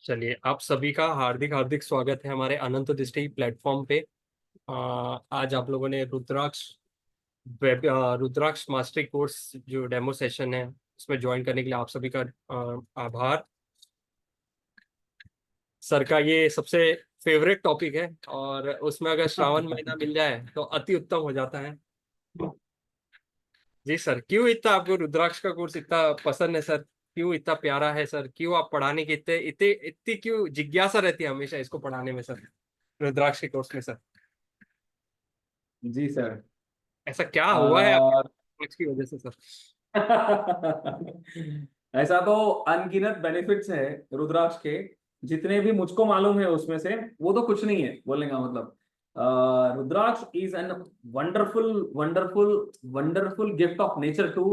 चलिए, आप सभी का हार्दिक हार्दिक स्वागत है हमारे अनंत दृष्टि प्लेटफॉर्म पे। आज आप लोगों ने रुद्राक्ष मास्टरी कोर्स जो डेमो सेशन है उसमें ज्वाइन करने के लिए आप सभी का आभार। सर का ये सबसे फेवरेट टॉपिक है और उसमें अगर श्रावण महीना मिल जाए तो अति उत्तम हो जाता है। जी सर, क्यों इतना आपको रुद्राक्ष का कोर्स इतना पसंद है सर? क्यों इतना प्यारा है सर? क्यों आप पढ़ाने की इतने इतने इतनी क्यों जिज्ञासा रहती है हमेशा इसको पढ़ाने में सर, रुद्राक्ष के कोर्स में सर? जी सर। ऐसा क्या हुआ है आपके और रुद्राक्ष की वजह से सर? ऐसा तो अनगिनत बेनिफिट्स है रुद्राक्ष के। जितने भी मुझको मालूम है उसमें से वो तो कुछ नहीं है बोलने का मतलब। Rudraksha is an wonderful wonderful wonderful gift of nature to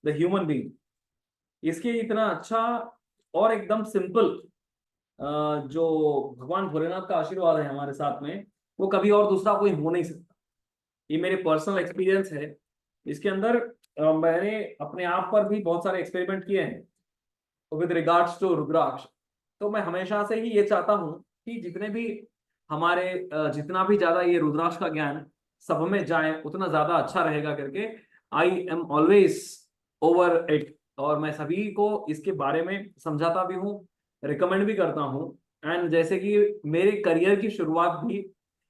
the human being. इसके इतना अच्छा और एकदम सिंपल जो भगवान भोलेनाथ का आशीर्वाद है हमारे साथ में, वो कभी और दूसरा कोई हो नहीं सकता। ये मेरे पर्सनल एक्सपीरियंस है। इसके अंदर मैंने अपने आप पर भी बहुत सारे एक्सपेरिमेंट किए हैं विद रिगार्ड्स टू रुद्राक्ष। तो मैं हमेशा से ही ये चाहता हूँ कि जितने भी हमारे जितना भी ज्यादा ये रुद्राक्ष का ज्ञान सब में जाए उतना ज्यादा अच्छा रहेगा करके I am always over it. और मैं सभी को इसके बारे में समझाता भी हूँ, रिकमेंड भी करता हूँ। एंड जैसे कि मेरे करियर की शुरुआत भी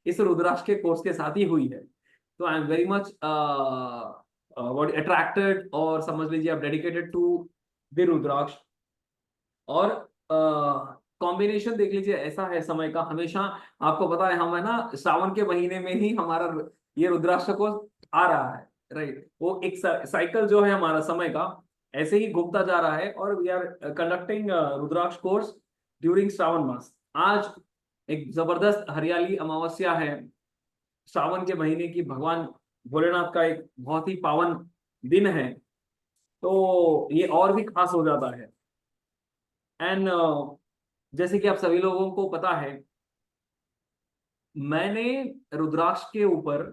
इस रुद्राक्ष के कोर्स के साथ ही हुई है, तो I am very much what attracted और समझ लीजिए आप डेडिकेटेड टू द रुद्राक्ष। और कॉम्बिनेशन देख लीजिए ऐसा है समय का हमेशा। आपको पता है हम है ना श्रावण के महीने में ही हमारा ये रुद्राक्ष को आ रहा है, राइट। वो एक साइकिल जो है हमारा समय का ऐसे ही घूमता जा रहा है और we are conducting rudraksha course during Shravan मास। आज एक जबरदस्त हरियाली अमावस्या है, श्रावण के महीने की भगवान भोलेनाथ का एक बहुत ही पावन दिन है, तो ये और भी खास हो जाता है। एंड जैसे कि आप सभी लोगों को पता है, मैंने रुद्राक्ष के ऊपर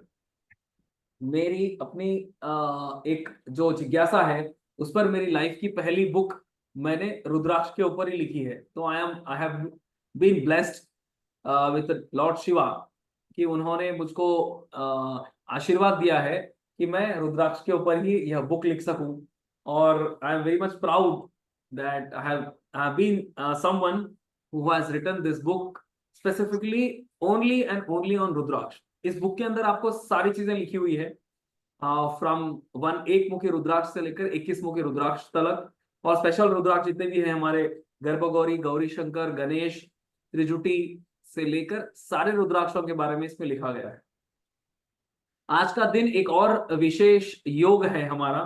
मेरी अपनी एक जो जिज्ञासा है उस पर मेरी लाइफ की पहली बुक मैंने रुद्राक्ष के ऊपर ही लिखी है। तो I have been blessed with lord Shiva कि उन्होंने मुझको आशीर्वाद दिया है कि मैं रुद्राक्ष के ऊपर ही यह बुक लिख सकूं। और I am very much proud that I have been someone who has written this book specifically only and only on rudraksha. इस बुक के अंदर आपको सारी चीजें लिखी हुई है, फ्रॉम वन एक मुखी रुद्राक्ष से लेकर 21 मुखी रुद्राक्ष तक। और स्पेशल रुद्राक्ष जितने भी हैं हमारे गर्भगौरी, गौरी शंकर, गणेश, त्रिजुटी से लेकर सारे रुद्राक्षों के बारे में इसमें लिखा गया है। आज का दिन एक और विशेष योग है हमारा।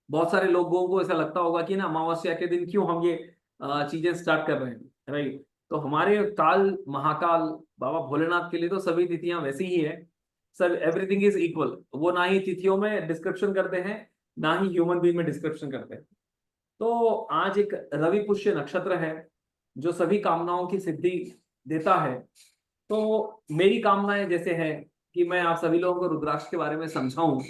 बहुत सारे लोगों को ऐसा लगता होगा कि ना अमावस्या के दिन क्यों हम ये चीजें स्टार्ट कर रहे हैं, राइट। तो हमारे काल महाकाल बाबा भोलेनाथ के लिए तो सभी तिथियां वैसी ही है सर। Everything is equal. वो ना ही तिथियों में डिस्क्रिप्शन करते हैं ना ही ह्यूमन बीइंग में डिस्क्रिप्शन करते हैं। तो आज एक रवि पुष्य नक्षत्र है जो सभी कामनाओं की सिद्धि देता है। तो मेरी कामनाएं जैसे है कि मैं आप सभी लोगों को रुद्राक्ष के बारे में समझाऊं,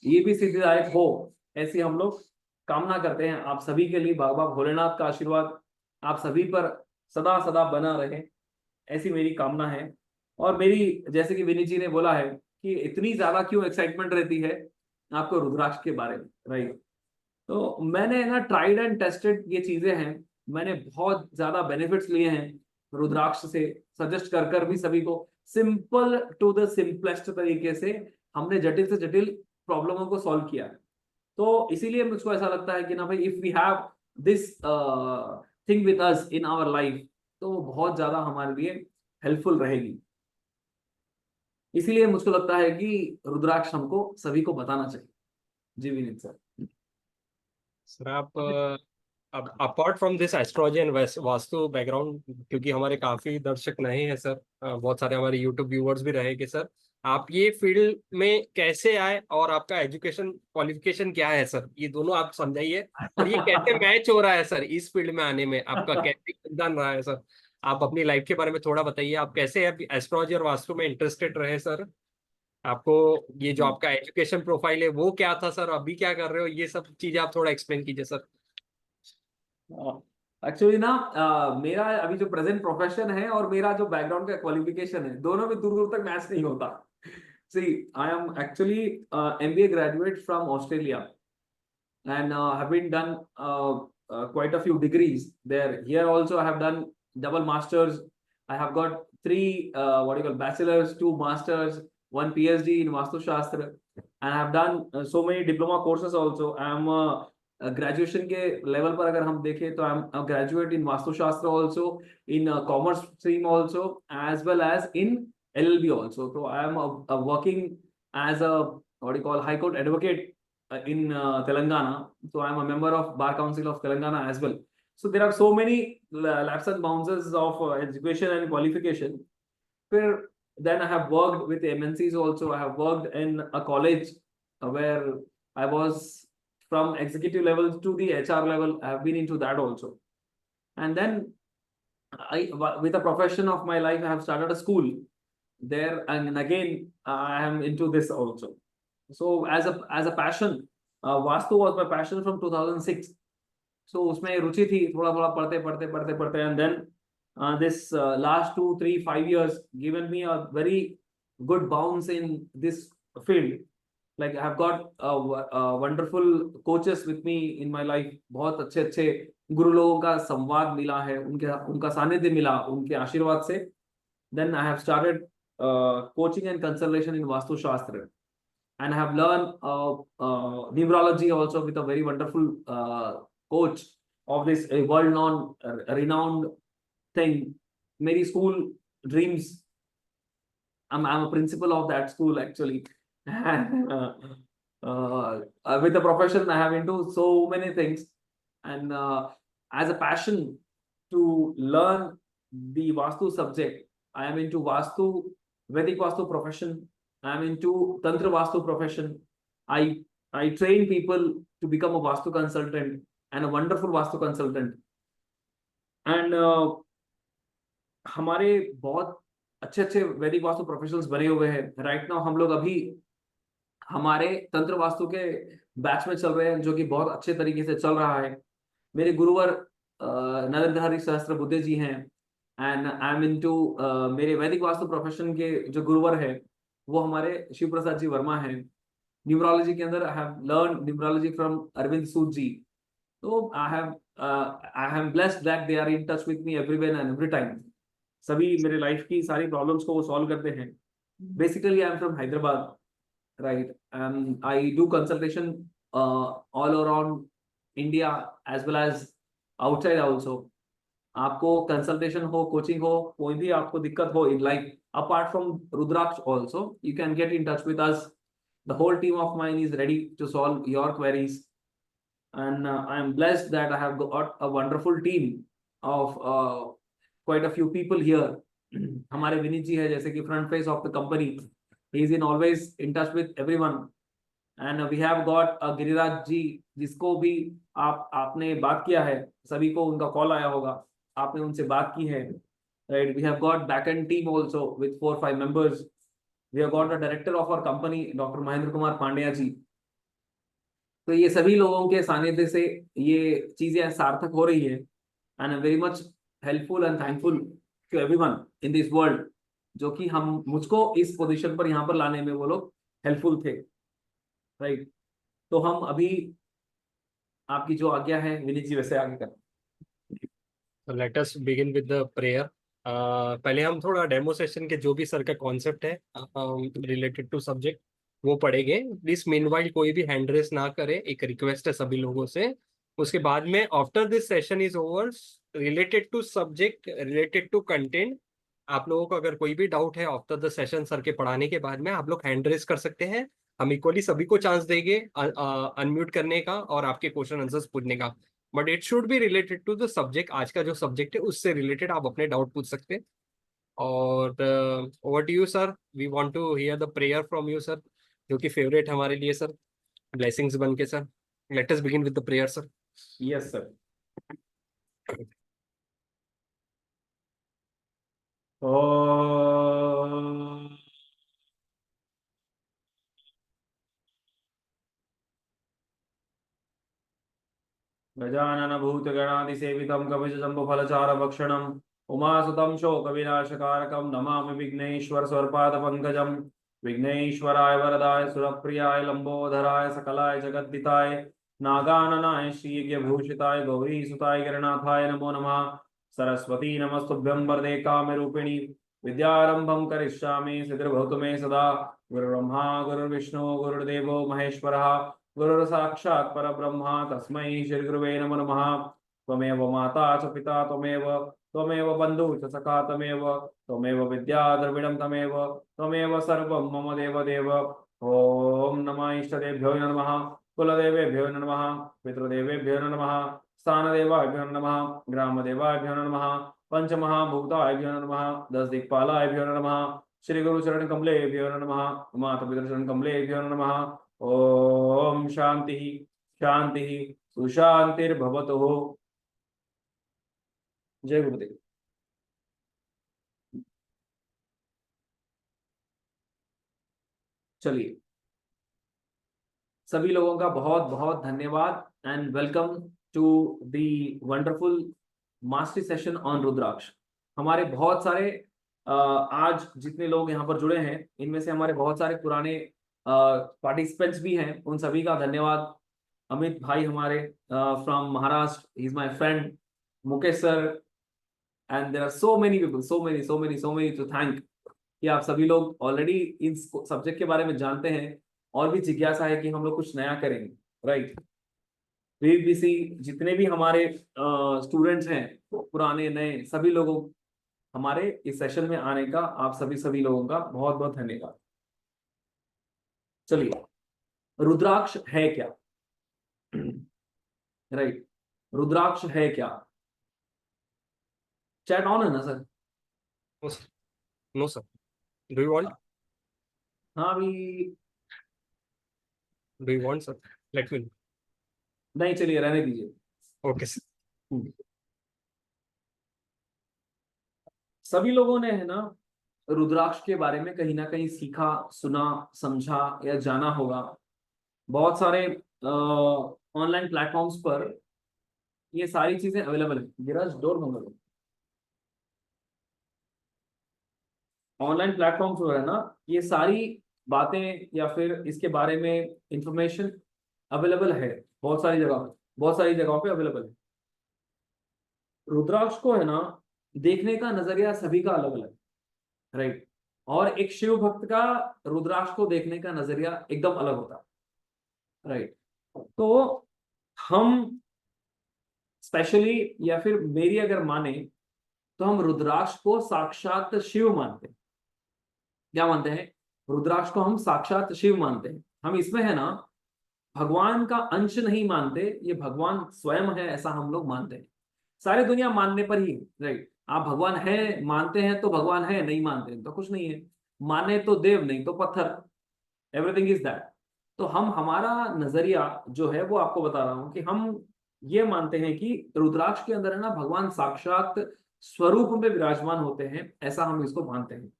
ये भी सिद्धिदायक हो, ऐसी हम लोग कामना करते हैं। आप सभी के लिए बाबा भोलेनाथ का आशीर्वाद आप सभी पर सदा सदा बना रहे, ऐसी मेरी कामना है। और मेरी जैसे कि विनीत जी ने बोला है कि इतनी ज्यादा क्यों एक्साइटमेंट रहती है आपको रुद्राक्ष के बारे में, राइट। तो मैंने ना ट्राइड एंड टेस्टेड ये चीजें हैं, मैंने बहुत ज्यादा बेनिफिट्स लिए हैं रुद्राक्ष से। सजेस्ट कर कर भी सभी को सिंपल टू द सिंपलेस्ट तरीके से हमने जटिल से जटिल प्रॉब्लमों को सॉल्व किया है। तो इसीलिए मुझको ऐसा लगता है कि ना भाई if we have this thing with us in our life तो वो बहुत ज्यादा हमारे लिए हेल्पफुल रहेगी। इसीलिए मुझको लगता है कि रुद्राक्ष हमको सभी को बताना चाहिए। जी विनीत सर। सर आप अब apart from this astrology and vastu background, क्योंकि हमारे काफी दर्शक नए हैं सर, बहुत सारे हमारे यूट्यूब व्यूअर्स भी रहेंगे सर, आप ये फील्ड में कैसे आए और आपका एजुकेशन क्वालिफिकेशन क्या है सर, ये दोनों आप समझाइए। और ये कैसे मैच हो रहा है सर इस फील्ड में आने में, आपका कैसे योगदान रहा है सर? आप अपनी लाइफ के बारे में थोड़ा बताइए, आप कैसे एस्ट्रोलॉजी और वास्तु में इंटरेस्टेड रहे सर? आपको ये जो आपका एजुकेशन प्रोफाइल है वो क्या था सर, अभी क्या कर रहे हो, ये सब चीजें आप थोड़ा एक्सप्लेन कीजिए सर। एक्चुअली ना मेरा अभी जो प्रेजेंट प्रोफेशन है और मेरा जो बैकग्राउंड का क्वालिफिकेशन है, दोनों में दूर दूर तक मैच नहीं होता। See, I am actually MBA graduate from Australia and have been done quite a few degrees there. Here also I have done double masters. I have got three what do you call bachelors, two masters, one PhD in Vastu Shastra, and I have done so many diploma courses also. I am graduation के level पर अगर हम देखें तो I am graduate in Vastushastra also, in commerce stream also, as well as in LLB also. तो I am working as a what you call high court advocate in Telangana. So I'm a member of Bar Council of Telangana as well. So there are so many laps and bounces of education and qualification. Where then I have worked with MNCs also. I have worked in a college where I was from executive level to the HR level. I have been into that also. And then with the profession of my life, I have started a school there, and again I am into this also. So as a passion, Vastu was my passion from 2006. So उसमें रुचि थी, थोड़ा थोड़ा पढ़ते, and then this last 2, 3, 5 years given me a very good bounce in this field. Like I have got wonderful coaches with me in my life. बहुत अच्छे अच्छे गुरु लोगों का संवाद मिला है, उनका सानिध्य मिला, उनके आशीर्वाद से. Then I have started coaching and consultation in Vastu Shastra, and I have learned numerology also with a very wonderful coach of this world-known, renowned thing. Many school dreams. I'm a principal of that school actually. And, with the profession, I have into so many things, and as a passion to learn the Vastu subject, I am into Vastu, Vedic Vastu profession. I am into Tantra Vastu profession. I I train people to become a Vastu consultant and a wonderful Vastu consultant. And हमारे बहुत अच्छे अच्छे वैदिक vastu professionals बने हुए हैं. Right now हम लोग अभी हमारे तंत्र वास्तु के बैच में चल रहे हैं, जो कि बहुत अच्छे तरीके से चल रहा है. मेरे गुरुवर नरेंद्र सहस्त्र बुद्धे जी हैं, एंड आई एम इनटू मेरे वैदिक वास्तु प्रोफेशन के जो गुरुवर है वो हमारे शिव प्रसाद जी वर्मा हैं. न्यूमरोलॉजी के अंदर I have learn numerology from Arvind Sood ji. तो I have blessed that they are in touch with me everywhere and every time. सभी मेरे लाइफ की सारी प्रॉब्लम्स को वो सॉल्व करते हैं. Basically I am from Hyderabad, right? I do consultation all around India as well as outside also. आपको consultation हो, कोचिंग हो, कोई भी आपको दिक्कत हो in life, apart from Rudraksh also, you can get in touch with us. The whole team of mine is ready to solve your queries, and I am blessed that I have got a wonderful team of quite a few people here. हमारे विनीत जी है जैसे कि front face of the company. He is in always in touch with everyone. And we have got Giriraj ji, जिसको भी आपने बात किया है, सभी को उनका कॉल आया होगा, आपने उनसे बात की है. Right, we have got back end team also with 4-5 members. We have got the director of our company doctor Mahendra Kumar Pandya ji. तो ये सभी लोगों के सानिध्य से ये चीजें सार्थक हो रही है. And I am very much helpful and thankful to everyone in this world, जो कि हम मुझको इस पोजीशन पर यहाँ पर लाने में वो लोग हेल्पफुल थे. राइट. तो हम अभी आपकी जो आज्ञा है विनीत जी, वैसे आगे कर. Late us begin with the prayer. पहले हम थोड़ा डेमो सेशन के जो भी सर का कॉन्सेप्ट है रिलेटेड टू सब्जेक्ट वो पढ़ेंगे. प्लीज मीनवाइल कोई भी हैंड रेस ना करे, एक रिक्वेस्ट है सभी लोगों से. उसके बाद में after this session is over, related to subject, related to content, आप लोगों को अगर कोई भी डाउट है आफ्टर द सेशन सर के पढ़ाने के बाद में, आप लोग हैंड रेस कर सकते हैं. हम इक्वली सभी को चांस देंगे अनम्यूट करने का और आपके क्वेश्चन आंसर्स पूछने का. But it should be related to the subject. आज का जो सब्जेक्ट है उससे रिलेटेड आप अपने डाउट पूछ सकते हैं. और over to you sir, we want to hear the prayer from you sir, जो कि फेवरेट हमारे लिए सर. ब्लेसिंग्स बन के sir. Let us begin with the prayer sir. Yes sir. ओम गजानन भूतगणाधिसेवितं कपिशम्भुफलचारभक्षणम् उमासुतं शोकविनाशकारकं नमामि विघ्नेश्वर स्वरपादपङ्कजम्। विघ्नेश्वराय वरदाय सुरप्रियाय लंबोदराय सकलाय जगद्दिताय नागाननाय श्रीयज्ञभूषिताय गौरीसुताय गिरनाथाय नमो नमः। सरस्वती नमस्तुभ्यं वरदे कामरूपिणी विद्यारंभं करिष्यामि सिद्धिर्भवतु मे सदा। गुरुर्ब्रह्मा गुरुर्विष्णु गुरुर्देवो महेश्वरः गुरुर्साक्षात् परब्रह्म तस्मै श्रीगुरुवे नमो नमः। त्वमेव माता च पिता त्वमेव बन्धुः च सखा त्वमेव विद्या द्रविणं त्वमेव सर्वं मम देवदेव। ॐ नमः इष्टदेभ्यो नमः कुलदेवेभ्यो नमः पितृदेवेभ्यो नमः स्थानदेवाभ्यो नमः ग्रामदेवाभ्यो नमः पंचमहाभूताभ्यो नमः 10 दिक्पालाभ्यो नमः श्री गुरु चरण कमलेभ्यो नमः माता पितृ चरण कमलेभ्यो नमः। ओम शांति शांति सुशांतिर्भवतु। जय गुरुदेव। चलिए, सभी लोगों का बहुत बहुत धन्यवाद and welcome to the wonderful mastery session on rudraksha. हमारे बहुत सारे आज जितने लोग यहाँ पर जुड़े हैं इनमें से हमारे बहुत सारे पुराने पार्टिसिपेंट्स भी हैं, उन सभी का धन्यवाद। अमित भाई हमारे from Maharashtra, he is my friend. Mukesh sir, and there are so many people, so many to thank कि आप सभी लोग ऑलरेडी इन सब्जेक्ट के बारे में जानते हैं और भी जिज्ञासा है कि हम लोग कुछ नया करेंगे, राइट। बीबीसी जितने भी हमारे स्टूडेंट्स हैं पुराने नए सभी लोगों हमारे इस सेशन में आने का आप सभी लोगों का बहुत बहुत धन्यवाद। चलिए, रुद्राक्ष है क्या, राइट। रुद्राक्ष है क्या? चैट ऑन है ना sir? No sir, do you want? हाँ भी do you want sir? Let me. नहीं, चलिए रहने दीजिए। Okay sir. सभी लोगों ने है ना रुद्राक्ष के बारे में कहीं ना कहीं सीखा, सुना, समझा या जाना होगा। बहुत सारे ऑनलाइन प्लेटफॉर्म्स पर ये सारी चीजें अवेलेबल है। गिराज डोर बंद करो। ऑनलाइन प्लेटफॉर्म जो है ना, ये सारी बातें या फिर इसके बारे में इंफॉर्मेशन अवेलेबल है बहुत सारी जगह पे, बहुत सारी जगहों पे अवेलेबल है। रुद्राक्ष को है ना देखने का नजरिया सभी का अलग अलग, राइट। और एक शिव भक्त का रुद्राक्ष को देखने का नजरिया एकदम अलग होता है, राइट। तो हम स्पेशली या फिर मेरी अगर माने तो हम रुद्राक्ष को साक्षात शिव मानते हैं। क्या मानते हैं? रुद्राक्ष को हम साक्षात शिव मानते हैं। हम इसमें है ना भगवान का अंश नहीं मानते, ये भगवान स्वयं है ऐसा हम लोग मानते हैं। सारी दुनिया मानने पर ही, राइट। आप भगवान है मानते हैं तो भगवान है, नहीं मानते तो कुछ नहीं है। माने तो देव, नहीं तो पत्थर, एवरीथिंग इज दैट। तो हम हमारा नजरिया जो है वो आपको बता रहा हूं कि हम ये मानते हैं कि रुद्राक्ष के अंदर है ना भगवान साक्षात स्वरूप में विराजमान होते हैं, ऐसा हम इसको मानते हैं।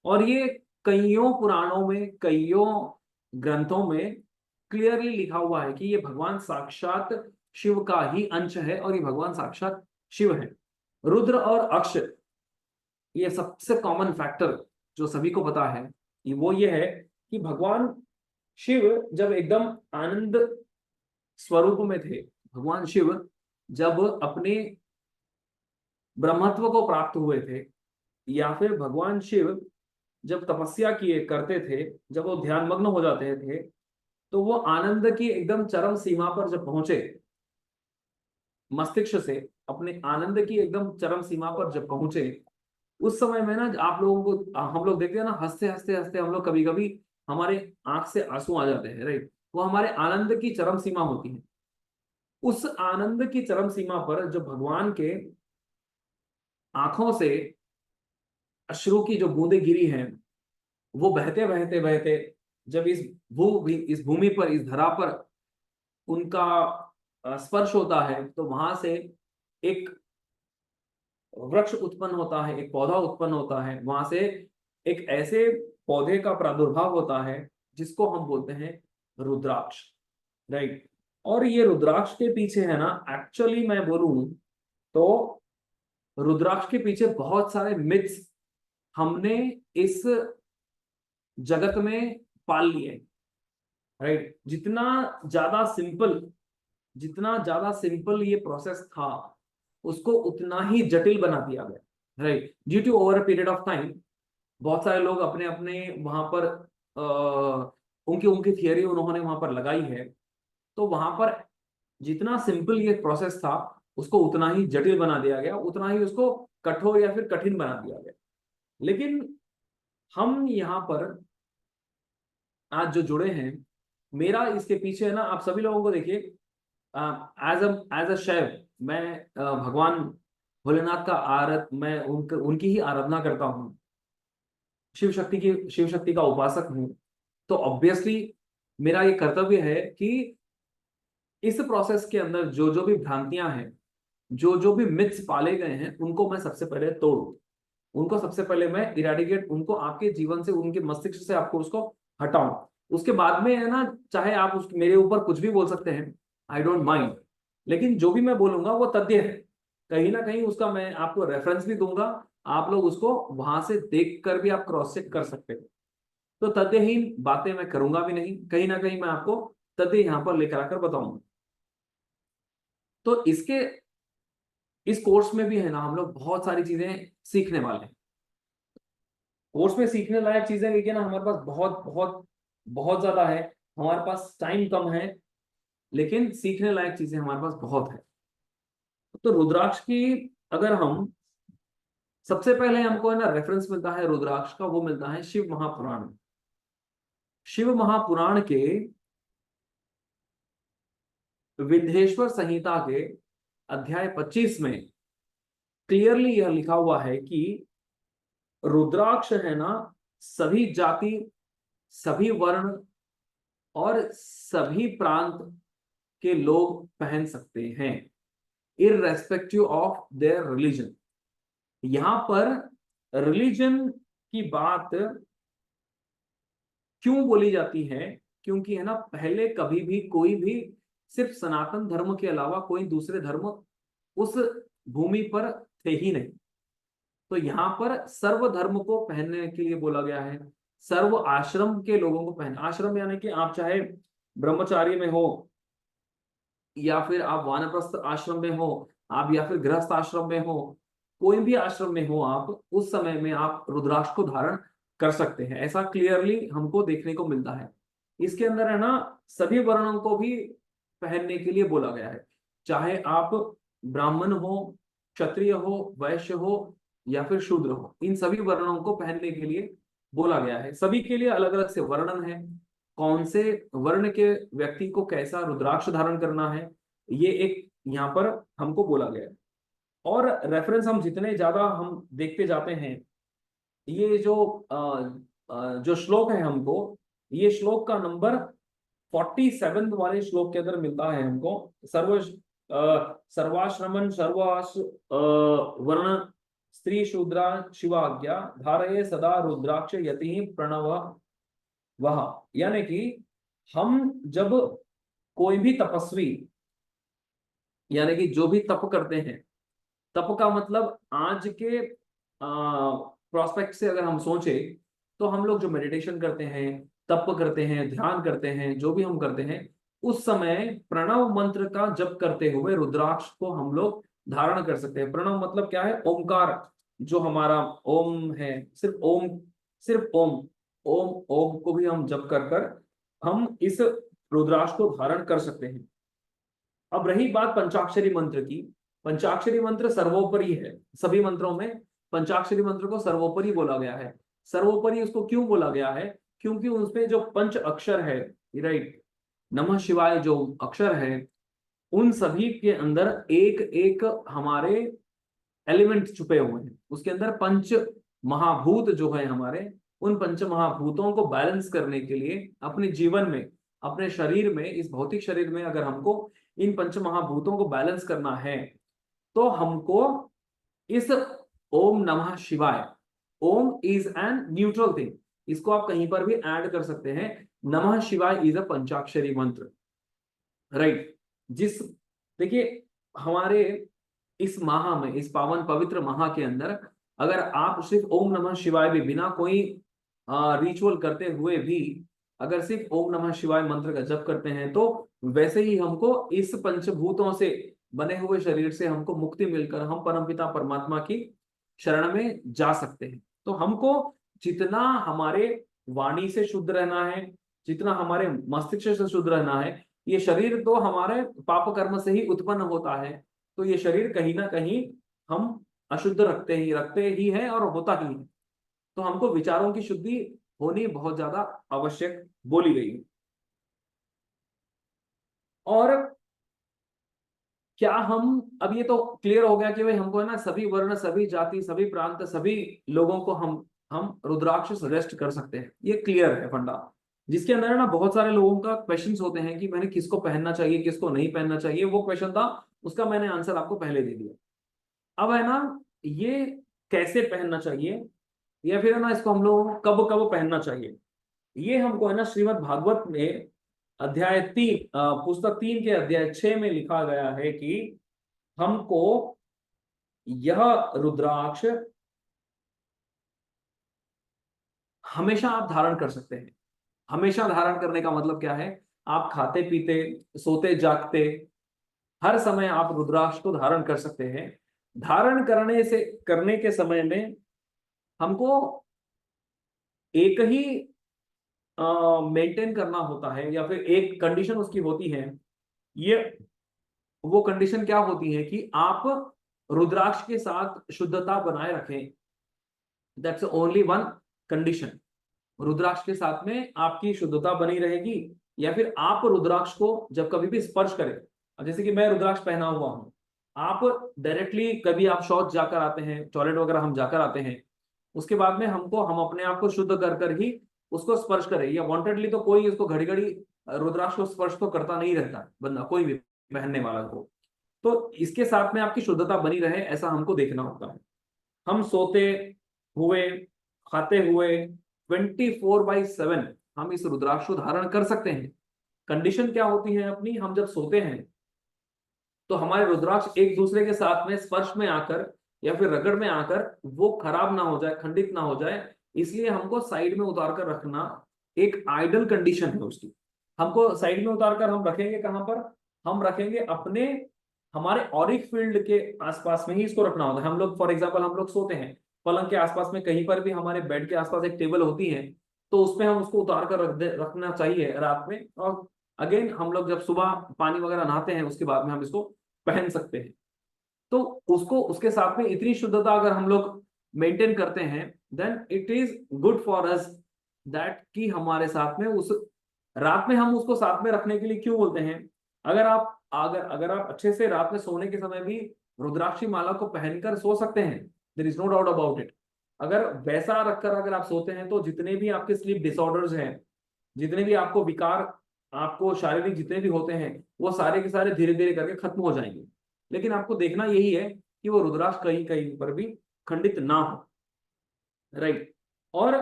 और ये कईयों पुराणों में, कईयों ग्रंथों में क्लियरली लिखा हुआ है कि ये भगवान साक्षात शिव का ही अंश है और ये भगवान साक्षात शिव है। रुद्र और अक्ष, ये सबसे कॉमन फैक्टर जो सभी को पता है वो ये है कि भगवान शिव जब एकदम आनंद स्वरूप में थे, भगवान शिव जब अपने ब्रह्मत्व को प्राप्त हुए थे, या फिर भगवान शिव जब तपस्या किए करते थे, जब वो ध्यान मग्न हो जाते थे, तो वो आनंद की एकदम चरम सीमा पर जब पहुंचे, मस्तिष्क से अपने आनंद की एकदम चरम सीमा पर जब पहुंचे, उस समय में ना आप लोगों को, हम लोग देखते हैं ना हंसते हंसते हंसते हम लोग कभी कभी हमारे आंख से आंसू आ जाते हैं, राइट। वो हमारे आनंद की चरम सीमा होती है। उस आनंद की चरम सीमा पर जब भगवान के आंखों से अश्रु की जो बूंदें गिरी हैं, वो बहते बहते बहते जब इस भूमि पर, इस धरा पर उनका स्पर्श होता है, तो वहां से एक वृक्ष उत्पन्न होता है, एक पौधा उत्पन्न होता है। वहां से एक ऐसे पौधे का प्रादुर्भाव होता है जिसको हम बोलते हैं रुद्राक्ष, राइट। और ये रुद्राक्ष के पीछे है ना, एक्चुअली मैं बोलूं तो रुद्राक्ष के पीछे बहुत सारे मिथ्स हमने इस जगत में पाल लिए, राइट। जितना ज्यादा सिंपल ये प्रोसेस था, उसको उतना ही जटिल बना दिया गया, right, due to over a period of time. बहुत सारे लोग अपने अपने वहां पर उनकी उनकी थियरी उन्होंने वहां पर लगाई है। तो वहां पर जितना सिंपल ये प्रोसेस था, उसको उतना ही जटिल बना दिया गया, उतना ही उसको कठोर या फिर कठिन बना दिया गया। लेकिन हम यहाँ पर आज जो जुड़े हैं, मेरा इसके पीछे है ना, आप सभी लोगों को देखिए, एज अ शैव मैं भगवान भोलेनाथ का मैं उनकी ही आराधना करता हूँ, शिव शक्ति का उपासक हूँ। तो ऑब्वियसली मेरा ये कर्तव्य है कि इस प्रोसेस के अंदर जो जो भी भ्रांतियां हैं, जो जो भी मिथ्स पाले गए हैं, उनको मैं सबसे पहले तोड़ूं, उनको सबसे पहले मैं इरेडिकेट, उनको आपके जीवन से, उनके मस्तिष्क से आपको उसको हटाऊं। उसके बाद में है ना, चाहे आप मेरे ऊपर कुछ भी बोल सकते हैं, आई डोंट माइंड, लेकिन जो भी मैं बोलूंगा वो तथ्य है। कहीं ना कहीं उसका मैं आपको रेफरेंस भी दूंगा, आप लोग उसको वहां से देख कर भी आप क्रॉस चेक कर सकते हो। तो तथ्यहीन बातें मैं करूंगा भी नहीं, कहीं ना कहीं मैं आपको तथ्य यहां पर लेकर आकर बताऊंगा। तो इस कोर्स में भी है ना, हम लोग बहुत सारी चीजें सीखने वाले हैं। कोर्स में सीखने लायक चीजें, लेकिन हमारे पास बहुत बहुत बहुत ज्यादा है, हमारे पास टाइम कम है, लेकिन सीखने लायक चीजें हमारे पास बहुत है। तो रुद्राक्ष की अगर हम, सबसे पहले हमको है ना रेफरेंस मिलता है रुद्राक्ष का, वो मिलता है शिव महापुराण में। शिव महापुराण के विंध्येश्वर संहिता के अध्याय 25 में क्लियरली यह लिखा हुआ है कि रुद्राक्ष है ना, सभी जाति, सभी वर्ण और सभी प्रांत के लोग पहन सकते हैं, इररेस्पेक्टिव ऑफ देयर रिलीजन। यहां पर रिलीजन की बात क्यों बोली जाती है? क्योंकि है ना, पहले कभी भी कोई भी सिर्फ सनातन धर्म के अलावा कोई दूसरे धर्म उस भूमि पर थे ही नहीं। तो यहाँ पर सर्व धर्म को पहनने के लिए बोला गया है, सर्व आश्रम के लोगों को पहन, आश्रम यानी कि आप चाहे ब्रह्मचार्य में हो, या फिर आप वानप्रस्थ आश्रम में हो, आप या फिर गृहस्थ आश्रम में हो, कोई भी आश्रम में हो आप, उस समय में आप रुद्राक्ष को धारण कर सकते हैं, ऐसा क्लियरली हमको देखने को मिलता है। इसके अंदर है ना, सभी वर्णों को भी पहनने के लिए बोला गया है, चाहे आप ब्राह्मण हो, क्षत्रिय हो, वैश्य हो या फिर शूद्र हो, इन सभी वर्णों को पहनने के लिए बोला गया है। सभी के लिए अलग अलग से वर्णन है, कौन से वर्ण के व्यक्ति को कैसा रुद्राक्ष धारण करना है, ये एक यहाँ पर हमको बोला गया है। और रेफरेंस हम जितने ज्यादा हम देखते जाते हैं, ये जो श्लोक है हमको, ये श्लोक का नंबर 47 वाले श्लोक के अंदर मिलता है हमको। सर्वाश्रमन वर्ण स्त्री शूद्रा शिवाज्ञा धारये सदा रुद्राक्ष यति प्रणव वह। यानी कि हम जब कोई भी तपस्वी, यानी कि जो भी तप करते हैं, तप का मतलब आज के प्रोस्पेक्ट से अगर हम सोचे, तो हम लोग जो मेडिटेशन करते हैं, तप करते हैं, ध्यान करते हैं, जो भी हम करते हैं, उस समय प्रणव मंत्र का जप करते हुए रुद्राक्ष को हम लोग धारण कर सकते हैं। प्रणव मतलब क्या है? ओमकार, जो हमारा ओम है, सिर्फ ओम, सिर्फ ओम, ओम ओम को भी हम जप कर कर हम इस रुद्राक्ष को धारण कर सकते हैं। अब रही बात पंचाक्षरी मंत्र की, पंचाक्षरी मंत्र सर्वोपरि है, सभी मंत्रों में पंचाक्षरी मंत्र को सर्वोपरि बोला गया है। सर्वोपरि उसको क्यों बोला गया है? क्योंकि उसमें जो पंच अक्षर है, राइट, नमः शिवाय जो अक्षर है, उन सभी के अंदर एक एक हमारे एलिमेंट छुपे हुए हैं। उसके अंदर पंच महाभूत जो है हमारे, उन पंच महाभूतों को बैलेंस करने के लिए अपने जीवन में, अपने शरीर में, इस भौतिक शरीर में अगर हमको इन पंच महाभूतों को बैलेंस करना है, तो हमको इस ओम नमः शिवाय, ओम इज एन न्यूट्रल थिंग, इसको आप कहीं पर भी ऐड कर सकते हैं। नमः शिवाय इज अ पंचाक्षरी मंत्र, राइट। जिस, देखिए, हमारे इस माह में, इस पावन पवित्र माह के अंदर, अगर आप सिर्फ ओम नमः शिवाय भी बिना कोई रिचुअल करते हुए भी अगर सिर्फ ओम नमः शिवाय मंत्र का जप करते हैं, तो वैसे ही हमको इस पंचभूतों से बने हुए शरीर से हमको मुक्ति मिलकर हम परमपिता परमात्मा की शरण में जा सकते हैं। तो हमको जितना हमारे वाणी से शुद्ध रहना है, जितना हमारे मस्तिष्क से शुद्ध रहना है, ये शरीर तो हमारे पाप कर्म से ही उत्पन्न होता है, तो ये शरीर कहीं ना कहीं हम अशुद्ध रखते ही है और होता ही है। तो हमको विचारों की शुद्धि होनी बहुत ज्यादा आवश्यक बोली गई है। और क्या हम, अब ये तो क्लियर हो गया कि भाई हमको है ना सभी वर्ण, सभी जाति, सभी प्रांत, सभी लोगों को हम रुद्राक्ष सजेस्ट कर सकते हैं, ये क्लियर है फंडा। जिसके अंदर है ना बहुत सारे लोगों का क्वेश्चंस होते हैं कि मैंने किसको पहनना चाहिए, किसको नहीं पहनना चाहिए, वो क्वेश्चन था, उसका मैंने आंसर आपको पहले दे दिया। अब है ना, ये कैसे पहनना चाहिए, या फिर है ना इसको हम लोग कब कब पहनना चाहिए, ये हमको है ना श्रीमद् भागवत में अध्याय 3, पुस्तक 3 के अध्याय 6 में लिखा गया है कि हमको यह रुद्राक्ष हमेशा आप धारण कर सकते हैं। हमेशा धारण करने का मतलब क्या है, आप खाते पीते, सोते जागते, हर समय आप रुद्राक्ष को धारण कर सकते हैं। धारण करने के समय में हमको एक ही मेंटेन करना होता है, या फिर एक कंडीशन उसकी होती है। ये वो कंडीशन क्या होती है कि आप रुद्राक्ष के साथ शुद्धता बनाए रखें। That's only one condition. Rudraksha के साथ में आपकी शुद्धता बनी रहेगी, या फिर आप रुद्राक्ष को जब कभी भी स्पर्श करें, अब जैसे कि मैं रुद्राक्ष पहना हुआ हूं, आप डायरेक्टली कभी आप शौच जाकर आते हैं, टॉयलेट वगैरह हम जाकर आते हैं, उसके बाद में हम अपने आप को शुद्ध कर कर ही उसको स्पर्श करें, या वांटेडली तो कोई इसको घड़ी घड़ी रुद्राक्ष को स्पर्श तो करता नहीं रहता बंदा, कोई भी पहनने वाला को। तो इसके साथ में आपकी शुद्धता बनी रहे, ऐसा हमको देखना होता है। हम सोते हुए, खाते हुए 24/7 हम इस रुद्राक्ष को धारण कर सकते हैं। कंडीशन क्या होती है अपनी, हम जब सोते हैं तो हमारे रुद्राक्ष एक दूसरे के साथ में स्पर्श में आकर या फिर रगड़ में आकर वो खराब ना हो जाए, खंडित ना हो जाए, इसलिए हमको साइड में उतार कर रखना एक आइडल कंडीशन है उसकी। हमको साइड में उतार कर हम रखेंगे कहां पर, हम रखेंगे अपने, हमारे ऑरिक फील्ड के आसपास में ही इसको रखना होता है। हम लोग फॉर एग्जाम्पल हम लोग सोते हैं, पलंग के आसपास में कहीं पर भी हमारे बेड के आसपास एक टेबल होती है, तो उसमें हम उसको उतार कर रखना चाहिए रात में। और अगेन हम लोग जब सुबह पानी वगैरह नहाते हैं उसके बाद में हम इसको पहन सकते हैं। तो उसको, उसके साथ में इतनी शुद्धता अगर हम लोग मेंटेन करते हैं, then it is good for us that कि हमारे साथ में उस रात में हम उसको साथ में रखने के लिए क्यों बोलते हैं, अगर आप अच्छे से रात में सोने के समय भी रुद्राक्षी माला को पहनकर सो सकते हैं, there is no doubt about it. अगर वैसा रखकर अगर आप सोते हैं तो जितने भी आपके स्लीप डिसऑर्डर्स हैं, जितने भी आपको विकार, आपको शारीरिक जितने भी होते हैं, वो सारे के सारे धीरे धीरे करके खत्म हो जाएंगे। लेकिन आपको देखना यही है कि वो रुद्राक्ष कहीं कहीं पर भी खंडित ना हो, राइट। और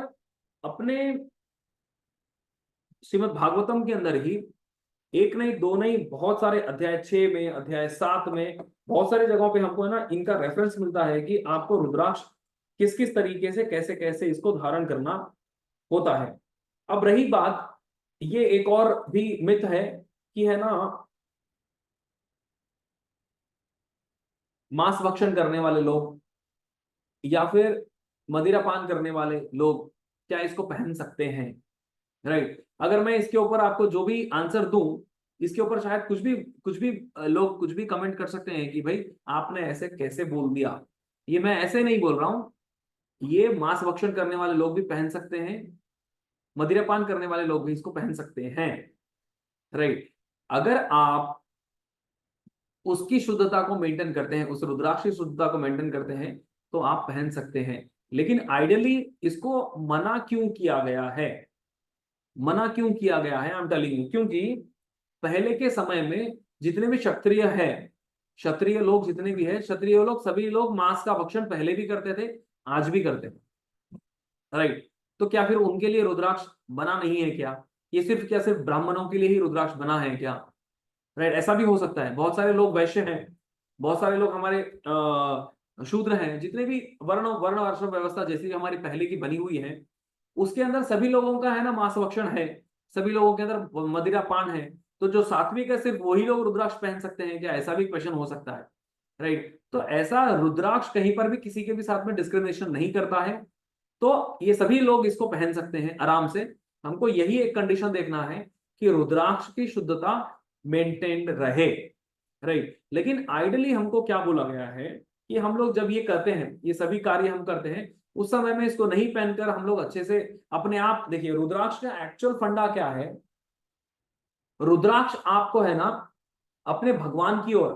अपने श्रीमद् भागवतम के अंदर ही एक नहीं, दो नहीं, बहुत सारे अध्याय 6 में, अध्याय 7 में, बहुत सारी जगहों पे हमको है ना इनका रेफरेंस मिलता है कि आपको रुद्राक्ष किस किस तरीके से, कैसे कैसे इसको धारण करना होता है। अब रही बात, ये एक और भी मिथ है कि है ना मांस भक्षण करने वाले लोग या फिर मदिरा पान करने वाले लोग क्या इसको पहन सकते हैं, राइट। अगर मैं इसके ऊपर आपको जो भी आंसर दूं, इसके ऊपर शायद कुछ भी लोग कुछ भी कमेंट कर सकते हैं कि भाई आपने ऐसे कैसे बोल दिया। ये मैं ऐसे नहीं बोल रहा हूं, ये मांस भक्षण करने वाले लोग भी पहन सकते हैं, मदिरा पान करने वाले लोग भी इसको पहन सकते हैं, राइट। अगर आप उसकी शुद्धता को मेंटेन करते हैं, उस रुद्राक्ष की शुद्धता को मेंटेन करते हैं, तो आप पहन सकते हैं। लेकिन आइडियली इसको मना क्यों किया गया है, मना क्यों किया गया है, आई एम टेलिंग यू, क्योंकि पहले के समय में जितने भी क्षत्रिय है, क्षत्रिय लोग जितने भी है, क्षत्रिय लोग सभी लोग मांस का भक्षण पहले भी करते थे, आज भी करते हैं, राइट। तो क्या फिर उनके लिए रुद्राक्ष बना नहीं है क्या, ये सिर्फ क्या सिर्फ ब्राह्मणों के लिए ही रुद्राक्ष बना है क्या? राइट, ऐसा भी हो सकता है। बहुत सारे लोग वैश्य हैं, बहुत सारे लोग हमारे शूद्र हैं, जितने भी वर्ण वर्ण आश्रम व्यवस्था जैसी हमारी पहले की बनी हुई है, उसके अंदर सभी लोगों का है ना मांस भक्षण है, सभी लोगों के अंदर मदिरा पान है। तो जो सात्विक है सिर्फ वही लोग रुद्राक्ष पहन सकते हैं क्या? ऐसा भी क्वेश्चन हो सकता है, राइट। तो ऐसा रुद्राक्ष कहीं पर भी किसी के भी साथ में डिस्क्रिमिनेशन नहीं करता है, तो ये सभी लोग इसको पहन सकते हैं आराम से। हमको यही एक कंडीशन देखना है कि रुद्राक्ष की शुद्धता मेंटेन्ड रहे, राइट। लेकिन आइडली हमको क्या बोला गया है कि हम लोग जब ये करते हैं, ये सभी कार्य हम करते हैं, उस समय में इसको नहीं पहनकर हम लोग अच्छे से अपने आप देखिए, रुद्राक्ष का एक्चुअल फंडा क्या है? रुद्राक्ष आपको है ना अपने भगवान की ओर,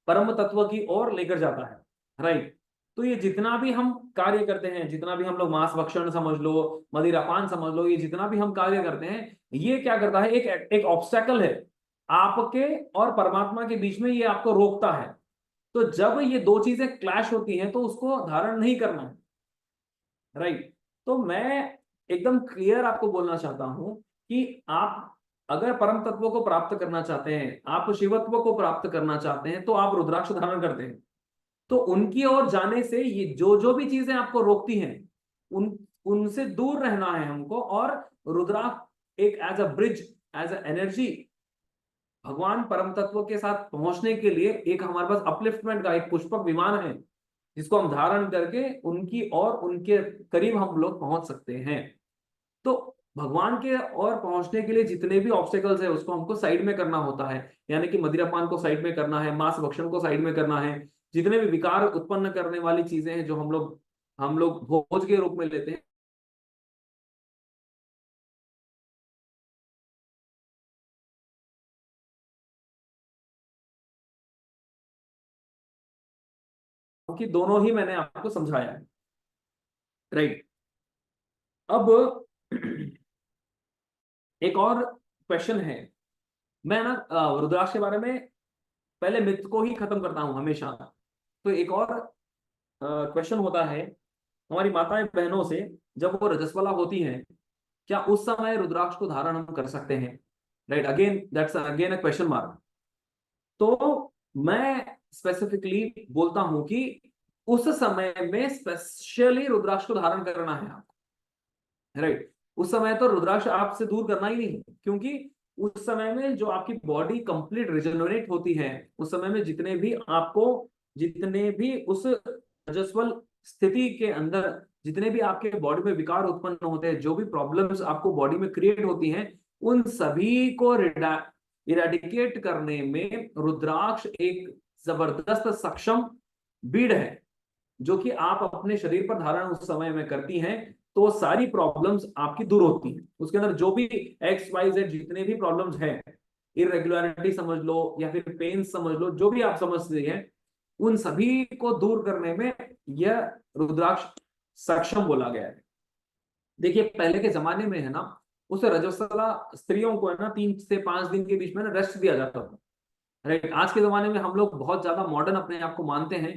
परम तत्व की ओर लेकर जाता है, राइट। तो ये जितना भी हम कार्य करते हैं, जितना भी हम लोग मांस भक्षण समझ लो, मदिरापान समझ लो, ये जितना भी हम कार्य करते हैं, ये क्या करता है, एक एक ऑब्स्टेकल है आपके और परमात्मा के बीच में, ये आपको रोकता है। तो जब ये दो चीजें क्लैश होती हैं तो उसको धारण नहीं करना है, राइट। तो मैं एकदम क्लियर आपको बोलना चाहता हूं कि आप अगर परम तत्व को प्राप्त करना चाहते हैं, आप शिवत्व को प्राप्त करना चाहते हैं, तो आप रुद्राक्ष धारण करते हैं। तो उनकी ओर जाने से ये जो जो भी चीजें आपको रोकती हैं, उन उनसे दूर रहना है हमको। और रुद्राक्ष एक as a bridge, as a energy, भगवान परम तत्व के साथ पहुंचने के लिए एक हमारे पास अपलिफ्टमेंट का एक पुष्पक विमान है, जिसको हम धारण करके उनकी और उनके करीब हम लोग पहुंच सकते हैं। तो भगवान के और पहुंचने के लिए जितने भी ऑब्स्टेकल्स है उसको हमको साइड में करना होता है, यानी कि मदिरापान को साइड में करना है, मांस भक्षण को साइड में करना है, जितने भी विकार उत्पन्न करने वाली चीजें हैं जो हम लोग भोज के रूप में लेते हैं, कि दोनों ही मैंने आपको समझाया है, राइट। अब एक और क्वेश्चन है। मैं ना रुद्राक्ष के बारे में पहले मिथ को ही खत्म करता हूं हमेशा। तो एक और क्वेश्चन होता है हमारी माताएं बहनों से, जब वो रजस्वला होती हैं, क्या उस समय रुद्राक्ष को धारण हम कर सकते हैं? Right, again that's again a question mark. तो मैं स्पेसिफिकली बोलता हूं कि उस समय में स्पेशली रुद्राक्ष को धारण करना है आपको, राइट। उस समय तो रुद्राक्ष आपसे दूर करना ही नहीं, क्योंकि उस समय में जो आपकी बॉडी कंप्लीट रिजेनरेट होती है, उस समय में जितने भी उस रजस्वल स्थिति के अंदर जितने भी आपके बॉडी में विकार उत्पन्न होते हैं, जो भी प्रॉब्लम्स आपको बॉडी में क्रिएट होती हैं, उन सभी को इरेडिकेट करने में रुद्राक्ष एक जबरदस्त सक्षम बीड़ है, जो कि आप अपने शरीर पर धारण उस समय में करती हैं, तो सारी प्रॉब्लम्स आपकी दूर होती हैं। उसके अंदर जो भी XYZ जितने भी प्रॉब्लम्स हैं, इरेगुलरिटी समझ लो या फिर पेन समझ लो, जो भी आप समझते हैं, उन सभी को दूर करने में यह रुद्राक्ष सक्षम बोला गया है। देखिए पहले के जमाने में है ना, उस रजस्वला स्त्रियों को है ना 3 से 5 दिन के बीच में ना रेस्ट दिया जाता था, राइट। आज के जमाने में हम लोग बहुत ज्यादा मॉडर्न अपने आप को मानते हैं,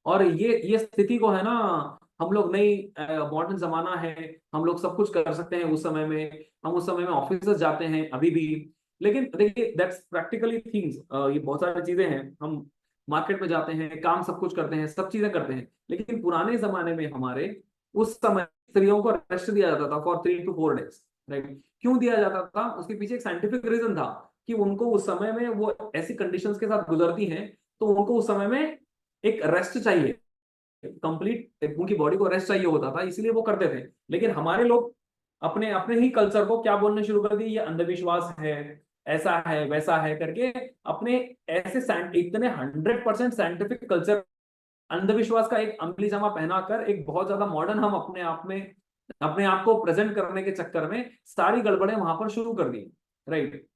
और ये स्थिति को है ना, हम लोग नई मॉडर्न जमाना है, हम लोग सब कुछ कर सकते हैं उस समय में, हम उस समय में ऑफिस जाते हैं अभी भी। लेकिन देखिए दैट्स प्रैक्टिकली थिंग्स, ये बहुत सारी चीजें हैं, हम मार्केट में जाते हैं, काम सब कुछ करते हैं, सब चीजें करते हैं। लेकिन पुराने जमाने में हमारे उस समय स्त्रियों को रेस्ट दिया जाता था फॉर 3 to 4 days, राइट। क्यों दिया जाता था? उसके पीछे एक साइंटिफिक रीजन था कि उनको उस समय में वो ऐसी कंडीशंस के साथ गुजरती हैं, तो उनको उस समय में एक रेस्ट चाहिए, कंप्लीट उनकी बॉडी को रेस्ट चाहिए होता था, इसलिए वो करते थे। लेकिन हमारे लोग अपने अपने ही कल्चर को क्या बोलने शुरू कर दिए, ये अंधविश्वास है, ऐसा है वैसा है करके, अपने ऐसे इतने 100% साइंटिफिक कल्चर, अंधविश्वास का एक अमली जामा पहनाकर एक बहुत ज्यादा मॉडर्न हम अपने आप को प्रेजेंट करने के चक्कर में सारी गड़बड़ें वहां पर शुरू कर दी, राइट।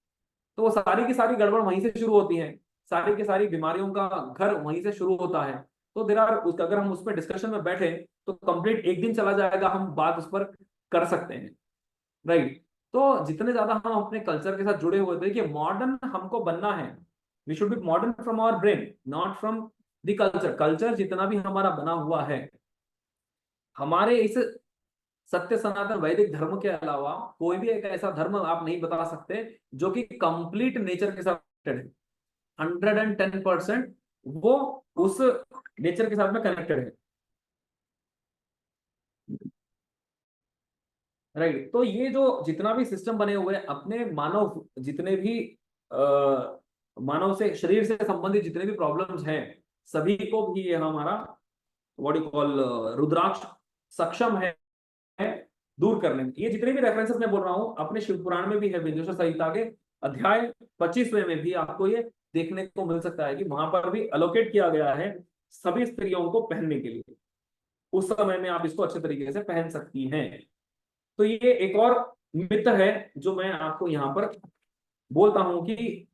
तो वो सारी की सारी गड़बड़ वहीं से शुरू होती है, सारी की सारी बीमारियों का घर वहीं से शुरू होता है। तो देर आर अगर हम उस पर डिस्कशन में बैठे तो कंप्लीट एक दिन चला जाएगा, हम बात उस पर कर सकते हैं, राइट। तो जितने ज्यादा हम अपने कल्चर के साथ जुड़े हुए थे कि मॉडर्न हमको बनना है, we should be modern from our brain, not from the culture. Culture जितना भी हमारा बना हुआ है, हमारे इस सत्य सनातन वैदिक धर्म के अलावा कोई भी एक ऐसा धर्म आप नहीं बता सकते जो कि कंप्लीट नेचर के साथ connected है। 110% वो उस नेचर के साथ में कनेक्टेड है। राइट। तो ये जो जितना भी सिस्टम बने हुए हैं अपने मानव, जितने भी मानव से शरीर से संबंधित जितने भी प्रॉब्लम्स हैं, सभी को भी ये हमारा व्हाट यू कॉल रुद्राक्ष सक्षम है दूर करने में। ये जितने भी रेफरेंसेस मैं बोल रहा हूं अपने शिव पुराण में भी है, विंध्येश्वर संहिता के अध्याय 25वें में भी आपको ये देखने को मिल सकता है कि वहां पर भी अलोकेट किया गया है सभी स्त्रियों को पहनने के लिए। उस समय में आप इसको अच्छे तरीके से पहन सकती हैं। तो ये एक और मिथ है जो मैं आपको यहाँ पर बोलता हूं कि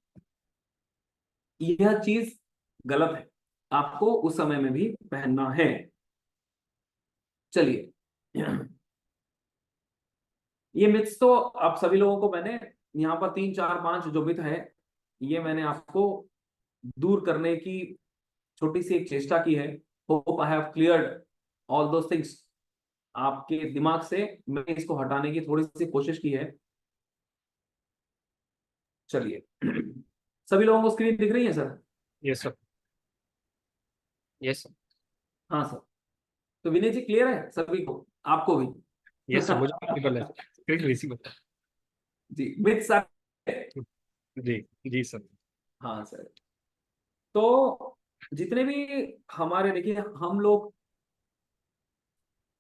यह चीज गलत है, आपको उस समय में भी पहनना है। चलिए, ये मिथ्स तो आप सभी लोगों को मैंने यहाँ पर 3 4 5 जो मिथ है ये मैंने आपको दूर करने की छोटी सी एक चेष्टा की है। Hope I have cleared all those things. आपके दिमाग से मैंने इसको हटाने की थोड़ी सी कोशिश की है। चलिए, सभी लोगों को स्क्रीन दिख रही है sir? Yes sir. Yes sir. हाँ सर। तो विनय जी क्लियर है सभी को, आपको भी? यस सर, मुझे विजिबल है, स्क्रीन विजिबल है। जी, मिथ सर। जी। जी सर। हाँ सर। तो जितने भी हमारे, देखिए हम लोग,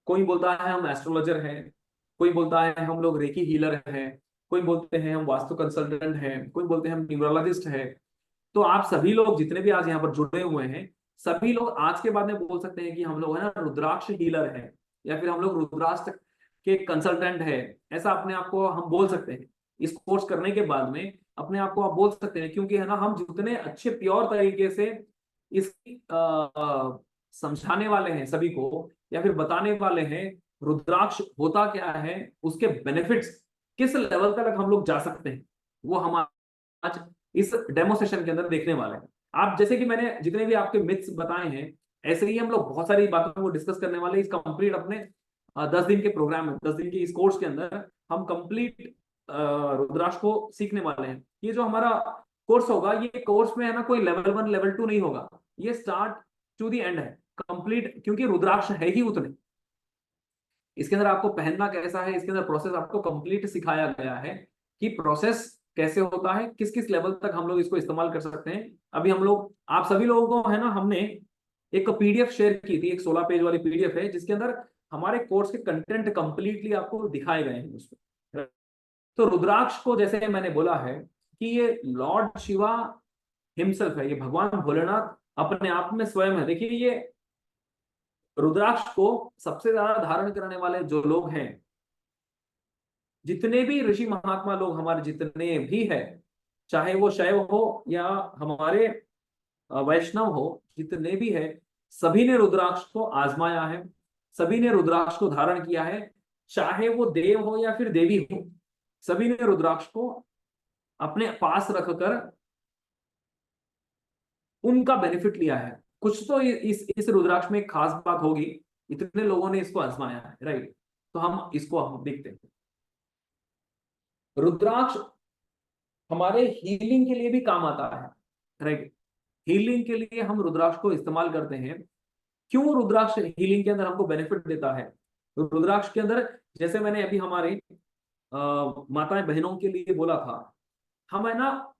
कोई बोलता है हम एस्ट्रोलॉजर हैं, कोई बोलता है हम लोग रेकी हीलर हैं, कोई बोलते हैं हम वास्तु कंसल्टेंट हैं, कोई बोलते हैं हम न्यूमरोलॉजिस्ट हैं। तो आप सभी लोग जितने भी आज यहाँ पर जुड़े हुए हैं, सभी लोग आज के बाद में बोल सकते हैं कि हम लोग है ना रुद्राक्ष हीलर हैं, या फिर हम लोग रुद्राक्ष के कंसल्टेंट है। ऐसा अपने आप को हम बोल सकते हैं। इस कोर्स करने के बाद में अपने आप को आप बोल सकते हैं, क्योंकि है ना हम जितने अच्छे प्योर तरीके से इस समझाने वाले हैं सभी को, या फिर बताने वाले हैं रुद्राक्ष होता क्या है, उसके बेनिफिट्स किस लेवल तक हम लोग जा सकते हैं, वो हम आज इस डेमो सेशन के अंदर देखने वाले हैं। आप जैसे कि मैंने जितने भी आपके मिथ्स बताए हैं, ऐसे ही हम लोग बहुत सारी बातों को डिस्कस करने वाले हैं इस कंप्लीट अपने 10 दिन के प्रोग्राम में। 10 दिन के इस कोर्स के अंदर हम कंप्लीट रुद्राक्ष को सीखने वाले हैं। ये जो हमारा कोर्स होगा, ये कोर्स में है ना कोई लेवल 1 लेवल 2 नहीं होगा, ये स्टार्ट टू दी एंड है कंप्लीट, क्योंकि रुद्राक्ष है ही उतने। इसके अंदर आपको पहनना कैसा है, इसके अंदर प्रोसेस आपको कंप्लीट सिखाया गया है कि प्रोसेस कैसे होता है, किस किस लेवल तक हम लोग इसको इस्तेमाल कर सकते हैं। अभी हम लोग आप सभी लोगों को है ना हमने एक पीडीएफ शेयर की थी, एक 16 पेज वाली पीडीएफ है जिसके अंदर हमारे कोर्स के कंटेंट कंप्लीटली आपको दिखाए गए हैं उसमें। तो रुद्राक्ष को जैसे मैंने बोला है कि ये लॉर्ड शिवा हिमसेल्फ है, ये भगवान भोलेनाथ अपने आप में स्वयं है। देखिए, ये रुद्राक्ष को सबसे ज्यादा धारण करने वाले जो लोग हैं, जितने भी ऋषि महात्मा लोग हमारे जितने भी हैं, चाहे वो शैव हो या हमारे वैष्णव हो, जितने भी है, सभी ने रुद्राक्ष को आजमाया है, सभी ने रुद्राक्ष को धारण किया है। चाहे वो देव हो या फिर देवी हो, सभी ने रुद्राक्ष को अपने पास रखकर उनका बेनिफिट लिया है। कुछ तो इस रुद्राक्ष में एक खास बात होगी, इतने लोगों ने इसको आजमाया है, राइट। तो हम इसको हम देखते हैं। रुद्राक्ष हमारे हीलिंग के लिए भी काम आता है, राइट। हीलिंग के लिए हम रुद्राक्ष को इस्तेमाल करते हैं। क्यों रुद्राक्ष हीलिंग के अंदर हमको बेनिफिट देता है? रुद्राक्ष के अंदर, जैसे मैंने अभी हमारे माताएं बहनों के लिए बोला था, हम है ना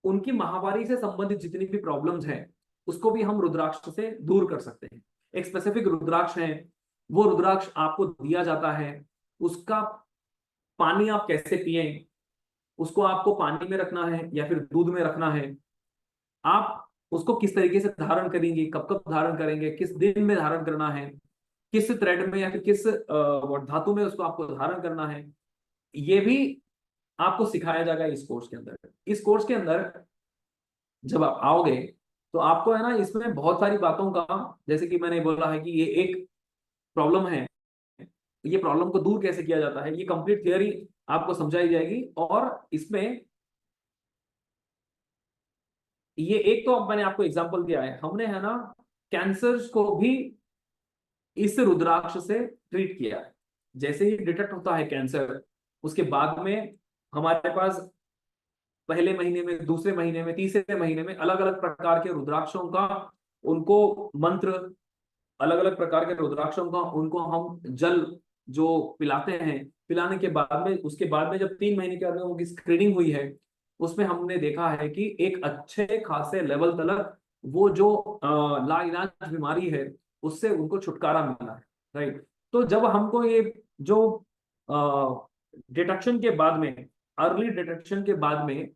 उनकी माहवारी से संबंधित जितनी भी प्रॉब्लम्स हैं उसको भी हम रुद्राक्ष से दूर कर सकते हैं। एक स्पेसिफिक रुद्राक्ष है, वो रुद्राक्ष आपको दिया जाता है। उसका पानी आप कैसे पिए, उसको आपको पानी में रखना है या फिर दूध में रखना है, आप उसको किस तरीके से धारण करेंगे, कब कब धारण करेंगे, किस दिन में धारण करना है, किस थ्रेड में या फिर किस धातु में उसको आपको धारण करना है, ये भी आपको सिखाया जाएगा इस कोर्स के अंदर। इस कोर्स के अंदर जब आप आओगे तो आपको है ना इसमें बहुत सारी बातों का, जैसे कि मैंने बोला है कि ये एक प्रॉब्लम है, ये प्रॉब्लम को दूर कैसे किया जाता है, ये कंप्लीट थियरी आपको समझाई जाएगी। और इसमें ये एक तो अब मैंने आपको एग्जांपल दिया है, हमने है ना कैंसर को भी इस रुद्राक्ष से ट्रीट किया है। जैसे ही डिटेक्ट होता है कैंसर, उसके बाद में हमारे पास पहले महीने में, दूसरे महीने में, तीसरे महीने में अलग अलग प्रकार के रुद्राक्षों का उनको मंत्र, अलग अलग प्रकार के रुद्राक्षों का उनको हम जल जो पिलाते हैं, पिलाने के बाद में, उसके बाद में जब 3 महीने के बाद में उनकी स्क्रीनिंग हुई है, उसमें हमने देखा है कि एक अच्छे खासे लेवल तक वो जो लाइलाज बीमारी है उससे उनको छुटकारा मिला है। राइट। तो जब हमको ये जो डिटेक्शन के बाद में, अर्ली डिटेक्शन के बाद में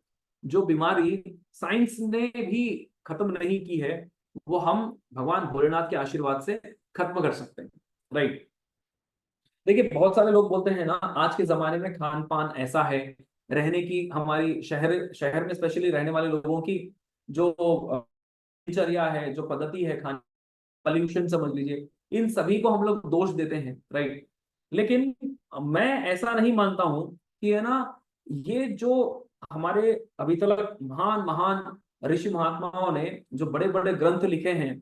जो बीमारी साइंस ने भी खत्म नहीं की है, वो हम भगवान भोलेनाथ के आशीर्वाद से खत्म कर सकते हैं। राइट। देखिए बहुत सारे लोग बोलते हैं ना, आज के जमाने में खान पान ऐसा है, रहने की हमारी शहर शहर में स्पेशली रहने वाले लोगों की जो दिनचर्या है, जो पद्धति है खान, पॉल्यूशन समझ लीजिए, इन सभी को हम लोग दोष देते हैं। राइट। लेकिन मैं ऐसा नहीं मानता हूं कि है ना, ये जो हमारे अभी तक महान महान ऋषि महात्माओं ने जो बड़े बड़े ग्रंथ लिखे हैं,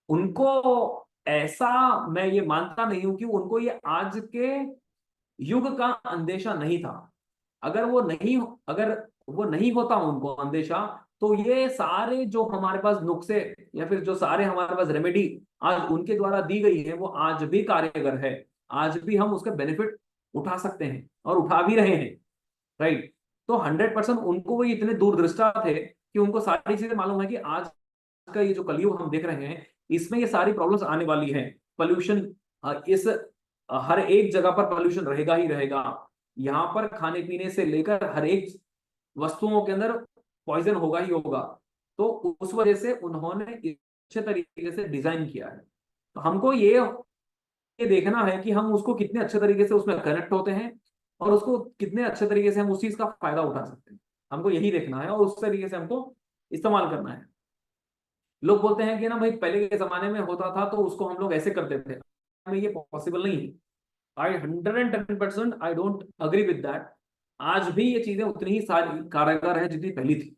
उनको ऐसा मैं ये मानता नहीं हूं कि उनको ये आज के युग का अंदेशा नहीं था। अगर वो नहीं, अगर वो नहीं होता उनको अंदेशा, तो ये सारे जो हमारे पास नुस्खे या फिर जो सारे हमारे पास रेमेडी आज उनके द्वारा दी गई है, वो आज भी कार्यगर है। आज भी हम उसका बेनिफिट उठा सकते हैं और उठा भी रहे हैं। राइट। तो 100% उनको वो इतने दूरदृष्टा थे कि उनको सारी चीजें मालूम है कि आज का ये जो कलयुग हम देख रहे हैं, इसमें ये सारी प्रॉब्लम्स आने वाली है। पोल्यूशन, इस हर एक जगह पर पोल्यूशन रहेगा ही रहेगा। यहाँ पर खाने पीने से लेकर हर एक वस्तुओं के अंदर पॉइजन होगा ही होगा। तो उस वजह से उन्होंने अच्छे तरीके से डिजाइन किया है। तो हमको ये देखना है कि हम उसको कितने अच्छे तरीके से उसमें कनेक्ट होते हैं और उसको कितने अच्छे तरीके से हम उस चीज का फायदा उठा सकते हैं। हमको यही देखना है और उस तरीके से हमको इस्तेमाल करना है। लोग बोलते हैं कि ना भाई पहले के जमाने में होता था तो उसको हम लोग ऐसे करते थे, में ये पॉसिबल नहीं है। आई 110% I don't agree with that. आज भी ये चीजें उतनी ही सारी कारगर है जितनी पहली थी।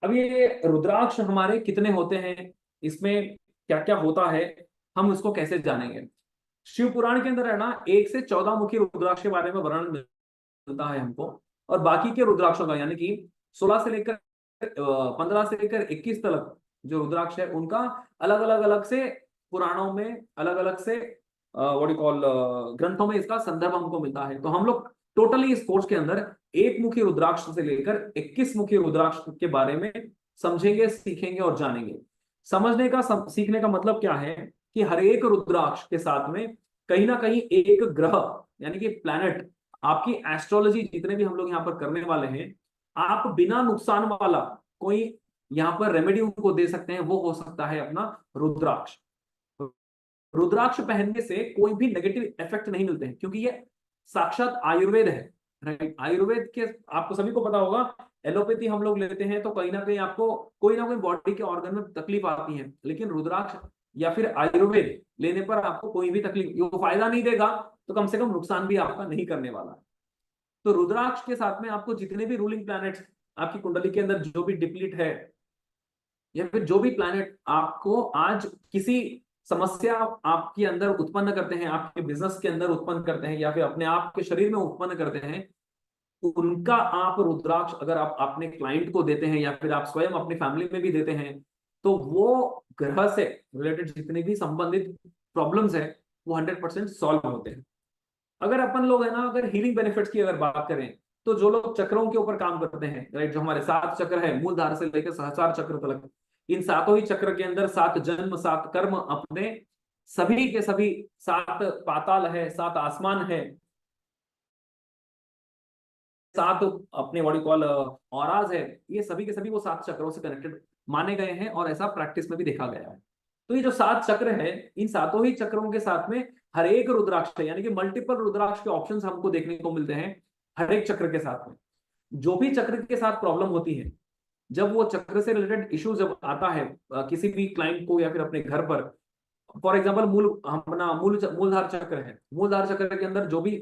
अब ये रुद्राक्ष हमारे कितने होते हैं, इसमें क्या क्या होता है, हम उसको कैसे जानेंगे? शिव पुराण के अंदर है ना 1 से 14 मुखी रुद्राक्ष के बारे में वर्णन मिलता है हमको। और बाकी के रुद्राक्षों का यानी कि 16 से लेकर 15 से लेकर 21 तक जो रुद्राक्ष है उनका अलग अलग से पुराणों में, अलग अलग से व्हाट यू कॉल ग्रंथों में इसका संदर्भ हमको मिलता है। तो हम लोग टोटली इस कोर्स के अंदर एक मुखी रुद्राक्ष से लेकर 21 मुखी रुद्राक्ष के बारे में समझेंगे, सीखेंगे और जानेंगे। समझने का सीखने का मतलब क्या है कि हर एक रुद्राक्ष के साथ में कहीं ना कहीं एक ग्रह यानी कि प्लैनेट, आपकी एस्ट्रोलॉजी जितने भी हम लोग यहाँ पर करने वाले हैं, आप बिना नुकसान वाला कोई यहाँ पर रेमेडी उनको दे सकते हैं। वो हो सकता है अपना रुद्राक्ष। रुद्राक्ष पहनने से कोई भी नेगेटिव इफेक्ट नहीं मिलते हैं क्योंकि ये साक्षात आयुर्वेद है। राइट। आयुर्वेद के आपको सभी को पता होगा, एलोपैथी हम लोग लेते हैं तो कहीं ना कहीं आपको कोई ना कोई बॉडी के ऑर्गन में तकलीफ आती है, लेकिन रुद्राक्ष या फिर आयुर्वेद लेने पर आपको कोई भी तकलीफ, वो फायदा नहीं देगा तो कम से कम नुकसान भी आपका नहीं करने वाला। तो रुद्राक्ष के साथ में आपको जितने भी रूलिंग प्लैनेट्स आपकी कुंडली के अंदर जो भी डिप्लीट है, या फिर जो भी प्लैनेट आपको आज किसी समस्या आपके अंदर उत्पन्न करते हैं, आपके बिजनेस के अंदर उत्पन्न करते हैं या फिर अपने आप के शरीर में उत्पन्न करते हैं, उनका आप रुद्राक्ष अगर आप अपने क्लाइंट को देते हैं या फिर आप स्वयं अपनी फैमिली में भी देते हैं, तो वो ग्रह से रिलेटेड जितने भी संबंधित प्रॉब्लम्स है वो 100% सॉल्व होते हैं। अगर अपन लोग है ना, अगर हीलिंग बेनिफिट्स की अगर बात करें, तो जो लोग चक्रों के ऊपर काम करते हैं, राइट, जो हमारे 7 चक्र है मूलधार से लेकर सहस्रार चक्र तक, इन सातों ही चक्र के अंदर 7 जन्म 7 कर्म अपने सभी के सभी, 7 पाताल है, 7 आसमान है, 7 अपने बॉडी कॉल ऑराज है, ये सभी के सभी वो 7 चक्रों से कनेक्टेड माने गए हैं और ऐसा प्रैक्टिस में भी देखा गया है। तो ये जो 7 चक्र है, इन सातों ही चक्रों के साथ में हर एक रुद्राक्ष है, यानी कि मल्टीपल रुद्राक्ष के ऑप्शंस हमको देखने को मिलते हैं हर एक चक्र के साथ में। जो भी चक्र के साथ प्रॉब्लम होती है, जब वो चक्र से रिलेटेड इश्यू जब आता है किसी भी क्लाइंट को या फिर अपने घर पर, फॉर एग्जाम्पल मूलधार चक्र है, मूलधार चक्र के अंदर जो भी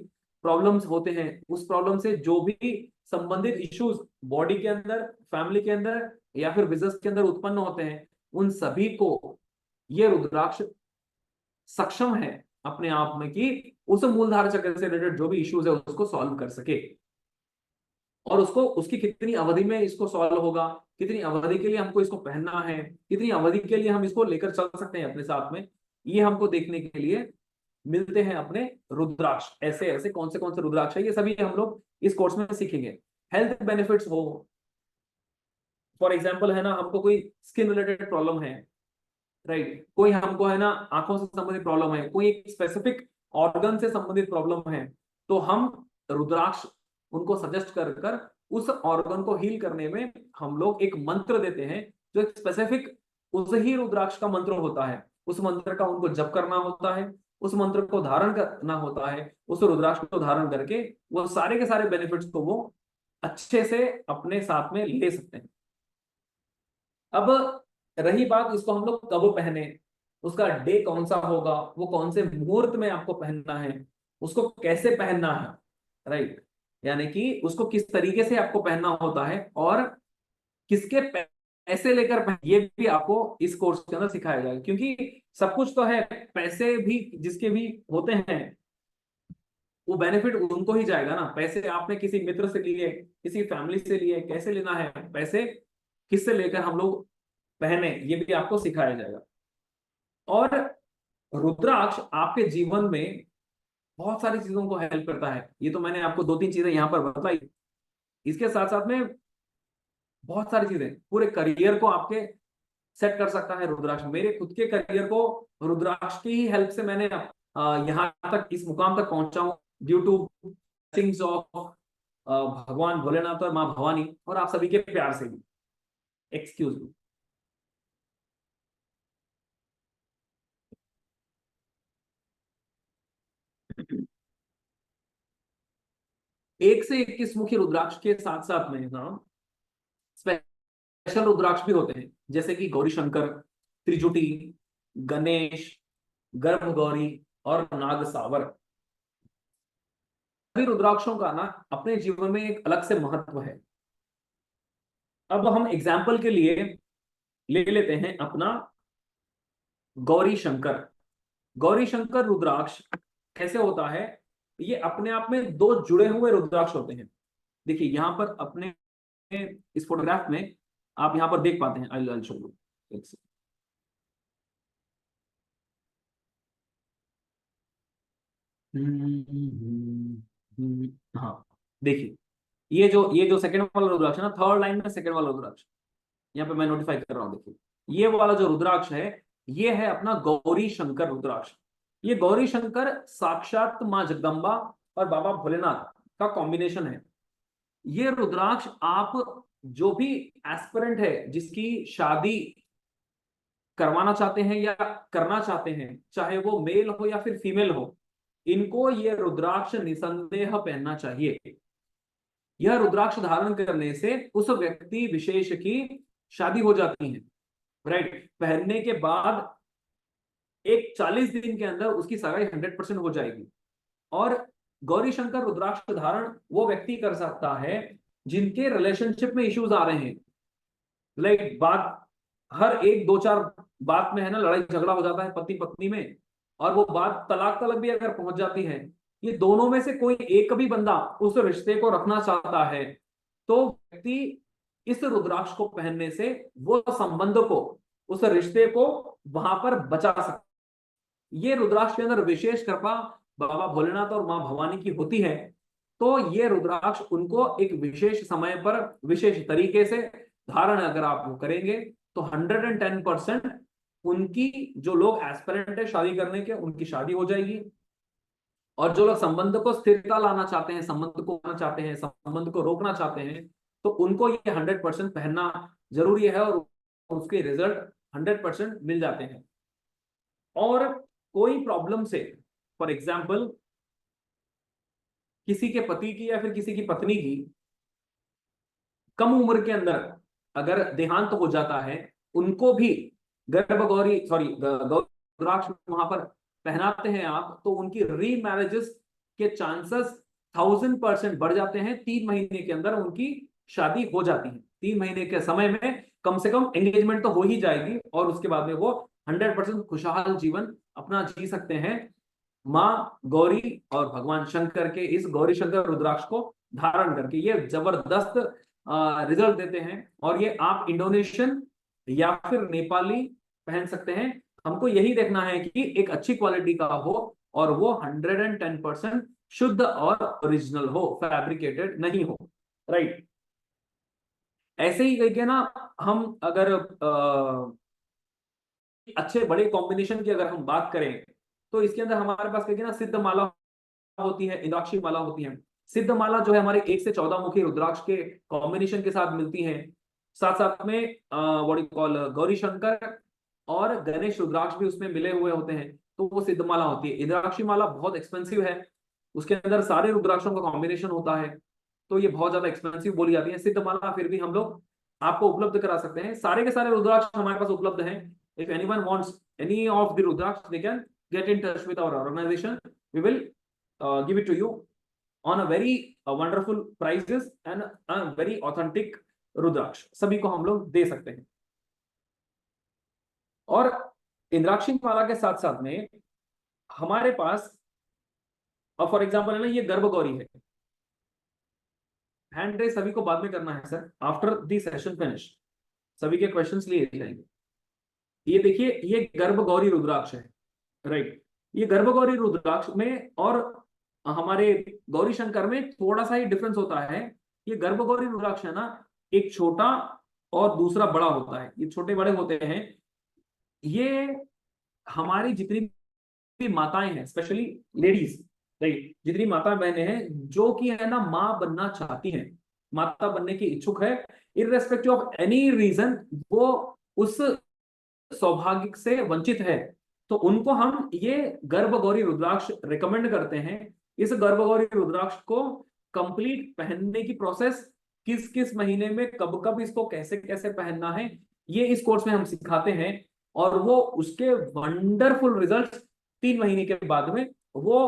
प्रॉब्लम्स होते हैं, उस प्रॉब्लम से जो भी संबंधित इश्यूज बॉडी के अंदर, फैमिली के अंदर या फिर बिजनेस के अंदर उत्पन्न होते हैं, उन सभी को ये रुद्राक्ष सक्षम है अपने आप में कि उस मूलधार चक्र से रिलेटेड जो भी इश्यूज है उसको सॉल्व कर सके। और उसको उसकी कितनी अवधि में इसको सॉल्व होगा, कितनी अवधि के लिए हमको इसको पहनना है, कितनी अवधि के लिए हम इसको लेकर चल सकते हैं अपने साथ में, ये हमको देखने के लिए मिलते हैं अपने रुद्राक्ष। ऐसे ऐसे कौन से रुद्राक्ष है, ये सभी हम लोग इस कोर्स में सीखेंगे। हेल्थ बेनिफिट्स हो, फॉर एग्जाम्पल है ना, हमको कोई स्किन रिलेटेड प्रॉब्लम है, राइट, कोई हमको है ना आंखों से संबंधित प्रॉब्लम है, कोई एक स्पेसिफिक ऑर्गन से संबंधित प्रॉब्लम है, तो हम रुद्राक्ष उनको सजेस्ट कर कर उस ऑर्गन को हील करने में हम लोग एक मंत्र देते हैं, जो एक स्पेसिफिक उस ही रुद्राक्ष का मंत्र होता है, उस मंत्र का उनको जप करना होता है, उस मंत्र को धारण करना होता है, उस रुद्राक्ष को धारण करके वो सारे के सारे बेनिफिट्स को वो अच्छे से अपने साथ में ले सकते हैं। अब रही बात इसको हम लोग कब पहने, उसका डे कौन सा होगा, वो कौन से मुहूर्त में आपको पहनना है, उसको कैसे पहनना है, राइट, यानी कि उसको किस तरीके से आपको पहनना होता है और किसके पैसे लेकर ये भी आपको इस कोर्स के अंदर सिखाया जाएगा। क्योंकि सब कुछ तो है, पैसे भी जिसके भी होते हैं वो बेनिफिट उनको ही जाएगा ना। पैसे आपने किसी मित्र से लिए, किसी फैमिली से लिए, कैसे लेना है पैसे, किससे लेकर हम लोग पहने, ये भी आपको सिखाया जाएगा। और रुद्राक्ष आपके जीवन में बहुत सारी चीजों को हेल्प करता है। ये तो मैंने आपको दो तीन चीजें यहां पर बताई, इसके साथ साथ में बहुत सारी चीजें, पूरे करियर को आपके सेट कर सकता है रुद्राक्ष। मेरे खुद के करियर को रुद्राक्ष की ही हेल्प से मैंने यहाँ तक, इस मुकाम तक पहुंचा हूँ, ड्यू टू ब्लेसिंग्स ऑफ भगवान भोलेनाथ और माँ भवानी और आप सभी के प्यार से भी। Excuse me. एक से 21 मुखी रुद्राक्ष के साथ साथ में ना स्पेशल रुद्राक्ष भी होते हैं, जैसे कि गौरी शंकर, त्रिजुटी, गणेश, गर्भ गौरी और नाग सावर। सभी रुद्राक्षों का ना अपने जीवन में एक अलग से महत्व है। अब हम एग्जाम्पल के लिए ले लेते हैं अपना गौरी शंकर। गौरी शंकर रुद्राक्ष कैसे होता है, ये अपने आप में दो जुड़े हुए रुद्राक्ष होते हैं। देखिए यहां पर अपने इस फोटोग्राफ में आप यहां पर देख पाते हैं, आई शो यू। हाँ, देखिए ये जो सेकंड वाला रुद्राक्ष है ना, थर्ड लाइन में सेकंड वाला रुद्राक्ष, यहाँ पे मैं नोटिफाई कर रहा हूँ। देखिए ये वाला जो रुद्राक्ष है, ये है अपना गौरी शंकर रुद्राक्ष। ये गौरी शंकर साक्षात माँ जगदम्बा और बाबा भोलेनाथ का कॉम्बिनेशन है। ये रुद्राक्ष आप जो भी एस्पिरेंट है, जिसकी शादी करवाना चाहते हैं या करना चाहते हैं, चाहे वो मेल हो या फिर फीमेल हो, इनको ये रुद्राक्ष निसंदेह पहनना चाहिए। यह रुद्राक्ष धारण करने से उस व्यक्ति विशेष की शादी हो जाती है, राइट। पहनने के बाद एक 40 दिन के अंदर उसकी सगाई 100% हो जाएगी। और गौरी शंकर रुद्राक्ष धारण वो व्यक्ति कर सकता है जिनके रिलेशनशिप में इश्यूज आ रहे हैं, लाइक बात हर एक दो चार बात में है ना लड़ाई झगड़ा हो जाता है पति पत्नी में, और वो बात तलाक तलक भी अगर पहुंच जाती है, ये दोनों में से कोई एक भी बंदा उस रिश्ते को रखना चाहता है, तो व्यक्ति इस रुद्राक्ष को पहनने से वो संबंध को, उस रिश्ते को वहां पर बचा सकता। ये रुद्राक्ष के अंदर विशेष कृपा बाबा भोलेनाथ और माँ भवानी की होती है। तो ये रुद्राक्ष उनको एक विशेष समय पर विशेष तरीके से धारण अगर आप वो करेंगे, तो 110% उनकी, जो लोग एस्पिरेंट है शादी करने के, उनकी शादी हो जाएगी। और जो लोग संबंध को स्थिरता लाना चाहते हैं, संबंध को लाना चाहते हैं, संबंध को रोकना चाहते हैं, तो उनको ये 100% पहनना जरूरी है और उसके रिजल्ट 100% मिल जाते हैं। और कोई प्रॉब्लम से, फॉर एग्जाम्पल किसी के पति की या फिर किसी की पत्नी की कम उम्र के अंदर अगर देहांत हो जाता है, उनको भी गर्भ गौरी रुद्राक्ष वहां पर पहनाते हैं आप, तो उनकी रीमैरिजेस के चांसेस 1000% बढ़ जाते हैं। 3 महीने के अंदर उनकी शादी हो जाती है। 3 महीने के समय में कम से कम एंगेजमेंट तो हो ही जाएगी और उसके बाद में वो 100% खुशहाल जीवन अपना जी सकते हैं, माँ गौरी और भगवान शंकर के इस गौरी शंकर रुद्राक्ष को धारण करके ये जबरदस्त रिजल्ट देते हैं। और ये आप इंडोनेशियन या फिर नेपाली पहन सकते हैं। हमको यही देखना है कि एक अच्छी क्वालिटी का हो और वो 110% शुद्ध और ओरिजिनल हो, फैब्रिकेटेड नहीं हो, राइट। ऐसे ही देखिए ना, हम अगर अच्छे बड़े कॉम्बिनेशन की अगर हम बात करें, तो इसके अंदर हमारे पास देखिए ना, सिद्ध माला होती है, इंद्राक्षी माला होती है। सिद्ध माला जो है हमारे 1 से 14 मुखी रुद्राक्ष के कॉम्बिनेशन के साथ मिलती है। साथ साथ में what you call Gauri Shankar और गणेश रुद्राक्ष भी उसमें मिले हुए होते हैं, तो वो सिद्ध माला होती है। इंद्राक्षी माला बहुत एक्सपेंसिव है, उसके अंदर सारे रुद्राक्षों का कॉम्बिनेशन होता है, तो ये बहुत ज्यादा एक्सपेंसिव बोली जाती है। सिद्ध माला फिर भी हम लोग आपको उपलब्ध करा सकते हैं। सारे के सारे रुद्राक्ष हमारे पास उपलब्ध हैं। If anyone wants any of the rudraksha, they can get in touch with our organisation. We will give it to you on a very wonderful prices and a very authentic रुद्राक्ष सभी को हम लोग दे सकते हैं। और इंद्राक्षी माला के साथ साथ में हमारे पास, फॉर एग्जांपल है ना, ये गर्भ गौरी है। हैंड रेस सभी को बाद में करना है sir, after the session finish सभी के क्वेश्चंस लिए जाएंगे। ये देखिए, ये गर्भ गौरी रुद्राक्ष है, राइट। ये गर्भ गौरी रुद्राक्ष में और हमारे गौरी शंकर में थोड़ा सा ही डिफरेंस होता है। ये गर्भ गौरी रुद्राक्ष है ना, एक छोटा और दूसरा बड़ा होता है। ये छोटे बड़े होते हैं। ये हमारी जितनी भी माताएं हैं, स्पेशली लेडीज, राइट, जितनी माता बहनें हैं जो कि है ना माँ बनना चाहती हैं, माता बनने की इच्छुक है, इररेस्पेक्टिव ऑफ एनी रीजन, वो उस सौभाग्य से वंचित है, तो उनको हम ये गर्भ गौरी रुद्राक्ष रिकमेंड करते हैं। इस गर्भ गौरी रुद्राक्ष को कंप्लीट पहनने की प्रोसेस, किस किस महीने में कब कब इसको कैसे कैसे पहनना है, ये इस कोर्स में हम सिखाते हैं। और वो उसके वंडरफुल रिजल्ट 3 महीने के बाद में वो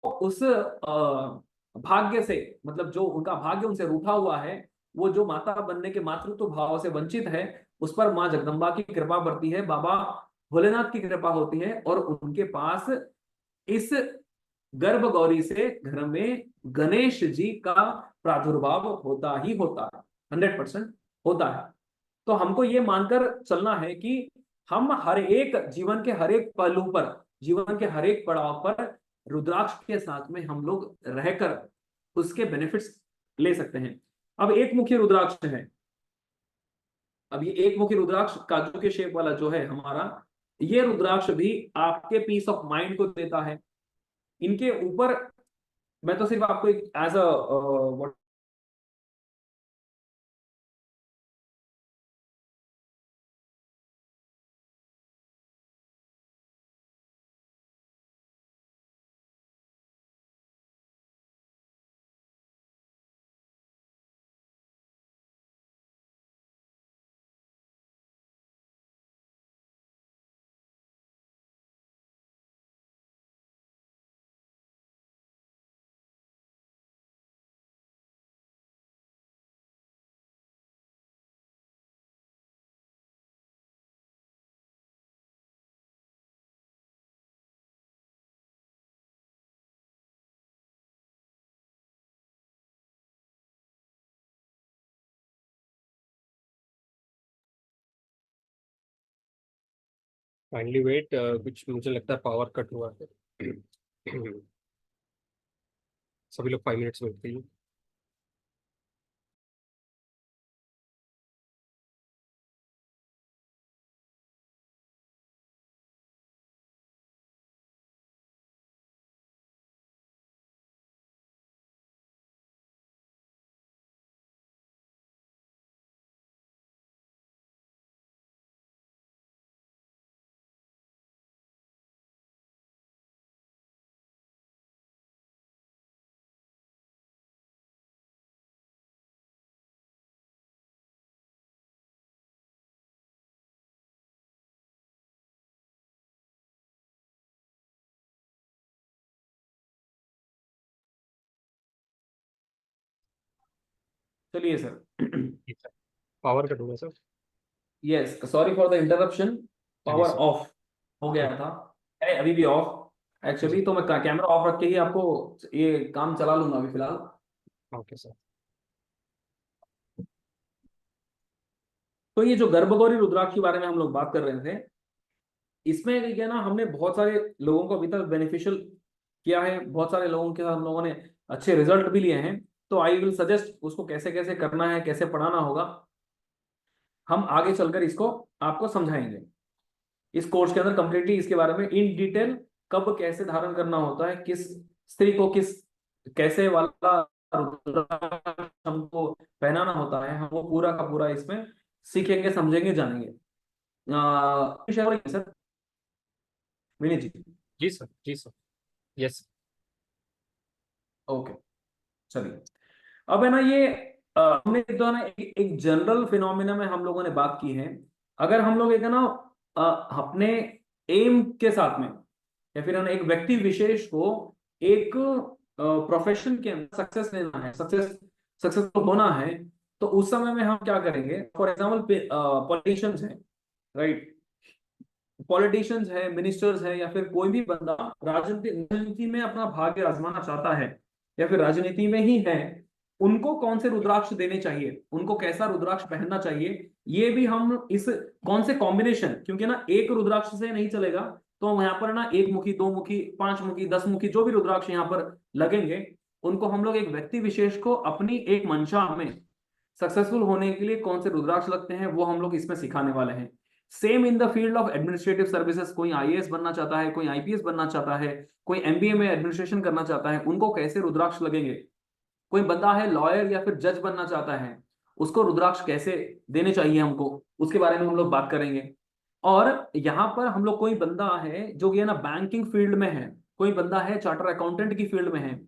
उस भाग्य से, मतलब जो उनका भाग्य उनसे रूठा हुआ है, वो जो माता बनने के मातृत्व भाव से वंचित है, उस पर माँ जगदम्बा की कृपा बढ़ती है, बाबा भोलेनाथ की कृपा होती है, और उनके पास इस गर्भ गौरी से घर में गणेश जी का प्रादुर्भाव होता ही होता है, 100% होता है। तो हमको ये मानकर चलना है कि हम हर एक जीवन के हर एक पहलू पर, जीवन के हर एक पड़ाव पर रुद्राक्ष के साथ में हम लोग रहकर उसके बेनिफिट्स ले सकते हैं। अब एक मुखी रुद्राक्ष है। अब ये एक मुखी रुद्राक्ष काजू के शेप वाला जो है हमारा, ये रुद्राक्ष भी आपके पीस ऑफ माइंड को देता है। इनके ऊपर मैं तो सिर्फ आपको एक एज अ काइंडली वेट, कुछ मुझे लगता है पावर कट हुआ है। सभी लोग 5 मिनट्स वेट करिए। चलिए सर। पावर कट हुआ sir. Yes, sorry for the interruption. चलिए पावर सर। ऑफ हो गया था, है अभी भी ऑफ जी। एक्चुअली। तो मैं कैमरा ऑफ रख के ही आपको ये काम चला लूंगा अभी फिलहाल। Okay sir. तो ये जो गर्भगौरी रुद्राक्ष के बारे में हम लोग बात कर रहे थे, इसमें क्या ना, हमने बहुत सारे लोगों को अभी तक बेनिफिशियल किया है, बहुत सारे लोगों के साथ हम लोगों ने अच्छे रिजल्ट भी लिए हैं। तो आई विल सजेस्ट उसको कैसे कैसे करना है, कैसे पढ़ाना होगा, हम आगे चलकर इसको आपको समझाएंगे। इस कोर्स के अंदर कंप्लीटली इसके बारे में इन डिटेल, कब कैसे धारण करना होता है, किस स्त्री को किस कैसे वाला रुद्राक्ष हमको पहनाना होता है, हम वो पूरा का पूरा इसमें सीखेंगे, समझेंगे, जानेंगे। सर, विनीत जी। जी सर, जी सर। यस। ओके, चलिए। अब है ना ये हमने तो है ना एक जनरल फिनोमिना में हम लोगों ने बात की है। अगर हम लोग एक है ना अपने एम के साथ में, या फिर है ना एक व्यक्ति विशेष को एक प्रोफेशन के अंदर सक्सेस लेना है, सक्सेसफुल होना है, तो उस समय में हम क्या करेंगे? फॉर एग्जाम्पल पॉलिटिशियंस हैं, राइट? पॉलिटिशियंस है, मिनिस्टर्स है, या फिर कोई भी बंदा राजनीति में अपना भाग्य आजमाना चाहता है, या फिर राजनीति में ही है, उनको कौन से रुद्राक्ष देने चाहिए, उनको कैसा रुद्राक्ष पहनना चाहिए, ये भी हम इस कौन से कॉम्बिनेशन, क्योंकि ना एक रुद्राक्ष से नहीं चलेगा, तो यहाँ पर ना एक मुखी, दो मुखी, पांच मुखी, 10 मुखी, जो भी रुद्राक्ष यहाँ पर लगेंगे, उनको हम लोग एक व्यक्ति विशेष को अपनी एक मंशा में सक्सेसफुल होने के लिए कौन से रुद्राक्ष लगते हैं, वो हम लोग इसमें सिखाने वाले हैं। Same in the field of administrative services, कोई आईएएस बनना चाहता है, कोई आईपीएस बनना चाहता है, कोई एमबीए में एडमिनिस्ट्रेशन करना चाहता है, उनको कैसे रुद्राक्ष लगेंगे। कोई बंदा है लॉयर या फिर जज बनना चाहता है, उसको रुद्राक्ष कैसे देने चाहिए हमको, उसके बारे में हम लोग बात करेंगे। और यहाँ पर हम लोग, कोई बंदा है जो ये ना बैंकिंग फील्ड में है, कोई बंदा है चार्टर अकाउंटेंट की फील्ड में है,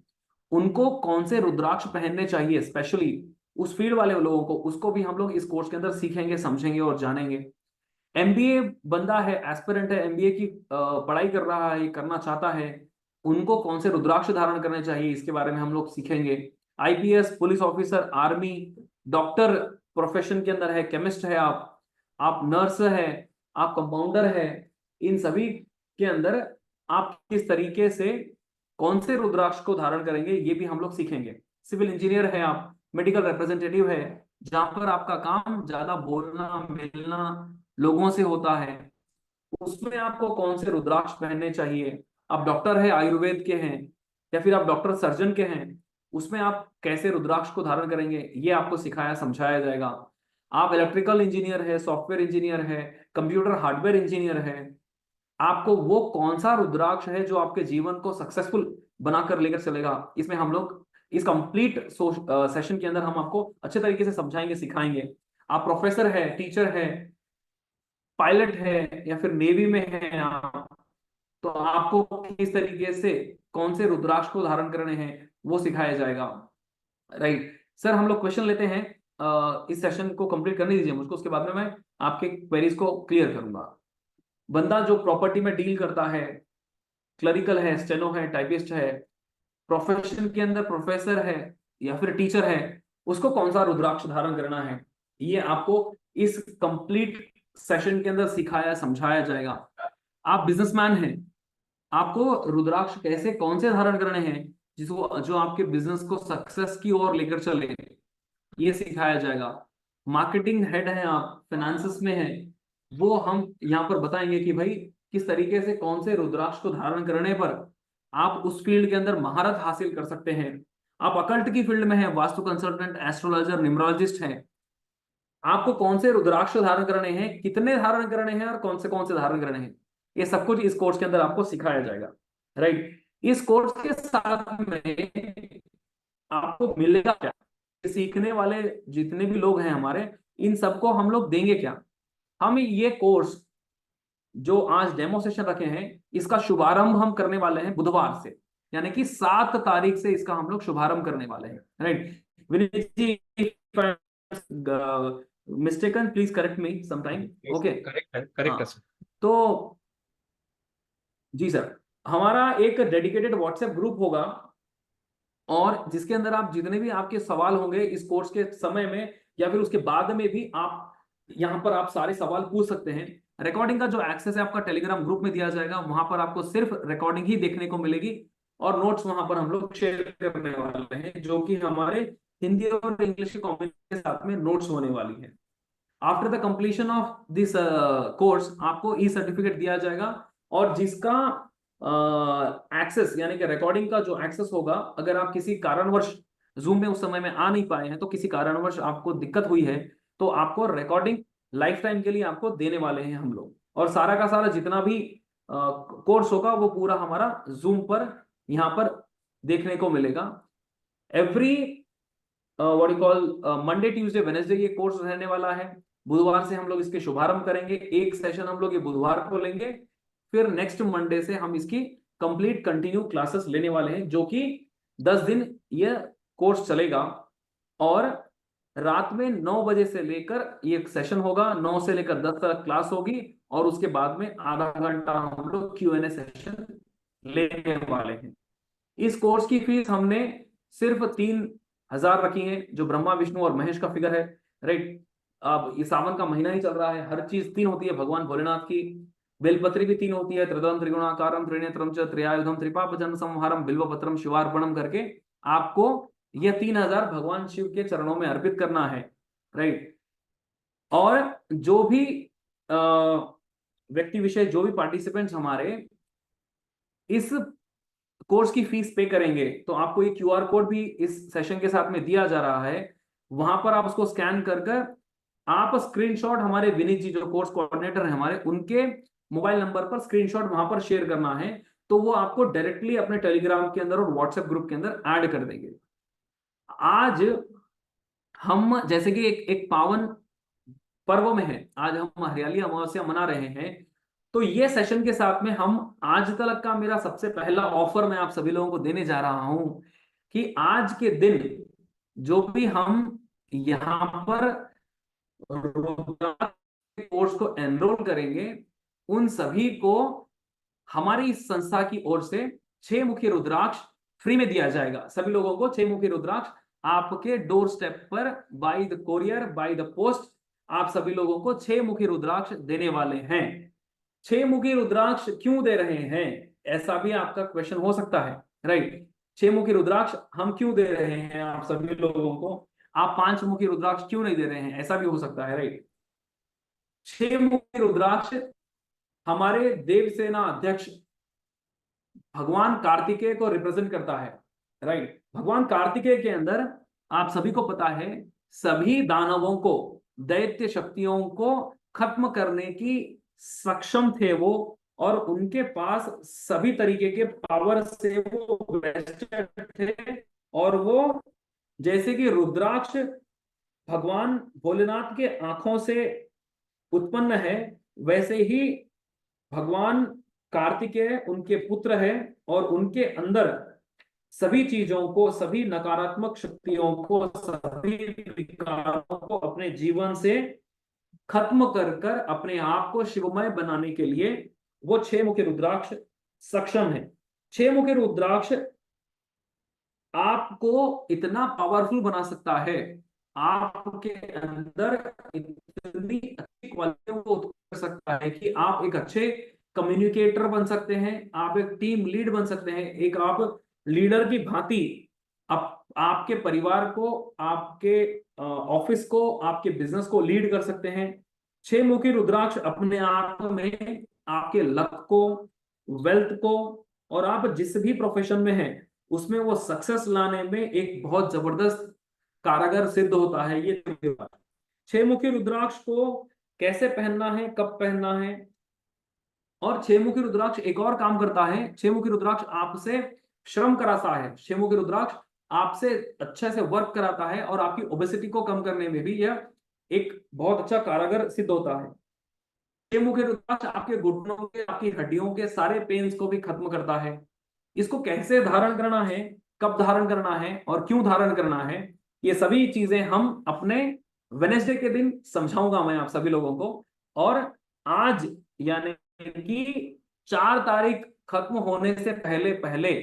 उनको कौन से रुद्राक्ष पहनने चाहिए, स्पेशली उस फील्ड वाले लोगों को, उसको भी हम लोग इस कोर्स के अंदर सीखेंगे, समझेंगे और जानेंगे। एमबीए बंदा है, एस्पिरेंट है, एमबीए की पढ़ाई कर रहा है, करना चाहता है, उनको कौन से रुद्राक्ष धारण करने चाहिए, इसके बारे में हम लोग सीखेंगे। IPS, police officer, army, doctor profession के अंदर है, केमिस्ट है, आप नर्स है, आप कंपाउंडर है, इन सभी के अंदर आप किस तरीके से कौन से रुद्राक्ष को धारण करेंगे, ये भी हम लोग सीखेंगे। सिविल इंजीनियर है आप, मेडिकल रिप्रेजेंटेटिव है, जहां पर आपका काम ज्यादा बोलना मिलना लोगों से होता है, उसमें आपको कौन से रुद्राक्ष पहनने चाहिए। आप डॉक्टर है, आयुर्वेद के हैं, या फिर आप डॉक्टर सर्जन के हैं, उसमें आप कैसे रुद्राक्ष को धारण करेंगे, ये आपको सिखाया समझाया जाएगा। आप इलेक्ट्रिकल इंजीनियर है, सॉफ्टवेयर इंजीनियर है, कंप्यूटर हार्डवेयर इंजीनियर है, आपको वो कौन सा रुद्राक्ष है जो आपके जीवन को सक्सेसफुल बनाकर लेकर चलेगा, इसमें हम लोग इस कंप्लीट सेशन के अंदर हम आपको अच्छे तरीके से समझाएंगे, सिखाएंगे। आप प्रोफेसर है, टीचर है, पायलट है, या फिर नेवी में है आप, तो आपको किस तरीके से कौन से रुद्राक्ष को धारण करने हैं, वो सिखाया जाएगा, राइट? सर, हम लोग क्वेश्चन लेते हैं, इस सेशन को कंप्लीट करने दीजिए मुझको, उसके बाद में मैं आपके क्वेरीज को क्लियर करूंगा। बंदा जो प्रॉपर्टी में डील करता है, क्लरिकल है, स्टेनो है, टाइपिस्ट है, प्रोफेशन के अंदर प्रोफेसर है या फिर टीचर है, उसको कौन सा रुद्राक्ष धारण करना है, ये आपको इस कंप्लीट सेशन के अंदर सिखाया समझाया जाएगा। आप बिजनेसमैन हैं, आपको रुद्राक्ष कैसे कौन से धारण करने हैं जिसको जो आपके बिजनेस को सक्सेस की ओर लेकर चले, ये सिखाया जाएगा। मार्केटिंग हेड है आप, फाइनेंसेस में है, वो हम यहाँ पर बताएंगे कि भाई किस तरीके से कौन से रुद्राक्ष को धारण करने पर आप उस फील्ड के अंदर महारत हासिल कर सकते हैं। आप अकल्ट की फील्ड में है, वास्तु कंसल्टेंट, एस्ट्रोलॉजर, न्यूमरोलॉजिस्ट हैं, आपको कौन से रुद्राक्ष धारण करने हैं, कितने धारण करने हैं, और कौन से धारण करने हैं, ये सब कुछ इस कोर्स के अंदर आपको सिखाया जाएगा, राइट? इस कोर्स के साथ में आपको मिलेगा क्या, सीखने वाले जितने भी लोग हैं हमारे, इन सबको हम लोग देंगे क्या? हम ये कोर्स जो आज डेमो सेशन रखे हैं, इसका शुभारंभ हम करने वाले हैं बुधवार से, यानी कि 7 तारीख से इसका हम लोग शुभारंभ करने वाले हैं, right? Vineet ji, mistaken please correct me sometime. Okay, correct है, करेक्ट है हाँ, सर। तो जी सर, हमारा एक डेडिकेटेड व्हाट्सएप ग्रुप होगा, और जिसके अंदर आप जितने भी आपके सवाल होंगे इस कोर्स के समय में या फिर उसके बाद में भी, आप यहाँ पर आप सारे सवाल पूछ सकते हैं। रिकॉर्डिंग का जो एक्सेस है आपका टेलीग्राम ग्रुप में दिया जाएगा, वहां पर आपको सिर्फ रिकॉर्डिंग ही देखने को मिलेगी, और नोट्स वहां पर हम लोग शेयर करने वाले हैं, जो कि हमारे हिंदी और इंग्लिश के कॉम्बिनेशन के साथ में नोट्स होने वाली है। After the completion of this course आपको ई सर्टिफिकेट दिया जाएगा, और जिसका एक्सेस यानी कि रिकॉर्डिंग का जो एक्सेस होगा, अगर आप किसी कारणवश जूम में उस समय में आ नहीं पाए हैं, तो किसी कारणवश आपको दिक्कत हुई है, तो आपको रिकॉर्डिंग लाइफ टाइम के लिए आपको देने वाले हैं हम लोग। और सारा का सारा जितना भी कोर्स होगा वो पूरा हमारा जूम पर यहाँ पर देखने को मिलेगा। Every what you call Monday Tuesday Wednesday ये कोर्स रहने वाला है। बुधवार से हम लोग इसके शुभारंभ करेंगे, एक सेशन हम लोग ये बुधवार को लेंगे, फिर नेक्स्ट मंडे से हम इसकी कंप्लीट कंटिन्यू क्लासेस लेने वाले हैं, जो कि 10 दिन ये कोर्स चलेगा। और रात में 9 बजे से लेकर ये सेशन होगा, 9 से लेकर 10 तक क्लास होगी, और उसके बाद में आधा घंटा हम लोग Q&A सेशन लेने वाले हैं। इस कोर्स की फीस हमने सिर्फ 3,000 रखी है, जो ब्रह्मा विष्णु और महेश का फिगर है, राइट। अब ये सावन का महीना ही चल रहा है, हर चीज 3 होती है भगवान भोलेनाथ की। बेलपत्री भी 3 होती है, त्रिदलम त्रिगुणाकारम त्रिनेत्रम च त्रियायुधम त्रिपापजन संहारम बिल्वपत्रम शिवार्पणम करके आपको ये 3,000 भगवान शिव के चरणों में अर्पित करना है, राइट। और जो भी व्यक्ति विशेष, जो भी पार्टिसिपेंट्स हमारे इस कोर्स की फीस पे करेंगे, तो आपको ये QR कोड भी इस सेशन के साथ में दिया जा रहा है। वहां पर आप उसको स्कैन कर कर आप स्क्रीनशॉट हमारे विनीत जी जो कोर्स कोऑर्डिनेटर है हमारे, उनके मोबाइल नंबर पर स्क्रीनशॉट वहां पर शेयर करना है, तो वो आपको डायरेक्टली अपने टेलीग्राम के अंदर और व्हाट्सएप ग्रुप के अंदर ऐड कर देंगे। आज हम जैसे कि एक पावन पर्व में है, आज हम हरियाली अमावस्या मना रहे हैं, तो ये सेशन के साथ में हम आज तक का मेरा सबसे पहला ऑफर मैं आप सभी लोगों को देने जा रहा हूं कि आज के दिन जो भी हम यहां पर कोर्स को एनरोल करेंगे, उन सभी को हमारी इस संस्था की ओर से 6 मुखी रुद्राक्ष फ्री में दिया जाएगा। सभी लोगों को 6 मुखी रुद्राक्ष आपके डोर स्टेप पर by the courier by the post आप सभी लोगों को 6 मुखी रुद्राक्ष देने वाले हैं। 6 मुखी रुद्राक्ष क्यों दे रहे हैं, ऐसा भी आपका क्वेश्चन हो सकता है, राइट। 6 मुखी रुद्राक्ष हम क्यों दे रहे हैं आप सभी लोगों को, आप 5 मुखी रुद्राक्ष क्यों नहीं दे रहे हैं, ऐसा भी हो सकता है, राइट। 6 मुखी रुद्राक्ष हमारे देवसेना अध्यक्ष भगवान कार्तिकेय को रिप्रेजेंट करता है, राइट। भगवान कार्तिकेय के अंदर आप सभी को पता है, सभी दानवों को, दैत्य शक्तियों को खत्म करने की सक्षम थे वो, और उनके पास सभी तरीके के पावर से वो वेस्टेड थे। और वो जैसे कि रुद्राक्ष भगवान भोलेनाथ के आंखों से उत्पन्न है, वैसे ही भगवान कार्तिकेय उनके पुत्र है, और उनके अंदर सभी चीजों को, सभी नकारात्मक शक्तियों को, सभी विकारों को अपने जीवन से खत्म कर कर अपने आप को शिवमय बनाने के लिए वो 6 मुखी रुद्राक्ष सक्षम है। 6 मुखी रुद्राक्ष आपको इतना पावरफुल बना सकता है, आपके अंदर इतनी अच्छी क्वालिटियों को उत्पन्न कर सकता है कि आप एक अच्छे कम्युनिकेटर बन सकते हैं, आप एक टीम लीड बन सकते हैं, एक आप लीडर की भांति आपके परिवार को, आपके ऑफिस को, आपके बिजनेस को लीड कर सकते हैं। 6 मुखी रुद्राक्ष अपने आप में आपके लक को, वेल्थ को, और आप जिस भी प्रोफेशन में हैं उसमें वो सक्सेस लाने में एक बहुत जबरदस्त कारगर सिद्ध होता है ये। 6 मुखी रुद्राक्ष को कैसे पहनना है, कब पहनना है, और 6 मुखी रुद्राक्ष एक और काम करता है। 6 मुखी रुद्राक्ष आपसे श्रम कराता है, 6 मुखी रुद्राक्ष आपसे अच्छे से वर्क कराता है, और आपकी ओबेसिटी को कम करने में भी यह एक बहुत अच्छा कारगर सिद्ध होता है। 6 मुखी रुद्राक्ष आपके घुटनों के, आपकी हड्डियों के सारे पेन्स को भी खत्म करता है। इसको कैसे धारण करना है, कब धारण करना है, और क्यों धारण करना है, ये सभी चीजें हम अपने वेनेसडे के दिन समझाऊंगा मैं आप सभी लोगों को। और आज यानी कि 4 तारीख खत्म होने से पहले पहले,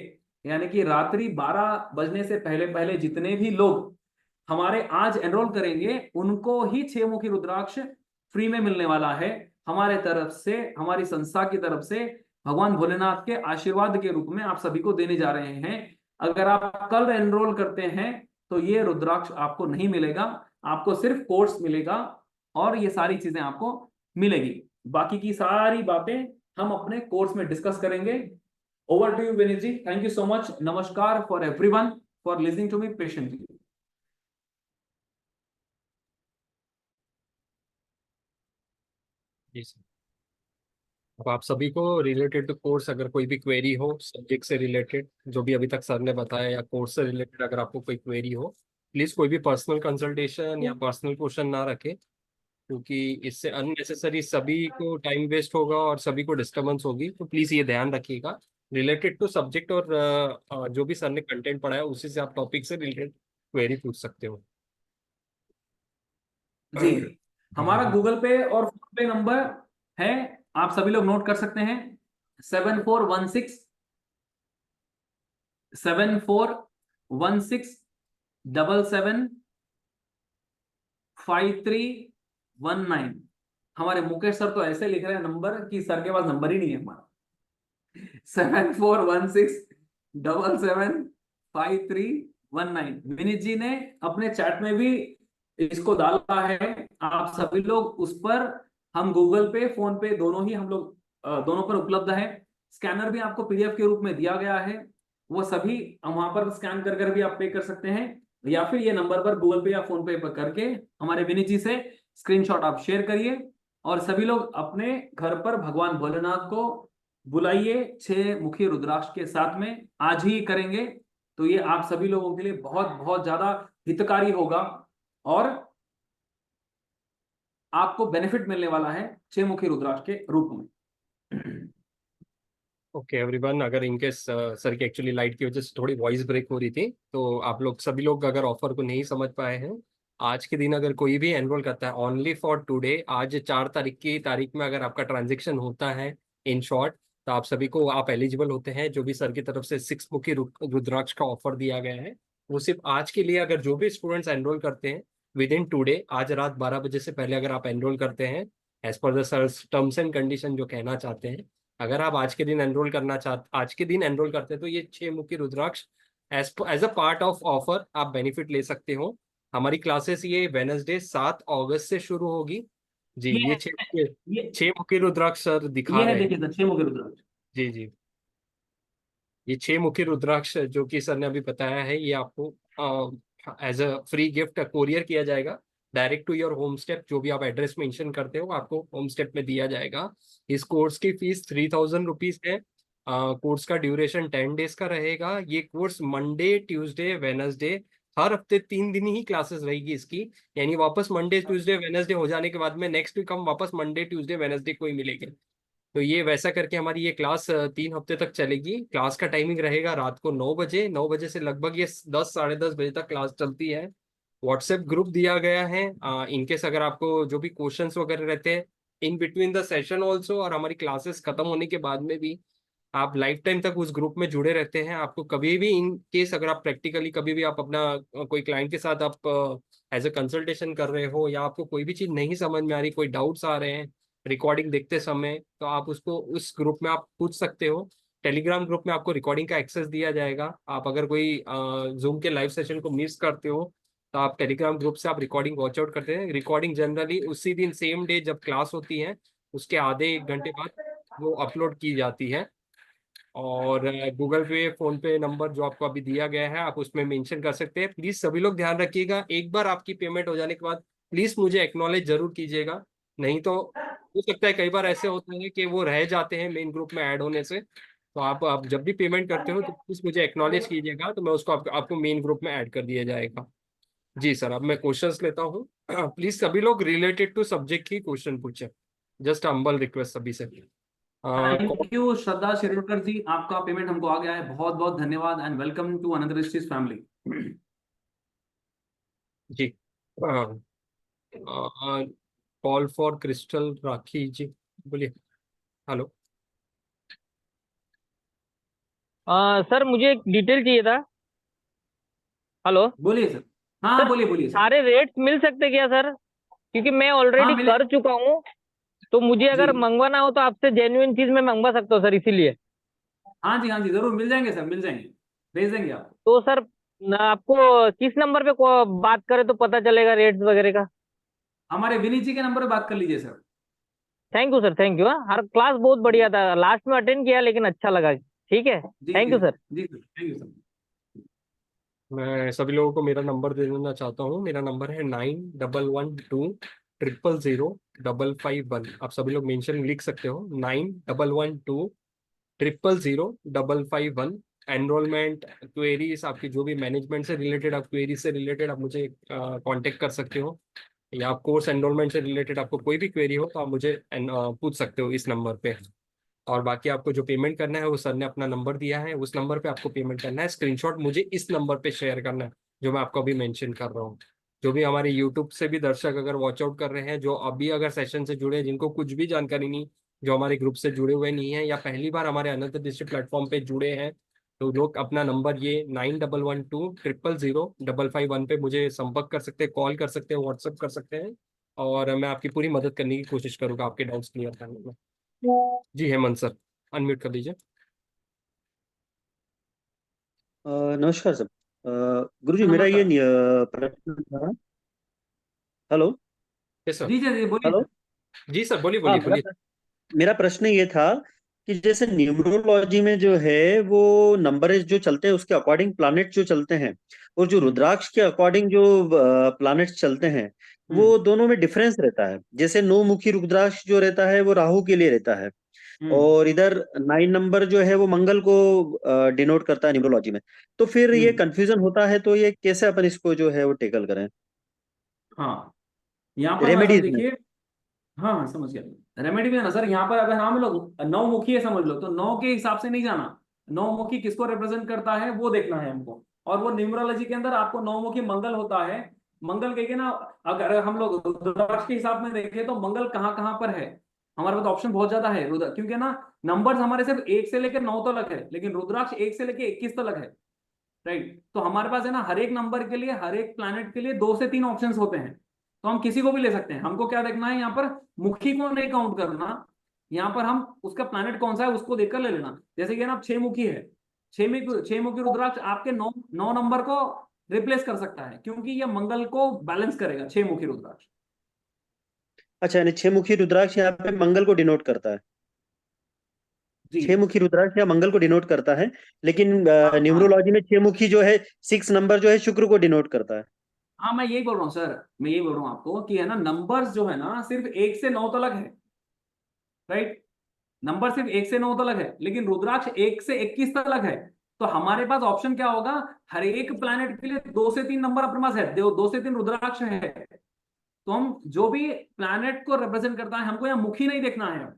यानी कि रात्रि 12 बजने से पहले पहले जितने भी लोग हमारे आज एनरोल करेंगे, उनको ही 6 मुखी रुद्राक्ष फ्री में मिलने वाला है हमारे तरफ से, हमारी संस्था की तरफ से। भगवान भोलेनाथ के आशीर्वाद के रूप में आप सभी को देने जा रहे हैं। अगर आप कल एनरोल करते हैं तो ये रुद्राक्ष आपको नहीं मिलेगा, आपको सिर्फ कोर्स मिलेगा और ये सारी चीजें आपको मिलेगी। बाकी की सारी बातें हम अपने कोर्स में डिस्कस करेंगे। Over to you Vineet ji, thank you so much, नमस्कार for everyone for listening to me patiently. जी सर। अब आप सभी को रिलेटेड टू कोर्स अगर कोई भी क्वेरी हो सब्जेक्ट से रिलेटेड, जो भी अभी तक सर ने बताया, या कोर्स से रिलेटेड अगर आपको कोई क्वेरी हो, प्लीज कोई भी पर्सनल कंसल्टेशन या पर्सनल क्वेश्चन ना रखें, क्योंकि इससे अननेसेसरी सभी को टाइम वेस्ट होगा और सभी को डिस्टरबेंस होगी। तो प्लीज ये ध्यान रखिएगा, रिलेटेड टू सब्जेक्ट और जो भी सर ने कंटेंट पढ़ाया उसी से आप टॉपिक से रिलेटेड क्वेरी पूछ सकते हो। जी, हमारा गूगल पे और फोन पे नंबर है, आप सभी लोग नोट कर सकते हैं। 7416 775319। हमारे मुकेश सर तो ऐसे लिख रहे हैं नंबर कि सर के पास नंबर ही नहीं है हमारा। 7416 775319। विनीत जी ने अपने चैट में भी इसको डाला है, आप सभी लोग उस पर, हम गूगल पे फोन पे दोनों ही हम लोग दोनों पर उपलब्ध है। स्कैनर भी आपको पीडीएफ के रूप में दिया गया है, वो सभी हम वहां पर स्कैन कर कर भी आप पे कर सकते हैं, या फिर ये नंबर पर गूगल पे या फोन पे पर करके हमारे विनीत जी से स्क्रीनशॉट आप शेयर करिए। और सभी लोग अपने घर पर भगवान भोलेनाथ को बुलाइए 6 मुखी रुद्राक्ष के साथ में, आज ही करेंगे तो ये आप सभी लोगों के लिए बहुत बहुत ज्यादा हितकारी होगा और आपको बेनिफिट मिलने वाला है 6 मुखी रुद्राक्ष के रूप में। ओके एवरीवन, अगर इनकेस सर की एक्चुअली लाइट की वजह से थोड़ी वॉइस ब्रेक हो रही थी, तो आप लोग सभी लोग अगर ऑफर को नहीं समझ पाए हैं, आज के दिन अगर कोई भी एनरोल करता है ओनली फॉर टुडे, आज 4 तारीख की तारीख में अगर आपका ट्रांजेक्शन होता है इन शॉर्ट, तो आप सभी को आप एलिजिबल होते हैं। जो भी सर की तरफ से 6 मुखी रुद्राक्ष का ऑफर दिया गया है वो सिर्फ आज के लिए, अगर जो भी स्टूडेंट्स एनरोल करते हैं विद इन टूडे, आज रात 12 बजे से पहले अगर आप एनरोल करते हैं as per the sir terms and condition जो कहना चाहते हैं, अगर आप आज के दिन एनरोल करते हैं तो ये 6 मुखी rudraksha as as a part of offer आप बेनिफिट ले सकते हो। हमारी क्लासेस ये वेनसडे 7 अगस्त से शुरू होगी। जी, ये ये छह ये छह मुखी रुद्राक्ष सर दिखा ये है, रहे हैं। देखिए सर 6 मुखी रुद्राक्ष। जी जी, ये 6 मुखी रुद्राक्ष जो कि सर ने अभी बताया है, ये आपको as a free gift courier किया जाएगा direct to your home step. जो भी आप एड्रेस मेंशन करते हो आपको होम स्टेप में दिया जाएगा। इस कोर्स की फीस 3000 रुपीज है। कोर्स का ड्यूरेशन 10 डेज का रहेगा। ये कोर्स मंडे ट्यूसडे वेनसडे, हर हफ्ते 3 दिन ही क्लासेस रहेगी इसकी। यानी वापस मंडे ट्यूसडे वेनसडे हो जाने के बाद में नेक्स्ट वीक हम वापस मंडे ट्यूसडे वेनसडे को ही मिलेंगे। तो ये वैसा करके हमारी ये क्लास 3 हफ्ते तक चलेगी। क्लास का टाइमिंग रहेगा रात को 9 बजे, 9 बजे से लगभग ये 10 साढ़े 10 बजे तक क्लास चलती है। व्हाट्सएप ग्रुप दिया गया है, इनकेस अगर आपको जो भी क्वेश्चंस वगैरह रहते हैं in between the session also, और हमारी क्लासेस खत्म होने के बाद में भी आप लाइफ टाइम तक उस ग्रुप में जुड़े रहते हैं। आपको कभी भी इन केस अगर आप प्रैक्टिकली कभी भी आप अपना कोई क्लाइंट के साथ आप एज अ कंसल्टेशन कर रहे हो, या आपको कोई भी चीज़ नहीं समझ में आ रही, कोई डाउट्स आ रहे हैं रिकॉर्डिंग देखते समय, तो आप उसको उस ग्रुप में आप पूछ सकते हो। टेलीग्राम ग्रुप में आपको रिकॉर्डिंग का एक्सेस दिया जाएगा। आप अगर कोई जूम के लाइव सेशन को मिस करते हो तो आप टेलीग्राम ग्रुप से आप रिकॉर्डिंग वॉच आउट करते हैं। रिकॉर्डिंग जनरली उसी दिन सेम डे जब क्लास होती है उसके आधे 1 घंटे बाद वो अपलोड की जाती है। और गूगल पे फोन पे नंबर जो आपको अभी दिया गया है आप उसमें मेंशन कर सकते हैं। प्लीज सभी लोग ध्यान रखिएगा, एक बार आपकी पेमेंट हो जाने के बाद प्लीज मुझे एक्नॉलेज जरूर कीजिएगा। नहीं तो हो सकता है कई बार ऐसे होते हैं कि वो रह जाते हैं मेन ग्रुप में ऐड होने से। तो आप जब भी पेमेंट करते हो तो प्लीज मुझे एक्नॉलेज कीजिएगा, तो मैं उसको आपको मेन ग्रुप में ऐड कर दिया जाएगा। जी सर, अब मैं क्वेश्चंस लेता हूँ। प्लीज सभी लोग रिलेटेड टू सब्जेक्ट ही क्वेश्चन पूछे, जस्ट हम्बल रिक्वेस्ट सभी से। थैंक यू श्रद्धा शिरोडकर जी, आपका पेमेंट हमको आ गया है, बहुत बहुत धन्यवाद and welcome to another family. जी, call for crystal Rakhi ji, बोलिए। हेलो। सर मुझे एक डिटेल चाहिए था। हेलो। बोलिए सर। हाँ सर बोलिए बोलिए सर। सारे रेट्स मिल सकते क्या सर? क्योंकि मैं हाँ ऑलरेडी मिले। कर चुका हूँ। तो मुझे जी अगर मंगवाना हो तो आपसे जेन्युइन चीज मैं मंगवा सकता हूँ सर, इसीलिए। हाँ जी, हाँ जी, जरूर मिल जाएंगे सर, मिल जाएंगे, भेज देंगे आपको। तो सर आपको किस नंबर पे बात करें तो पता चलेगा रेट्स वगैरह का? हमारे विनीत जी के नंबर पे बात कर लीजिए sir. Thank you sir, thank you. हाँ, हर क्लास बहुत बढ़िया था, लास्ट में अटेंड किया लेकिन अच्छा लगा। ठीक है, जी थैंक जी यू सर। जी सर, थैंक यू सर। मैं सभी लोगों को मेरा नंबर दे देना चाहता हूँ। मेरा नंबर है 9112000551। आप सभी लोग मेंशन लिख सकते हो, 9112000551। एनरोलमेंट क्वेरीज, आपकी जो भी मैनेजमेंट से रिलेटेड, आप क्वेरी से रिलेटेड आप मुझे कांटेक्ट कर सकते हो, या आप कोर्स एनरोलमेंट से रिलेटेड आपको कोई भी क्वेरी हो तो आप मुझे पूछ सकते हो इस नंबर पे। और बाकी आपको जो पेमेंट करना है वो सर ने अपना नंबर दिया है, उस नंबर पे आपको पेमेंट करना है। स्क्रीनशॉट मुझे इस नंबर पे शेयर करना है जो मैं आपको अभी मेंशन कर रहा हूँ। जो भी हमारे यूट्यूब से भी दर्शक अगर वॉच आउट कर रहे हैं, जो अभी अगर सेशन से जुड़े हैं, जिनको कुछ भी जानकारी नहीं, जो हमारे ग्रुप से जुड़े हुए नहीं है या पहली बार हमारे अनंत डिस्ट्रिक्ट प्लेटफॉर्म पे जुड़े हैं, तो लोग अपना नंबर ये 9112000551 पे मुझे संपर्क कर सकते हैं, कॉल कर सकते हैं, व्हाट्सअप कर सकते हैं, और मैं आपकी पूरी मदद करने की कोशिश करूंगा आपके डाउट्स क्लियर करने में। जी हेमंत सर, अनम्यूट कर दीजिए। नमस्कार सर। गुरुजी मेरा ये नमस्कार। प्रश्न था। हेलो। Yes sir. जी जी जी, बोलिए हेलो। सर। जी सर, बोलिए हाँ, बोलिए बोलिए। मेरा प्रश्न ये था कि जैसे न्यूमरोलॉजी में जो है वो नंबरेज जो चलते हैं उसके अकॉर्डिंग प्लैनेट जो चलते हैं, और जो हम्म रुद्राक्ष के अकॉर्डिंग जो प्लैनेट्स चलते हैं, हम्म वो दोनों में डिफरेंस रहता है। जैसे 9 मुखी रुद्राक्ष जो रहता है वो राहु के लिए रहता है, हम्म और इधर 9 नंबर जो है वो मंगल को डिनोट करता है न्यूमरोलॉजी में। तो फिर ये हम्म कंफ्यूजन होता है, तो ये कैसे अपन इसको जो है वो टेकल करें हाँ, यहाँ पर ना सर रेमेडीज में। देखिए। हाँ हाँ, समझ गया। रेमेडी में ना सर, यहाँ पर अगर हम लोग नौ मुखी है समझ लो, तो नौ के हिसाब से नहीं जाना। नौ मुखी किसको रिप्रेजेंट करता है वो देखना है हमको। और वो न्यूमरोलॉजी के अंदर आपको नौ मुखी मंगल होता है। मंगल कह के ना, अगर हम लोग रुद्राक्ष के हिसाब में देखें तो मंगल कहाँ कहाँ पर है। हमारे पास ऑप्शन बहुत ज्यादा है रुद्र, क्योंकि ना नंबर्स हमारे सिर्फ 1 से लेकर 9 तक है, लेकिन रुद्राक्ष 1 से लेकर 21 तक है। राइट, तो हमारे पास है ना, हर एक नंबर के लिए, हर एक प्लैनेट के लिए 2 से 3 ऑप्शंस होते हैं। तो हम किसी को भी ले सकते हैं। हमको क्या देखना है यहाँ पर, मुखी को नहीं काउंट करना। यहाँ पर हम उसका प्लैनेट कौन सा है उसको देखकर ले लेना। जैसे कि ना 6 मुखी है, 6 मुखी रुद्राक्ष आपके 9 नंबर को रिप्लेस कर सकता है, क्योंकि ये मंगल को बैलेंस करेगा 6 मुखी रुद्राक्ष। अच्छा, यानी 6 मुखी रुद्राक्ष यहाँ पे मंगल को डिनोट करता है। जी 6 मुखी रुद्राक्ष यहाँ मंगल को डिनोट करता है, लेकिन हाँ हाँ न्यूमरोलॉजी में 6 मुखी जो है 6 नंबर जो है शुक्र को डिनोट करता है। हाँ, मैं यही बोल रहा हूँ सर। मैं यही बोल रहा हूँ आपको कि है ना, नंबर्स जो है ना सिर्फ 1 से 9 तक है। राइट, नंबर सिर्फ 1 से 9 तक है, लेकिन रुद्राक्ष 1 से 21 तक है। तो हमारे पास ऑप्शन क्या होगा, हर एक प्लैनेट के लिए 2 से 3 नंबर अपने पास है, 2 से 3 रुद्राक्ष है। तो हम जो भी प्लैनेट को रिप्रेजेंट करता है, हमको यहाँ मुखी नहीं देखना है।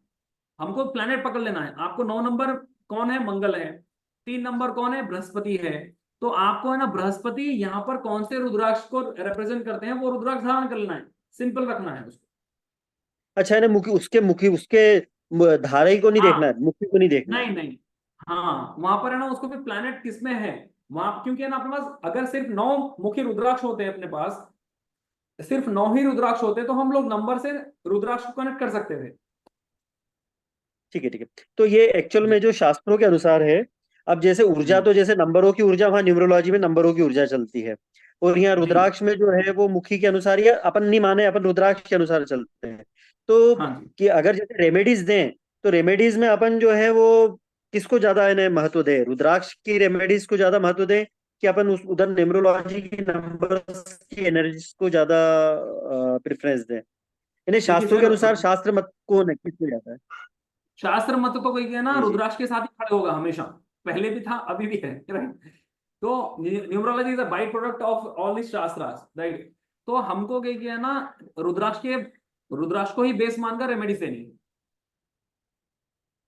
हमको प्लैनेट पकड़ लेना है। आपको 9 नंबर कौन है, मंगल है। 3 नंबर कौन है, बृहस्पति है। तो आपको है ना, बृहस्पति यहाँ पर कौन से रुद्राक्ष को रिप्रेजेंट करते हैं वो रुद्राक्ष धारण कर लेना है। सिंपल रखना है उसको। अच्छा, यानी मुखी उसके धारई को नहीं देखना हाँ, है, मुखी को नहीं देखना है। नहीं नहीं, हाँ वहां पर है ना, उसको भी प्लैनेट किसमें है वहां, क्योंकि है ना अपने पास अगर सिर्फ 9 मुखी रुद्राक्ष होते हैं अपने पास, सिर्फ 9 ही रुद्राक्ष होते तो हम लोग नंबर से रुद्राक्ष को कनेक्ट कर सकते थे। ठीक है, ठीक है। तो ये एक्चुअल में जो शास्त्रों के अनुसार है, अब जैसे ऊर्जा, हम्म, तो जैसे नंबरों की ऊर्जा वहां न्यूमरोलॉजी में नंबरों की ऊर्जा चलती है, और यहाँ जी रुद्राक्ष में जो है वो मुखी के अनुसार, या अपन नहीं माने, अपन रुद्राक्ष के अनुसार चलते हैं। तो हाँ जी। कि अगर जैसे रेमेडीज दें, तो रेमेडीज में अपन जो है वो किसको ज्यादा इन्हें महत्व दें, रुद्राक्ष की रेमेडीज को ज्यादा महत्व दें, कि अपन उस उधर न्यूमरोलॉजी की नंबर्स की एनर्जीज को ज्यादा प्रेफरेंस दें। इन्हें देखिए शास्त्रों के सर, अनुसार शास्त्र मत कौन है, किसको जाता है? शास्त्र मत तो कोई है ना, जी जी। रुद्राक्ष के साथ ही खड़े होगा हमेशा। पहले भी था, अभी भी है। राइट, तो numerology is a by product of all this shastras. Right, तो हमको क्या किया ना, रुद्राक्ष के रुद्राक्ष को ही बेस मानकर रेमेडी देनी है।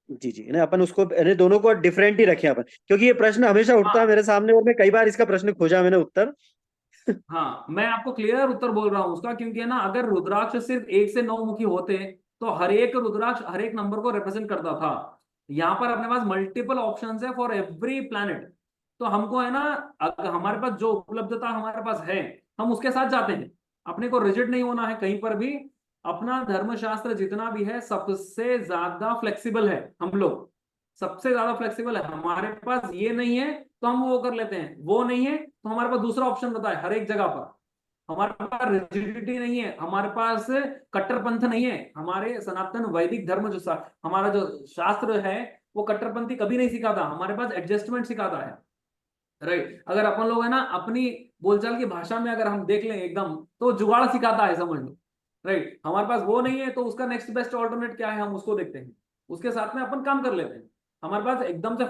जी जी, इन्हें अपन उसको, इन्हें दोनों को डिफरेंट ही रखें अपन, क्योंकि ये प्रश्न हमेशा उठता है हाँ मेरे सामने, और मैं कई बार इसका प्रश्न खोजा मैंने उत्तर। हाँ, मैं आपको क्लियर उत्तर बोल रहा हूं उसका, क्योंकि है ना, अगर रुद्राक्ष सिर्फ 1 से 9 मुखी होते तो हर एक रुद्राक्ष हर एक नंबर को रिप्रेजेंट करता था। यहाँ पर अपने पास मल्टीपल ऑप्शंस है फॉर एवरी प्लैनेट। तो हमको है ना, अगर हमारे पास जो उपलब्धता हमारे पास है, हम उसके साथ जाते हैं। अपने को रिजिड नहीं होना है कहीं पर भी। अपना धर्मशास्त्र जितना भी है सबसे ज्यादा फ्लेक्सिबल है। हम लोग सबसे ज्यादा फ्लेक्सिबल है। हमारे पास ये नहीं है तो हम वो कर लेते हैं, वो नहीं है तो हमारे पास दूसरा ऑप्शन रहता है हर एक जगह पर। हमारे पास रिजिडिटी नहीं है, हमारे पास कट्टरपंथ नहीं है। हमारे सनातन वैदिक धर्म जो हमारा जो शास्त्र है वो कट्टरपंथी कभी नहीं सिखाता, हमारे पास एडजस्टमेंट सिखाता है। राइट, अगर अपन लोग है ना अपनी बोलचाल की भाषा में अगर हम देख लें एकदम, तो जुगाड़ सिखाता है, समझ लो। राइट, हमारे पास वो नहीं है तो उसका नेक्स्ट बेस्ट ऑल्टरनेट क्या है हम उसको देखते हैं, उसके साथ में अपन काम कर लेते हैं। हमारे पास एकदम से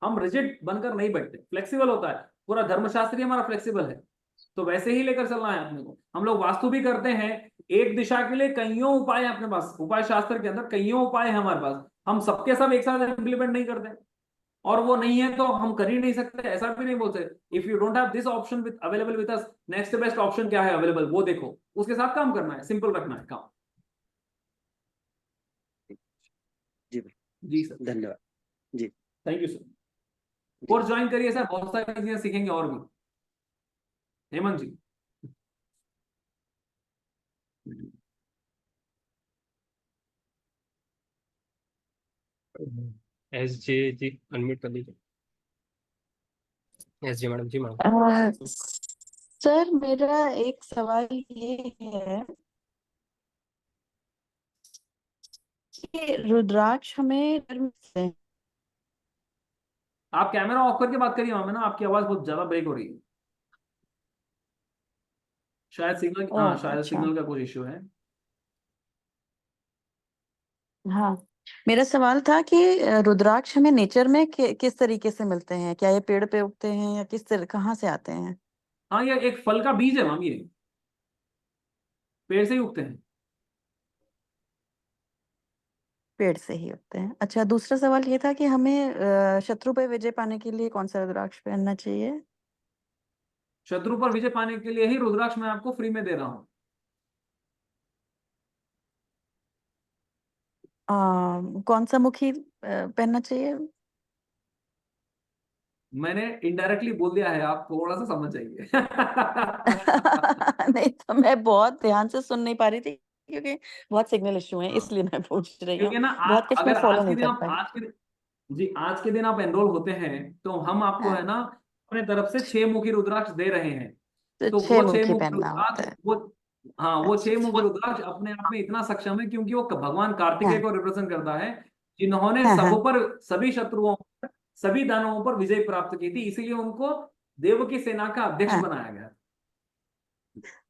हम रिजिड बनकर नहीं बैठते, फ्लेक्सिबल होता है। पूरा धर्मशास्त्र ही हमारा फ्लेक्सिबल है, तो वैसे ही लेकर चलना है अपने को। हम लोग वास्तु भी करते हैं, एक दिशा के लिए कईयों उपाय है अपने पास, उपाय शास्त्र के अंदर कईयों उपाय है हमारे पास। हम सबके सब एक साथ इंप्लीमेंट नहीं करते, और वो नहीं है तो हम कर ही नहीं सकते, ऐसा भी नहीं बोल सकते। If you don't have this option with available with us, next best option क्या है अवेलेबल वो देखो, उसके साथ काम करना है, सिंपल रखना है काम। जी बिल्कुल, जी सर, धन्यवाद जी। Thank you sir. Course join करिए सर, बहुत सारी चीजें सीखेंगे और भी। Hemant ji. S J ji unmute कर लीजिए। एस जी मैडम, जी मैडम। सर मेरा एक सवाल ये है कि रुद्राक्ष हमें धर्म से आप कैमरा ऑफ करके बात करिए मैम, ना आपकी आवाज बहुत ज्यादा ब्रेक हो रही है, शायद सिग्नल, ओ हाँ शायद अच्छा, सिग्नल का कोई इश्यू है। हाँ मेरा सवाल था कि रुद्राक्ष हमें नेचर में किस तरीके से मिलते हैं? क्या ये पेड़ पे उगते हैं या किस तरह कहाँ से आते हैं? हाँ, ये एक फल का बीज है मैम, ये पेड़ से ही उगते हैं। पेड़ से ही उगते हैं। अच्छा, दूसरा सवाल ये था कि हमें शत्रु पे विजय पाने के लिए कौन सा रुद्राक्ष पहनना चाहिए? शत्रु पर विजय पाने के लिए ही रुद्राक्ष मैं आपको फ्री में दे रहा हूँ। कौन सा मुखी पहनना चाहिए? मैंने इनडायरेक्टली बोल दिया है, आप थोड़ा सा समझ जाइए। नहीं तो मैं बहुत ध्यान से सुन नहीं पा रही थी क्योंकि बहुत सिग्नल इशू है, हाँ, इसलिए मैं पूछ रही हूँ। क्योंकि ना बहुत कुछ मैं अगर फॉलो आज के नहीं दिन कर आप पाई। जी आज के दिन आप एनरोल होते हैं तो हम आपको है हाँ, ना अपने तरफ से 6 मुखी रुद्राक्ष दे रहे हैं। तो तो छह वो छह मुखी मुखी पहनना होता रुद्राक्ष है। वो, हाँ वो 6 मुखी अच्छा। रुद्राक्ष अपने आप में इतना सक्षम है क्योंकि वो भगवान कार्तिकेय हाँ को रिप्रेजेंट करता है, जिन्होंने हाँ सब हाँ पर, सभी शत्रुओं पर, सभी दानवों पर विजय प्राप्त की थी, इसीलिए उनको देव की सेना का अध्यक्ष हाँ। बनाया गया।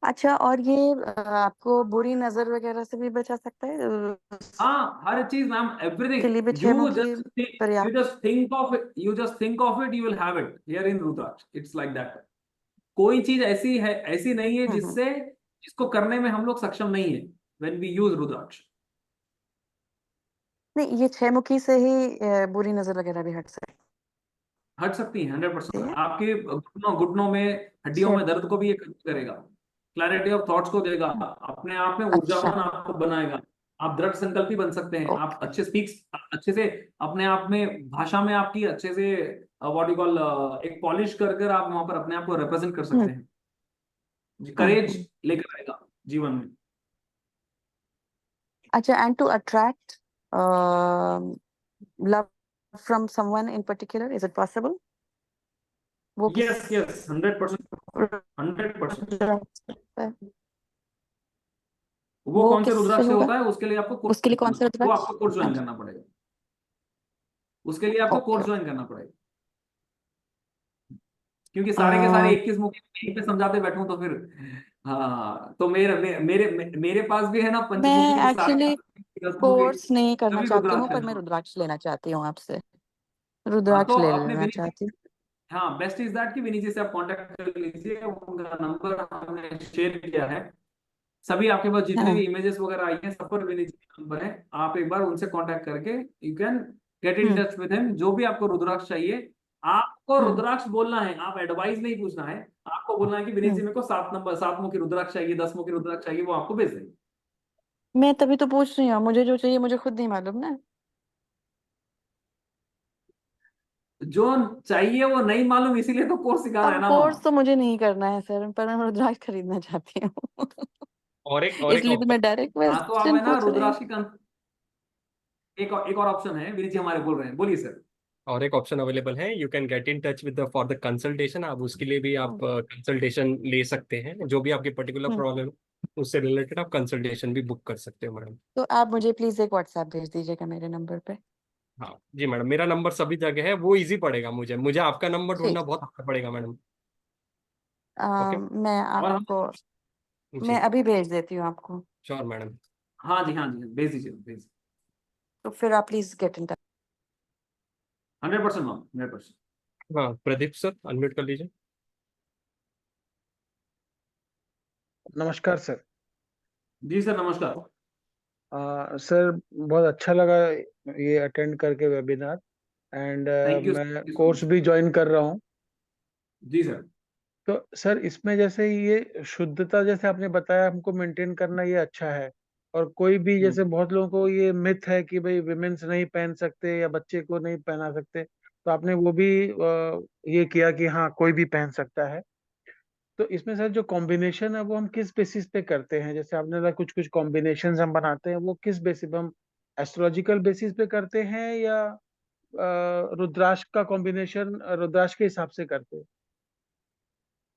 अच्छा, और ये आपको बुरी नजर वगैरह से भी बचा सकता है? हाँ, हर चीज मैम, के लिए भी एवरीथिंग। छह मुखी यू पर्याप्त? Just think of it, you will have it here in rudraksha, it's like that. कोई चीज ऐसी है, ऐसी नहीं है हम्म। जिसको करने में हम लोग सक्षम नहीं है व्हेन वी यूज रुद्राक्ष। नहीं, ये छह मुखी से ही बुरी नजर वगैरह भी हट सकती हट सकती है 100%। है? आपके घुटनों घुटनों में, हड्डियों छह। में दर्द को भी ये कम करेगा, क्लैरिटी ऑफ थॉट्स को देगा, अपने आप में अच्छा। ऊर्जावान आपको बनाएगा। आप दृढ़ संकल्पी बन सकते हैं, आप ओके। अच्छे स्पीक्स, अच्छे से अपने आप में भाषा में आपकी अच्छे से व्हाट यू कॉल एक पॉलिश कर कर आप वहां पर अपने आप को रिप्रेजेंट कर सकते हम्म हैं। करेज हम्म। लेकर आएगा जीवन में। अच्छा, and to attract love from someone in particular, is it possible? वो किस यस यस, 100%, 100%। वो वो कौन से किससे रुद्राक्ष से होगा? होता है उसके लिए आपको उसके लिए कौन सा वो रुद्राक्ष? आपको कोर्स ज्वाइन करना पड़ेगा, उसके लिए आपको ओके। कोर्स ज्वाइन करना पड़ेगा। क्योंकि सारे के सारे मैं 21 मुखी यहीं पे समझाते बैठूं तो फिर, हाँ तो मेरे पास भी है ना पंचमुखी के साथ एक्चुअली 10 मुखी कोर्स नहीं करना सभी चाहती हूँ, रुद्राक्ष है। पर मैं हाँ रुद्राक्ष लेना चाहती हूँ आपसे। हाँ, तो रुद्राक्ष ले अपने लेना विनीत, चाहती हूँ। हाँ बेस्ट इज दैट कि विनीत जी से आप कांटेक्ट कर लीजिए, उनका नंबर हमने शेयर किया है। सभी आपके पास जितने भी हाँ। इमेजेस वगैरह आई हैं सब पर विनीत जी का नंबर है, आप एक बार उनसे कांटेक्ट करके you can get in hmm touch with him. जो भी आपको रुद्राक्ष चाहिए, आपको हम्म रुद्राक्ष बोलना है, आप एडवाइस नहीं पूछना है, आपको बोलना है कि विनीत जी हम्म। मेरे को 7 मुखी रुद्राक्ष चाहिए, 10 मुखी रुद्राक्ष चाहिए, वो आपको भेज देंगे। मैं तभी तो पूछ रही हूँ, मुझे जो चाहिए मुझे खुद नहीं मालूम ना। जो चाहिए वो नहीं मालूम, इसीलिए तो कोर्स सिखा रहा है अब ना कोर्स मामा। तो मुझे नहीं करना है सर, पर मैं रुद्राक्ष खरीदना चाहती हूँ। और एक इसलिए तो मैं डायरेक्ट हाँ तो आप क्वेश्चन है ना पूछ रही हूँ। रुद्राक्ष की एक और ऑप्शन है, विनीत जी हमारे बोल रहे हैं, बोलिए सर। और एक ऑप्शन अवेलेबल है, you can get in touch with for the consultation. आप उसके लिए भी आप हम्म, कंसल्टेशन ले सकते हैं, जो भी आपकी पर्टिकुलर हम्म। प्रॉब्लम उससे रिलेटेड आप कंसल्टेशन भी बुक कर सकते हो मैडम। तो आप मुझे प्लीज एक व्हाट्सएप भेज दीजिएगा मेरे नंबर पे। हाँ जी मैडम, मेरा नंबर सभी जगह है, वो इजी पड़ेगा मुझे मुझे आपका नंबर ढूंढना ठीक। बहुत अच्छा पड़ेगा मैडम। ओके। मैं और हम, आपको मैं जी अभी भेज देती हूँ आपको। Sure madam. हाँ जी, हाँ जी, भेज दीजिए, भेज। तो फिर आप please get in touch. 100% ma'am, 100%। हाँ प्रदीप सर, अनम्यूट कर लीजिए। नमस्कार सर। जी सर, नमस्कार। सर बहुत अच्छा लगा ये अटेंड करके वेबिनार, एंड थैंक यू मैं सो कोर्स मच। भी ज्वाइन कर रहा हूँ। जी सर। तो सर इसमें जैसे ये शुद्धता जैसे आपने बताया हमको मेंटेन करना, ये अच्छा है। और कोई भी जैसे बहुत लोगों को ये मिथ है कि भाई विमेन्स नहीं पहन सकते या बच्चे को नहीं पहना सकते, तो आपने वो भी ये किया कि हाँ कोई भी पहन सकता है। तो इसमें सर जो कॉम्बिनेशन है वो हम किस बेसिस पे करते हैं? जैसे आपने बोला कुछ कुछ कॉम्बिनेशन हम बनाते हैं, वो किस बेसिस पे हम एस्ट्रोलॉजिकल बेसिस पे करते हैं या रुद्राक्ष का कॉम्बिनेशन रुद्राक्ष के हिसाब से करते हैं,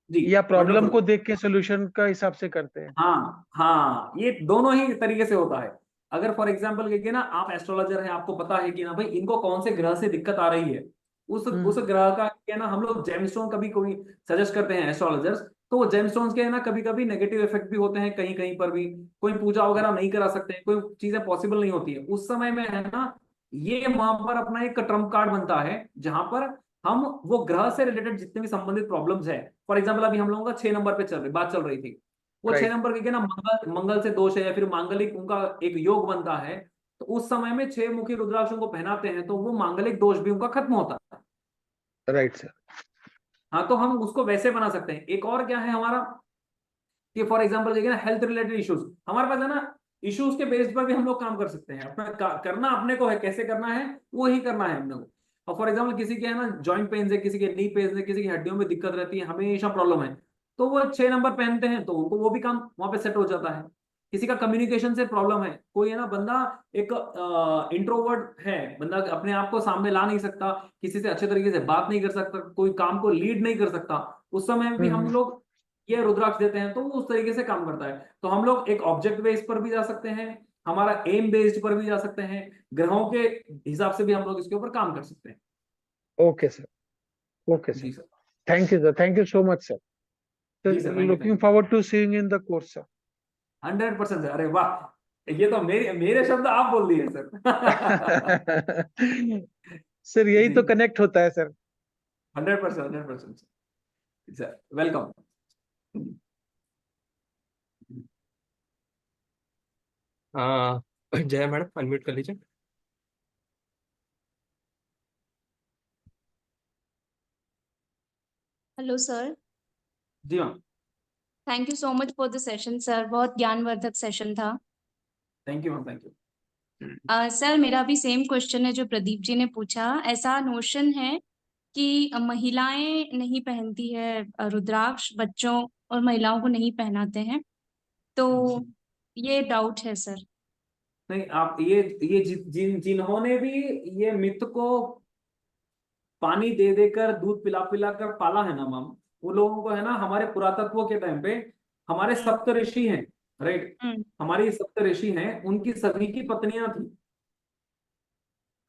जी, या प्रॉब्लम वंडरफुल। को देख के सोल्यूशन का हिसाब से करते हैं? हाँ हाँ, ये दोनों ही तरीके से होता है। अगर फॉर एग्जाम्पल देखिए ना, आप एस्ट्रोलॉजर हैं, आपको पता है कि ना भाई इनको कौन से ग्रह से दिक्कत आ रही है, उस हम्म। ग्रह का क्या ना, हम लोग जेमस्टोन कभी कभी सजेस्ट करते हैं एस्ट्रोलॉजर्स। तो वो जेमस्टोन्स के है ना, कभी कभी नेगेटिव इफेक्ट भी होते हैं, कहीं कहीं पर भी कोई पूजा वगैरह नहीं करा सकते हैं, कोई चीजें पॉसिबल नहीं होती है उस समय में, है ना। ये वहां पर अपना एक ट्रम्प कार्ड बनता है, जहां पर हम वो ग्रह से रिलेटेड जितने भी संबंधित प्रॉब्लम्स है, फॉर एग्जाम्पल अभी हम लोगों का 6 नंबर पे बात चल रही थी। वो 6 नंबर के ना, मंगल मंगल से दोष है या फिर मांगलिक उनका एक योग बनता है। तो उस समय में 6 मुखी रुद्राक्ष को पहनाते हैं, तो वो मांगलिक दोष भी उनका खत्म होता है। Right sir. हाँ, तो हम उसको वैसे बना सकते हैं। एक और क्या है हमारा, कि फॉर एग्जाम्पल देखिए ना, हेल्थ रिलेटेड इश्यूज हमारे पास है ना, इश्यूज के बेस पर भी हम लोग काम कर सकते हैं। अपना करना अपने को है, कैसे करना है वो ही करना है हमने को। और फॉर एग्जाम्पल किसी के है ना जॉइंट पेन है, किसी के नी पेन है, किसी की हड्डियों में दिक्कत रहती है, हमेशा प्रॉब्लम है, तो वो 6 नंबर पहनते हैं, तो उनको वो भी काम वहां पे सेट हो जाता है। किसी का कम्युनिकेशन से प्रॉब्लम है, कोई है ना बंदा एक इंट्रोवर्ट है, बंदा अपने आप को सामने ला नहीं सकता, किसी से अच्छे तरीके से बात नहीं कर सकता, कोई काम को लीड नहीं कर सकता, उस समय में भी हम हम्म। लोग ये रुद्राक्ष देते हैं, तो वो उस तरीके से काम करता है। तो हम लोग एक ऑब्जेक्ट बेस्ड पर भी जा सकते हैं, हमारा एम बेस्ड पर भी जा सकते हैं, ग्रहों के हिसाब से भी हम लोग इसके ऊपर काम कर सकते हैं। Okay sir. Okay sir. जी sir. Thank you sir, thank you so much sir. जी sir, thank you, looking thank you. Forward to seeing in the course sir. 100% अरे वाह, ये तो मेरे मेरे शब्द आप बोल दिए सर। सर यही जी, तो कनेक्ट होता है सर। 100%, 100% sir, welcome. हाँ जय मैडम, अनम्यूट कर लीजिए। Hello sir. जी ma'am. Thank you so much for the session sir, बहुत ज्ञानवर्धक सेशन था। Thank you ma'am, thank you. Sir मेरा भी सेम क्वेश्चन है जो प्रदीप जी ने पूछा। ऐसा नोशन है कि महिलाएं नहीं पहनती है रुद्राक्ष, बच्चों और महिलाओं को नहीं पहनाते हैं, तो ये डाउट है सर। नहीं, आप ये जिन्होंने भी ये मिथ को पानी दे देकर, दूध पिला पिला कर पाला है ना मैम, वो लोगों को है ना, हमारे पुरातत्व के टाइम पे हमारे हम्म। सप्त ऋषि हैं, राइट। हम्म। हमारी सप्त ऋषि हैं, उनकी सभी की पत्नियां थी,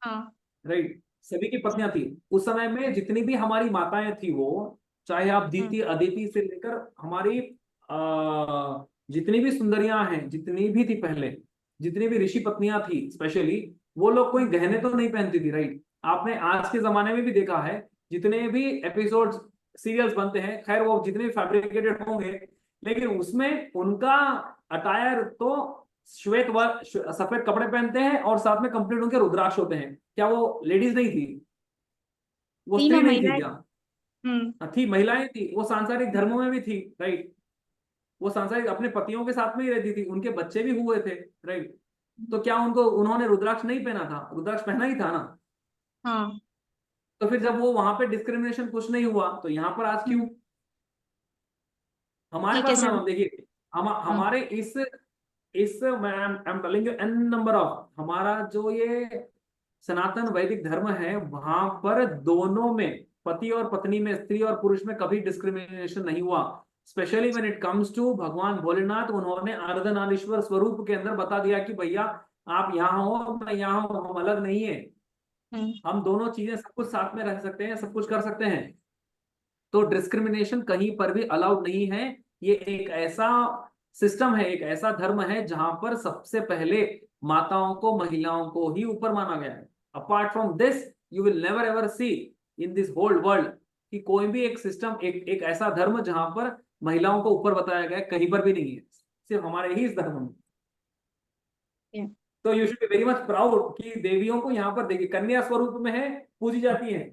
हाँ। राइट। सभी की पत्नियां थी उस समय में, जितनी भी हमारी माताएं थी वो, चाहे आप हम्म। दीति अदिति से लेकर हमारी जितनी भी सुंदरियां हैं, जितनी भी थी पहले, जितनी भी ऋषि पत्नियां थी स्पेशली, वो लोग कोई गहने तो नहीं पहनती थी, राइट। आपने आज के जमाने में भी देखा है, जितने भी एपिसोड्स सीरियल्स बनते हैं, खैर वो जितने भी फैब्रिकेटेड होंगे, लेकिन उसमें उनका अटायर तो श्वेत व सफेद कपड़े पहनते हैं, और साथ में कंप्लीट उनके रुद्राक्ष होते हैं। क्या वो लेडीज नहीं थी? वो तीनों स्त्री नहीं थी महिलाएं। क्या? हम्म। थी, महिलाएं थी, वो सांसारिक धर्मों में भी थी, राइट। वो सांसारिक अपने पतियों के साथ में ही रहती थी, उनके बच्चे भी हुए थे, राइट। तो क्या उनको उन्होंने रुद्राक्ष नहीं पहना था? रुद्राक्ष पहना ही था ना। हाँ। तो फिर जब वो वहां पे डिस्क्रिमिनेशन कुछ नहीं हुआ, तो यहाँ पर आज क्यों? हम्म। हमारे ठीक है पास ना सर। देखिए, हमारे इस मैं I am telling you an number of, हमारा जो ये सनातन वैदिक धर्म है वहां पर दोनों में, पति और पत्नी में, स्त्री और पुरुष में कभी डिस्क्रिमिनेशन नहीं हुआ। Specially when it comes to भगवान भोलेनाथ, उन्होंने अर्धनारीश्वर स्वरूप के अंदर बता दिया कि भैया आप यहाँ हो, मैं यहाँ हूं, हम अलग नहीं है, हम दोनों चीजें सब कुछ साथ में रह सकते हैं, सब कुछ कर सकते हैं। तो डिस्क्रिमिनेशन कहीं पर भी अलाउड नहीं है। ये एक ऐसा सिस्टम है, एक ऐसा धर्म है जहां पर सबसे पहले माताओं को, महिलाओं को ही ऊपर माना गया है। Apart from this you will never ever see in this whole world कि कोई भी एक सिस्टम, एक ऐसा धर्म जहां पर महिलाओं को ऊपर बताया गया है, कहीं पर भी नहीं है, सिर्फ हमारे ही इस धर्म में। Yeah. तो you should be very much proud कि देवियों को यहाँ पर देखिए, कन्या स्वरूप में है, पूजी जाती है,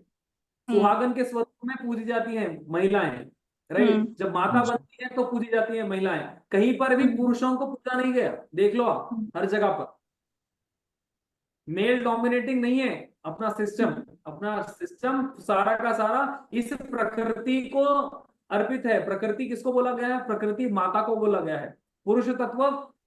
सुहागन के स्वरूप में पूजी जाती हैं महिलाएं, राइट। जब माता बनती है तो पूजी जाती हैं महिलाएं, कहीं पर भी पुरुषों को पूजा नहीं गया, देख लो आप हर जगह पर। मेल डोमिनेटिंग नहीं है अपना सिस्टम सारा का सारा इस प्रकृति को अर्पित है। प्रकृति किसको बोला गया है? प्रकृति माता को बोला गया है। पुरुष तत्व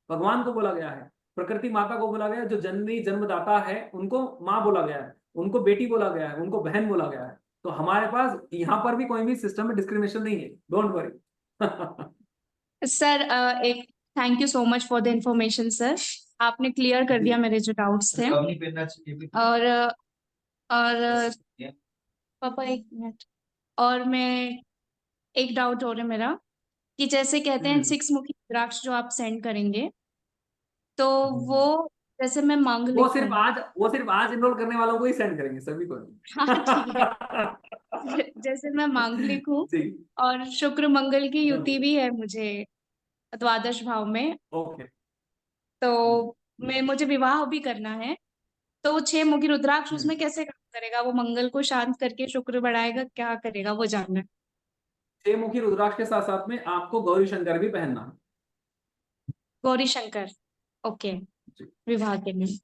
भगवान को बोला गया है, प्रकृति माता को बोला गया है। जो जननी जन्मदाता है उनको माँ बोला गया है, उनको बेटी बोला गया है, उनको बहन बोला गया है। तो हमारे पास यहाँ पर भी कोई भी सिस्टम में डिस्क्रिमिनेशन नहीं है, डोंट वरी। सर एक thank you so much for the information sir, आपने क्लियर कर दिया मेरे जो डाउट्स थे। और पापा एक मिनट, और मैं एक डाउट और है मेरा कि जैसे कहते हैं 6 मुखी रुद्राक्ष जो आप सेंड करेंगे, तो वो जैसे मैं वो सिर्फ आज इनरोल करने वालों को ही सेंड करेंगे, सभी को नहीं। हाँ ठीक है। जैसे मैं मांगलिक हूँ और शुक्र मंगल की युति भी है मुझे द्वादश भाव में, ओके। तो मुझे विवाह भी करना है, तो 6 मुखी रुद्राक्ष उसमें कैसे काम करेगा? वो मंगल को शांत करके शुक्र बढ़ाएगा, क्या करेगा वो जानना है। 6 मुखी रुद्राक्ष के साथ साथ में आपको गौरी शंकर भी पहनना है। गौरी शंकर, ओके, विवाह के लिए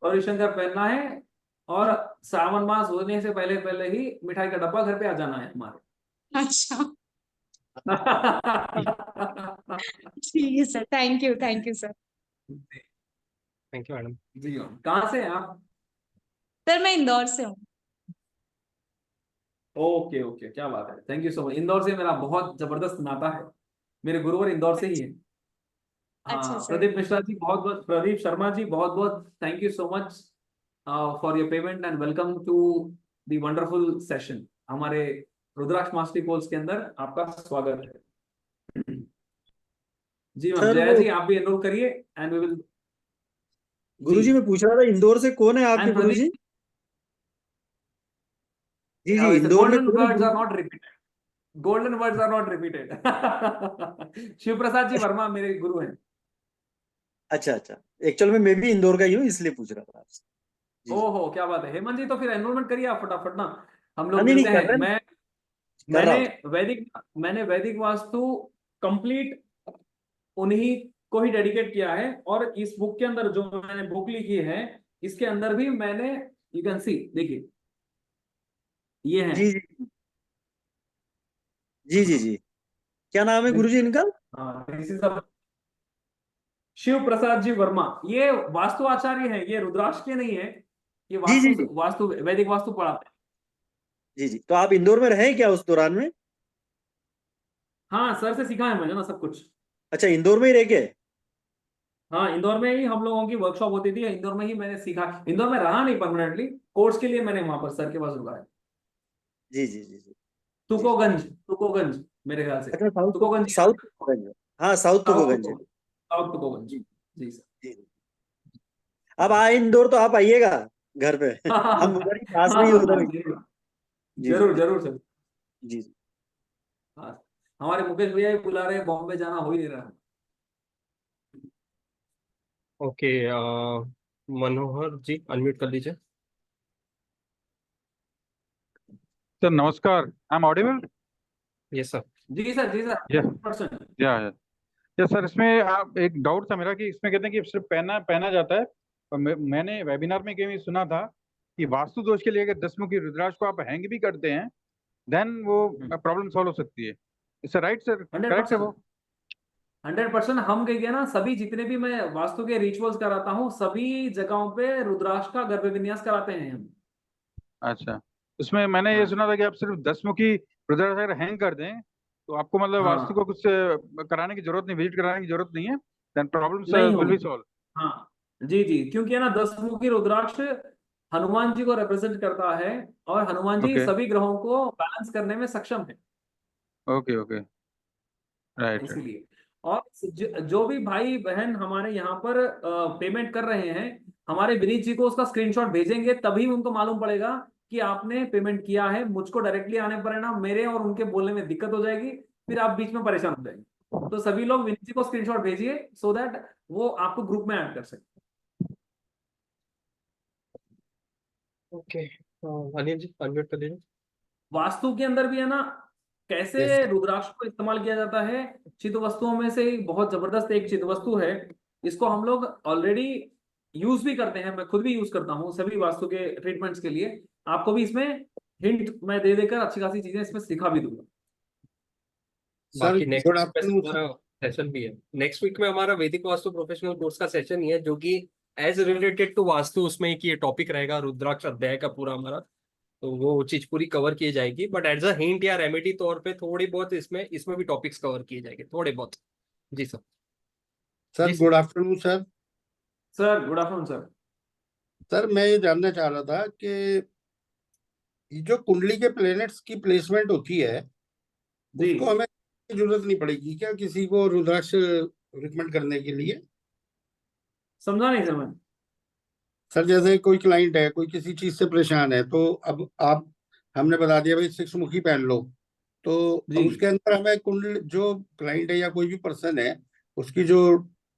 गौरी शंकर पहनना है। और श्रावण मास होने से पहले पहले ही मिठाई का डब्बा घर पे आ जाना है हमारे। अच्छा ठीक है sir, thank you sir. Thank you madam. जी कहाँ से हैं आप? सर मैं इंदौर से हूँ। ओके ओके, क्या बात है, thank you so much. Indore से मेरा बहुत जबरदस्त नाता है, मेरे गुरुवर इंदौर से ही है। अच्छा हाँ, सर, प्रदीप मिश्रा जी बहुत बहुत, प्रदीप शर्मा जी बहुत बहुत thank you so much for your payment and welcome to the wonderful session. हमारे रुद्राक्ष मास्टरी कोर्स के अंदर आपका स्वागत है। जी मैम, सर जया वो जी आप भी एनरोल करिए एंड वी विल। गुरुजी मैं पूछ रहा था, इंदौर से कौन है आपके एंड गुरुजी? प्रदीप, जी जी, इंदौर में गोल्डन कौन है words are Guruji? Not repeated, golden words are not repeated. Shiv Prasad ji Verma मेरे गुरु हैं। अच्छा अच्छा, एक्चुअल में मैं भी इंदौर का ही हूँ, इसलिए पूछ रहा था आपसे। जी जी। ओहो क्या बात है हेमंत जी, तो फिर एनरोलमेंट करिए आप फटाफट ना, हम लोग नहीं नहीं, मिलते कर हैं। रहे हैं, कर रहा मैंने वैदिक वास्तु कंप्लीट उन्हीं को ही डेडिकेट किया है। और इस बुक के अंदर जो मैंने बुक लिखी है, इसके अंदर भी मैंने, यू कैन सी, देखिए ये है। जी जी जी जी जी। क्या नाम है गुरुजी इनका? हाँ, दिस इज शिव प्रसाद जी वर्मा। ये वास्तु आचार्य हैं, ये रुद्राक्ष के नहीं है, ये जी जी जी वास्तु वैदिक वास्तु पढ़ाते हैं। जी जी। तो आप इंदौर में रहे क्या उस दौरान में? हाँ सर से सीखा है मैंने ना सब कुछ। अच्छा, इंदौर में ही रह गए? हाँ, इंदौर में ही हम लोगों की वर्कशॉप होती थी, इंदौर में ही मैंने सीखा। इंदौर में रहा नहीं परमानेंटली, कोर्स के लिए मैंने वहां पर सर के पास रुका है। जी जी जी जी जी। तुकोगंज मेरे ख्याल से। अच्छा, साउथ तुकोगंज, साउथ तुकोगंज। हाँ, साउथ तुकोगंज है। साउथ तुकोगंज। जी जी सर। जी जी। अब आए इंदौर तो आप आइएगा घर पे। हम उधर ही पास में ही, उधर ही। जरूर जी जरूर जी जरूर सर। जी जी। हाँ, हमारे मुकेश भैया भी बुला रहे हैं, बॉम्बे जाना हो ही नहीं रहा। ओके, मनोहर जी अनम्यूट कर लीजिए। सर नमस्कार, I am audible? Yes sir. जी सर, जी sir, yes 100%। Yeah yes sir, इसमें आप एक डाउट था मेरा कि इसमें कहते हैं कि सिर्फ पहना पहना जाता है, और मैंने वेबिनार में कहीं सुना था कि वास्तु दोष के लिए अगर 10 मुखी रुद्राक्ष को आप हैंग भी करते हैं, देन वो प्रॉब्लम सॉल्व हो सकती है। इट्स राइट सर, करेक्ट है 100%। वो? 100% हम कह गया ना, सभी जितने भी मैं वास्तु के रिचुअल्स कराता हूँ सभी जगहों पे रुद्राक्ष का गर्भ विन्यास कराते हैं हम। अच्छा, उसमें मैंने ये हाँ सुना था कि आप सिर्फ 10 मुखी रुद्राक्ष अगर हैंग कर दें तो आपको मतलब वास्तु हाँ, को कुछ कराने की जरूरत नहीं, विजिट कराने की जरूरत नहीं है, देन प्रॉब्लम्स नहीं विल बी होगी। सॉल्व। हाँ जी जी, क्योंकि है ना 10 मुखी रुद्राक्ष हनुमान जी को रिप्रेजेंट करता है, और हनुमान जी ओके सभी ग्रहों को बैलेंस करने में सक्षम है, ओके ओके, राइट राइट। इसीलिए। और जो भी भाई बहन हमारे यहाँ पर पेमेंट कर रहे हैं, हमारे विनीत जी को उसका स्क्रीनशॉट भेजेंगे, तभी उनको मालूम पड़ेगा कि आपने पेमेंट किया है। मुझको डायरेक्टली आने पर है ना, मेरे और उनके बोलने में दिक्कत हो जाएगी, फिर आप बीच में परेशान हो जाएंगे। तो सभी लोग विनीत जी को स्क्रीनशॉट भेजिए, सो दैट वो आपको ग्रुप में ऐड कर सके। ओके, अनिल जी अनम्यूट कर लीजिए। वास्तु के अंदर भी है ना, कैसे Yes, रुद्राक्ष को इस्तेमाल किया जाता है, चित्त वस्तुओं में से बहुत जबरदस्त एक चित्त वस्तु है। इसको हम लोग ऑलरेडी यूज भी करते हैं, मैं खुद भी यूज करता हूँ सभी वास्तु के ट्रीटमेंट्स के लिए। आपको भी इसमें हिंट मैं दे देकर अच्छी खासी चीजें इसमें सिखा भी दूंगा। सर बाकी नेक्स्ट गुड वीक में आफ्टरनून हमारा सेशन भी है। नेक्स्ट वीक में हमारा वैदिक वास्तु प्रोफेशनल कोर्स का सेशन ही है, जो कि एज रिलेटेड टू वास्तु उसमें एक ये टॉपिक रहेगा, रुद्राक्ष अध्याय का पूरा हमारा। तो वो चीज पूरी कवर की जाएगी, बट एज अ हिंट या रेमेडी तौर पे थोड़ी बहुत इसमें इसमें भी टॉपिक्स कवर किए जाएंगे थोड़े बहुत। जी सर। सर जी sir. Good afternoon sir. Sir good afternoon sir. Sir मैं ये जानना चाह रहा था कि ये जो कुंडली के प्लैनेट्स की प्लेसमेंट होती है जी, उसको हमें जरूरत नहीं पड़ेगी क्या किसी को रुद्राक्ष रिकमेंड करने के लिए? समझा नहीं सर मैं। सर जैसे कोई क्लाइंट है, कोई किसी चीज से परेशान है, तो अब आप हमने बता दिया भाई 6 मुखी पहन लो, तो जी, अब उसके अंदर हमें कुंडली, जो क्लाइंट है या कोई भी पर्सन है, उसकी जो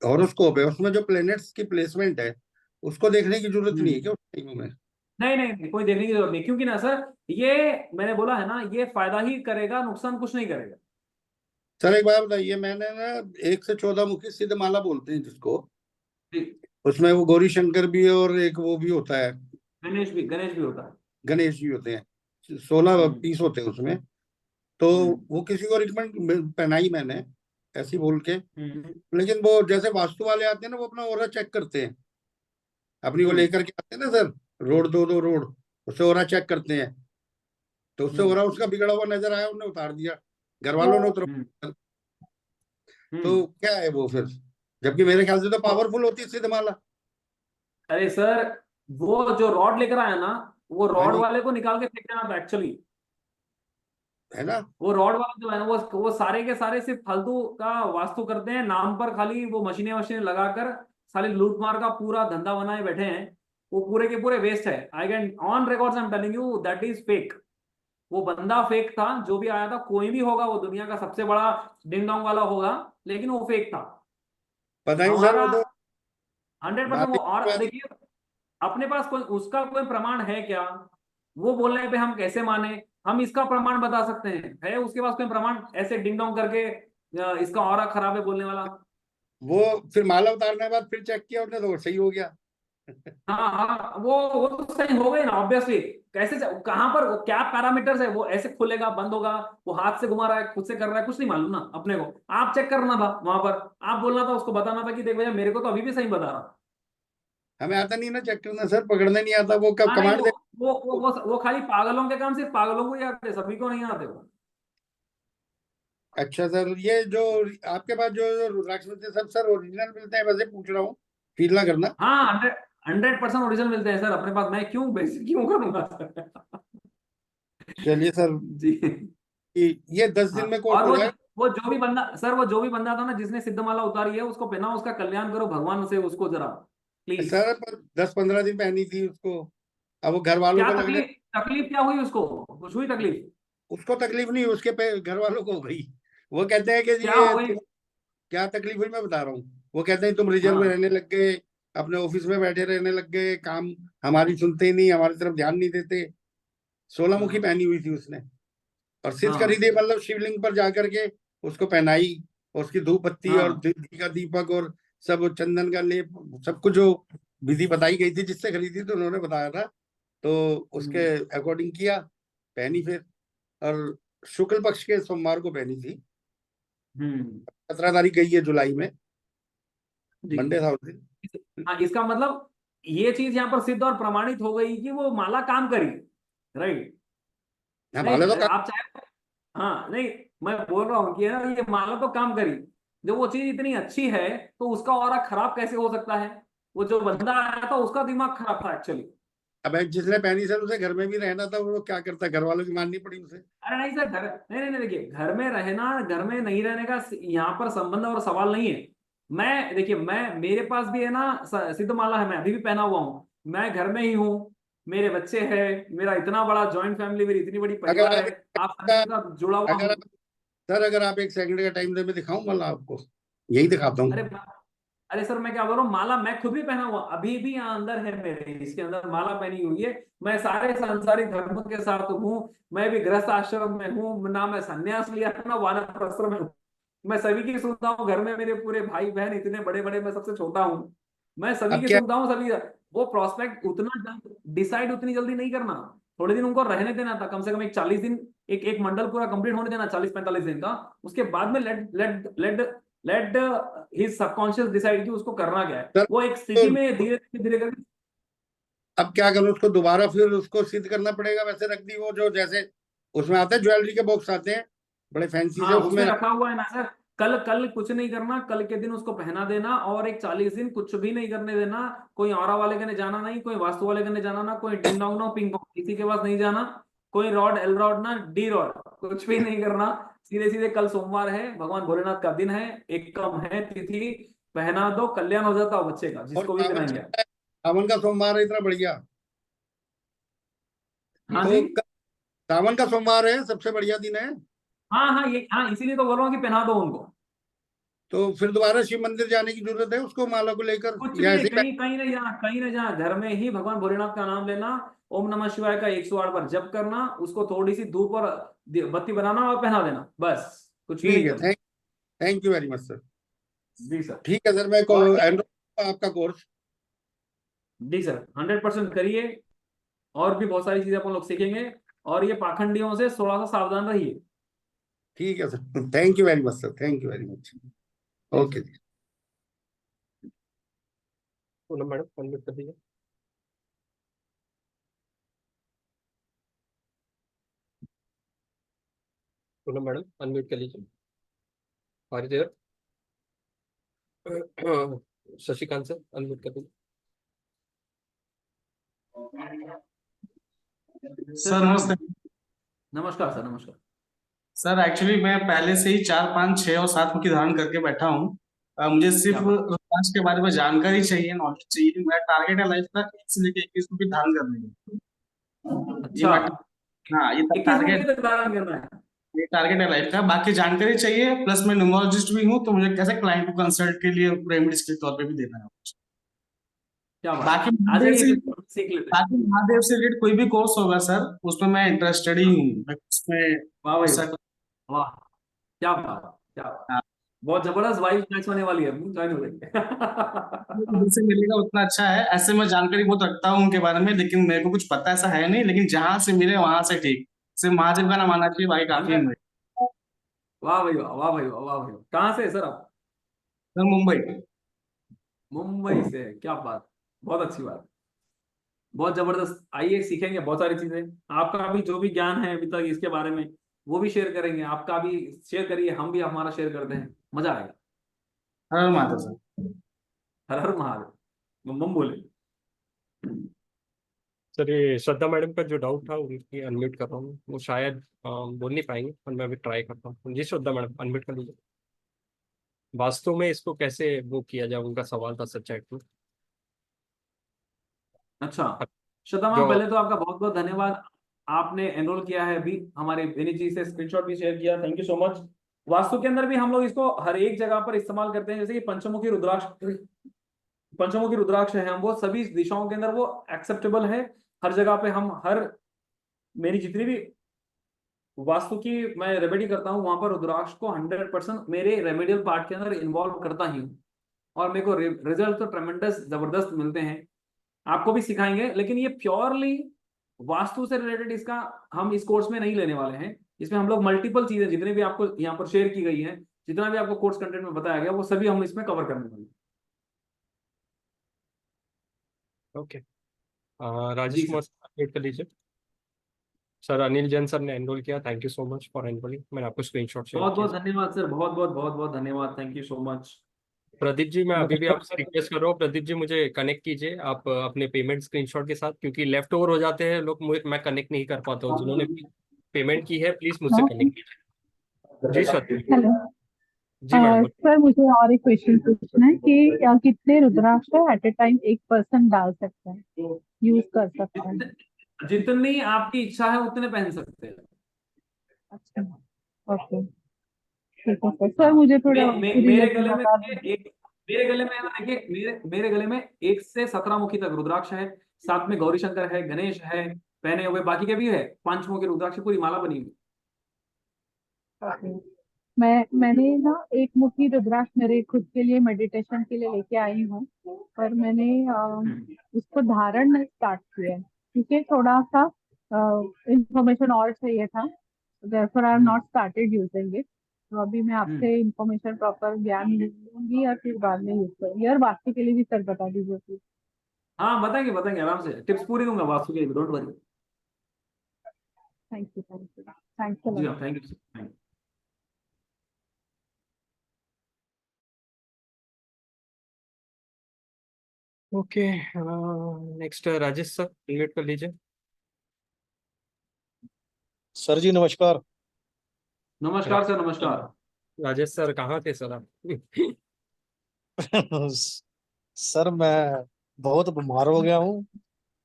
हॉरोस्कोप है उसमें जो प्लैनेट्स की प्लेसमेंट है उसको देखने की जरूरत नहीं है क्या उस टाइम में? नहीं नहीं नहीं, कोई देखने की जरूरत नहीं, क्योंकि ना सर ये मैंने बोला है ना, ये फायदा ही करेगा, नुकसान कुछ नहीं करेगा। सर एक बात बताइए, मैंने ना 1 से 14 मुखी सिद्ध माला बोलते हैं जिसको, जी, उसमें वो गौरी शंकर भी है और एक वो भी होता है, गणेश भी होता है। गणेश जी होते हैं, 16 हम्म पीस होते हैं उसमें। तो हम्म वो किसी को रिकमेंड पहनाई मैंने ऐसी बोल के, हम्म लेकिन वो जैसे वास्तु वाले आते हैं ना, वो अपना ओरा चेक करते हैं, अपनी वो हम्म लेकर के आते हैं ना सर, रोड दो दो रोड, उससे ओरा चेक करते हैं। तो उससे हम्म ओरा उसका बिगड़ा हुआ नजर आया, उन्हें उतार दिया, घर वालों ने उतर। हम्म तो हम्म। क्या है वो फिर, जबकि मेरे ख्याल से तो पावरफुल होती है सिद्धमाला। अरे सर, वो जो रॉड लेकर आया ना, वो हाँ रॉड जी, वाले को निकाल के फेंक देना था एक्चुअली। है ना। वो रॉड वाले जो है ना, वो सारे के सारे सिर्फ फालतू का वास्तु करते हैं नाम पर, खाली वो मशीनें वशीनें लगाकर साले लूट मार का पूरा धंधा बनाए बैठे हैं। वो पूरे के पूरे वेस्ट है। I can on record I am telling you that is fake. वो बंदा फेक था, जो भी आया था, कोई भी होगा, वो दुनिया का सबसे बड़ा डिंग डोंग वाला होगा, लेकिन वो फेक था। पता नहीं सर, हमारा वो तो 100% बात वो। ही और देखिए, अपने पास कोई उसका कोई प्रमाण है क्या? वो बोलने पे हम कैसे माने? हम इसका प्रमाण बता सकते हैं, है उसके पास कोई प्रमाण ऐसे डिंग डोंग करके इसका ऑरा खराब है बोलने वाला? वो फिर माला उतारने के बाद फिर चेक किया उन्होंने तो सही हो गया। हाँ हाँ, वो तो सही हो गई ना ऑब्वियसली। कैसे कहाँ पर क्या पैरामीटर्स है, वो ऐसे खुलेगा बंद होगा, वो हाथ से घुमा रहा है, खुद से कर रहा है, कुछ नहीं मालूम ना अपने को। आप चेक करना था वहां पर, आप बोलना था, उसको बताना था कि देख भैया मेरे को तो अभी भी सही बता रहा। हमें आता नहीं ना चेक करना सर, पकड़ने नहीं आता, वो कब हाँ नहीं, कमांड दे। वो खाली पागलों के काम सिर्फ पागलों को ही आते, सभी को नहीं आते वो। अच्छा सर, ये जो आपके पास जो रुद्राक्ष मिलते हैं सब सर ओरिजिनल मिलते हैं? वैसे पूछ रहा हूँ, फील ना करना। हाँ, 100% ओरिजिनल मिलते हैं सर अपने पास। मैं क्यों बेइज्जती क्यों करूंगा सर? चलिए सर, जी। ये 10 दिन हाँ, में कोर्स और हो जाएगा? वो जो भी बंदा सर, वो जो भी बंदा था ना जिसने सिद्धमाला उतारी है, उसको पहना, उसका कल्याण करो भगवान से उसको जरा, प्लीज। सर पर 10-15 दिन पहनी थी उसको, अब वो घर वालों क्या को लगने, तकलीफ, तकलीफ क्या हुई उसको? कुछ हुई तकलीफ? उसको तकलीफ नहीं, उसके घर वालों को हो गई। वो कहते हैं कि क्या ये हो गई? क्या तकलीफ हुई मैं बता रहा हूँ। वो कहते हैं तुम रिजर्व में हाँ रहने लग गए, अपने ऑफिस में बैठे रहने लग गए, काम हमारी सुनते ही नहीं, हमारी तरफ ध्यान नहीं देते। 16 मुखी हाँ पहनी हुई थी उसने, और सिद्ध करी हाँ थी, मतलब शिवलिंग पर जाकर के उसको पहनाई, और उसकी धूप बत्ती और हाँ घी का दीपक और सब चंदन का लेप, सब कुछ जो विधि बताई गई थी, जिससे खरीदी तो उन्होंने बताया था, तो उसके हम्म, अकॉर्डिंग किया, पहनी फिर। और शुक्ल पक्ष के सोमवार को पहनी थी। 17 तारीख गई है जुलाई में, जी। मंडे था उस दिन। हाँ, इसका मतलब ये चीज यहाँ पर सिद्ध और प्रमाणित हो गई कि वो माला काम करी, राइट? हाँ, नहीं, माले तो आप चाहे, हाँ नहीं, मैं बोल रहा हूँ कि है ना, ये माला तो काम करी। जब वो चीज इतनी अच्छी है तो उसका ऑरा खराब कैसे हो सकता है? वो जो बंदा आया था उसका दिमाग खराब था एक्चुअली। अब जिसने पहनी सर उसे घर में भी रहना था, वो क्या करता, घर वालों की माननी पड़ी उसे। अरे नहीं सर, घर नहीं नहीं नहीं, देखिए, घर में रहना घर में नहीं रहने का यहाँ पर संबंध और सवाल नहीं है। मैं देखिए, मैं मेरे पास भी है ना सिद्ध माला है, मैं अभी भी पहना हुआ हूँ, मैं घर में ही हूँ, मेरे बच्चे हैं, मेरा इतना बड़ा जॉइंट फैमिली, मेरी इतनी बड़ी अगर परिवार आप है, आप सभी के साथ जुड़ा हुआ अगर हूँ। आप सर, अगर आप 1 सेकंड का टाइम दे, मैं दिखाऊं माला आपको, यही दिखाता अरे हूँ। अरे सर, मैं क्या बोल रहा हूँ, माला मैं खुद भी पहना हुआ, अभी भी यहाँ अंदर है मेरे, इसके अंदर माला पहनी हुई है। मैं सारे सांसारिक धर्म के साथ हूँ, मैं भी गृहस्थ आश्रम में हूँ ना, मैं संन्यास लिया ना वानप्रस्थ में हूँ। मैं सभी की सुनता हूँ, घर में मेरे पूरे भाई बहन इतने बड़े बड़े, मैं सबसे छोटा हूँ, मैं सभी अब की क्या, सुनता हूँ, सभी। वो प्रोस्पेक्ट उतना डिसाइड उतनी जल्दी नहीं करना, थोड़े दिन उनको रहने देना था, कम से कम एक 40 दिन, एक एक मंडल पूरा कंप्लीट होने देना, 40-45 दिन का। उसके बाद में let let let let his subconscious decide कि उसको करना क्या है। सर वो एक स्थिति में धीरे धीरे करके, अब क्या करूं, उसको दोबारा फिर उसको सिद्ध करना पड़ेगा? वैसे रख दी वो, जो जैसे उसमें आते हैं ज्वेलरी के बॉक्स आते हैं बड़े फैंसी से, हाँ उसमें उसमें रखा हुआ है ना सर। कल कल कुछ नहीं करना, कल के दिन उसको पहना देना, और एक 40 दिन कुछ भी नहीं करने देना। कोई औरा वाले के ने जाना नहीं, कोई वास्तु वाले के ने जाना ना, कोई ding dong no ping pong किसी के पास नहीं जाना, कोई रॉड एल रॉड ना डी रॉड, कुछ भी नहीं करना। सीधे सीधे कल सोमवार है, भगवान भोलेनाथ का दिन है, एक कम है तिथि, पहना दो, कल्याण हो जाता हो बच्चे का, और जिसको भी पहनाएंगे। सावन का सोमवार है, इतना बढ़िया। हाँ जी, तो सावन का सोमवार है, सबसे बढ़िया दिन है। हाँ हाँ, ये हाँ, इसीलिए तो बोल रहा हूँ कि पहना दो उनको। तो फिर दोबारा शिव मंदिर जाने की जरूरत है उसको माला को लेकर, कुछ या भी ऐसे नहीं, ही कहीं कहीं नहीं जाना, कहीं नहीं जाना, घर में ही भगवान भोलेनाथ का नाम लेना, ओम नमः शिवाय का 108 बार जप करना, उसको थोड़ी सी धूप और बत्ती बनाना और पहना देना, बस, कुछ भी नहीं ठीक है। करना। Thank you very much sir. जी सर। ठीक है सर, मैं और एनरोल आपका कोर्स। जी सर, 100% करिए, और भी बहुत सारी चीजें अपन लोग सीखेंगे, और ये पाखंडियों से थोड़ा सा सावधान रहिए। ठीक है sir, thank you very much sir, thank you very much. जी ओके सर। जी। पूनम मैडम अनम्यूट कर दीजिए। पूनम मैडम अनम्यूट कर लीजिए। और देर शशिकांत सर अनम्यूट कर दीजिए। सर सर नमस्ते। नमस्कार सर, नमस्कार। सर एक्चुअली मैं पहले से ही 4, 5, 6 और 7 मुखी धारण करके बैठा हूँ। मुझे सिर्फ क्या बात। रुद्राक्ष के बारे में जानकारी चाहिए, नॉलेज चाहिए। मेरा टारगेट है लाइफ का 1 से लेकर 21 मुखी धारण करने का। ये अच्छा, मैं हाँ, ये 21 टारगेट मुखी तक धारण करना है? ये टारगेट है लाइफ का। बाकी जानकारी चाहिए, प्लस मैं न्यूमरोलॉजिस्ट भी हूँ, तो मुझे कैसे क्लाइंट को कंसल्ट के लिए रेमेडीज के तौर पे भी देना है। क्या बात बाकी है, आ महादेव जाइए से फिर सीख लेते हैं। बाकी महादेव से रिलेटेड कोई भी कोर्स होगा सर, उसमें मैं इंटरेस्टेड ही हूँ। मैं उसमें वाह भाई, सर वाह, क्या बात, क्या बात। बहुत जबरदस्त वाइब मैच होने वाली है अपनी, ज्वाइन हो रही है। जैसे मिलेगा उतना अच्छा है। ऐसे मैं जानकारी बहुत रखता हूँ उनके बारे में, लेकिन मेरे को कुछ पता ऐसा है नहीं। लेकिन जहां से मिले वहां से ठीक, सिर्फ महादेव का नाम आना चाहिए, बाकी काफी है हंड्रेड, मेरे। वाह भाई वाह, वाह भाई वाह, वाह भाई वाह। कहाँ से है सर आप? सर मुंबई। मुंबई से है, क्या बात, बहुत अच्छी बात, बहुत जबरदस्त। आइए सीखेंगे बहुत सारी चीजें, आपका भी जो भी ज्ञान है अभी तक इसके बारे में वो भी शेयर करेंगे, आपका भी शेयर करिए, हम भी हमारा शेयर करते हैं, मजा आएगा। हर महादेव सर। हर हर महादेव, बम बम बोले। सर ये श्रद्धा मैडम का जो डाउट था उनकी अनम्यूट कर रहा हूँ, वो शायद बोल नहीं पाएंगे, पर मैं अभी ट्राई करता हूँ। जी श्रद्धा मैडम अनम्यूट कर लीजिए। वास्तव में इसको कैसे वो किया जाए, उनका सवाल था सर चैट में। अच्छा, श्रद्धा मैम, जो पहले तो आपका बहुत बहुत धन्यवाद, आपने एनरोल किया है अभी, हमारे विनीत जी से स्क्रीनशॉट भी शेयर किया, thank you so much. Vastu के अंदर भी हम लोग इसको हर एक जगह पर इस्तेमाल करते हैं, जैसे कि पंचमुखी रुद्राक्ष, पंचमुखी रुद्राक्ष है, हम वो सभी दिशाओं के अंदर वो एक्सेप्टेबल है, हर जगह पे हम हर, मेरी जितनी भी वास्तु की मैं रेमेडी करता हूँ वहां पर रुद्राक्ष को 100% मेरे रेमेडियल पार्ट के अंदर इन्वॉल्व करता ही हूँ, और मेरे को रिजल्ट तो ट्रेमेंडस जबरदस्त मिलते हैं। आपको भी सिखाएंगे, लेकिन ये प्योरली वास्तु से रिलेटेड इसका हम इस कोर्स में नहीं लेने वाले हैं। इसमें हम लोग मल्टीपल चीजें जितने भी आपको यहाँ पर शेयर की गई हैं जितना भी आपको कोर्स कंटेंट में बताया गया वो सभी हम इसमें कवर करने वाले हैं। Okay, Rajesh ji Kumar sir, sir update कर लीजिए। सर अनिल जैन सर ने एनरोल किया, thank you so much for enrolling, मैंने आपको स्क्रीनशॉट शेयर बहुत किया। बहुत धन्यवाद सर, बहुत बहुत बहुत बहुत धन्यवाद, thank you so much. Pradeep ji, मैं अभी भी नमस्कार आपसे सर। रिक्वेस्ट कर रहा हूँ, प्रदीप जी मुझे कनेक्ट कीजिए आप अपने पेमेंट स्क्रीनशॉट के साथ, क्योंकि लेफ्ट ओवर हो जाते हैं लोग, मैं कनेक्ट नहीं कर पाता हूँ। जिन्होंने पेमेंट की है प्लीज मुझसे कनेक्ट कीजिए। जी सर, हेलो जी मैडम बोलिए। सर, मुझे और एक क्वेश्चन पूछना है कि कितने रुद्राक्ष एट ए टाइम एक पर्सन डाल सकता है, यूज कर सकता है? जितनी आपकी इच्छा है उतने पहन सकते हैं। अच्छा, ओके, ठीक है सर। सर मुझे थोड़ा पूरी मेरे लेवल गले में बता देखिए, मेरे गले में है ना, देखिए मेरे गले में 1 से 17 मुखी तक रुद्राक्ष है, साथ में गौरी शंकर है, गणेश है पहने हुए, बाकी के भी है, 5 मुखी रुद्राक्ष की पूरी माला बनी हुई। दीजिए। मैंने ना एक मुखी रुद्राक्ष मेरे खुद के लिए मेडिटेशन के लिए लेके आई हूँ, पर मैंने उसको धारण नहीं स्टार्ट किया है, क्योंकि थोड़ा सा इंफॉर्मेशन और चाहिए था, therefore I have not started using it। तो अभी मैं आपसे इंफॉर्मेशन प्रॉपर ज्ञान लूंगी और फिर बाद में यूज करूंगी। और वास्तु के लिए भी सर बता दीजिए प्लीज। हाँ बताएंगे बताएंगे, आराम से टिप्स पूरी दूंगा वास्तु के लिए, don't worry. Thank you, thank you, thanks a जी लॉट। हाँ, thank you. Okay, next Rajesh sir invite कर लीजिए। सर जी नमस्कार। नमस्कार सर, नमस्कार। राजेश सर कहाँ थे सर आप? सर मैं बहुत बीमार हो गया हूँ,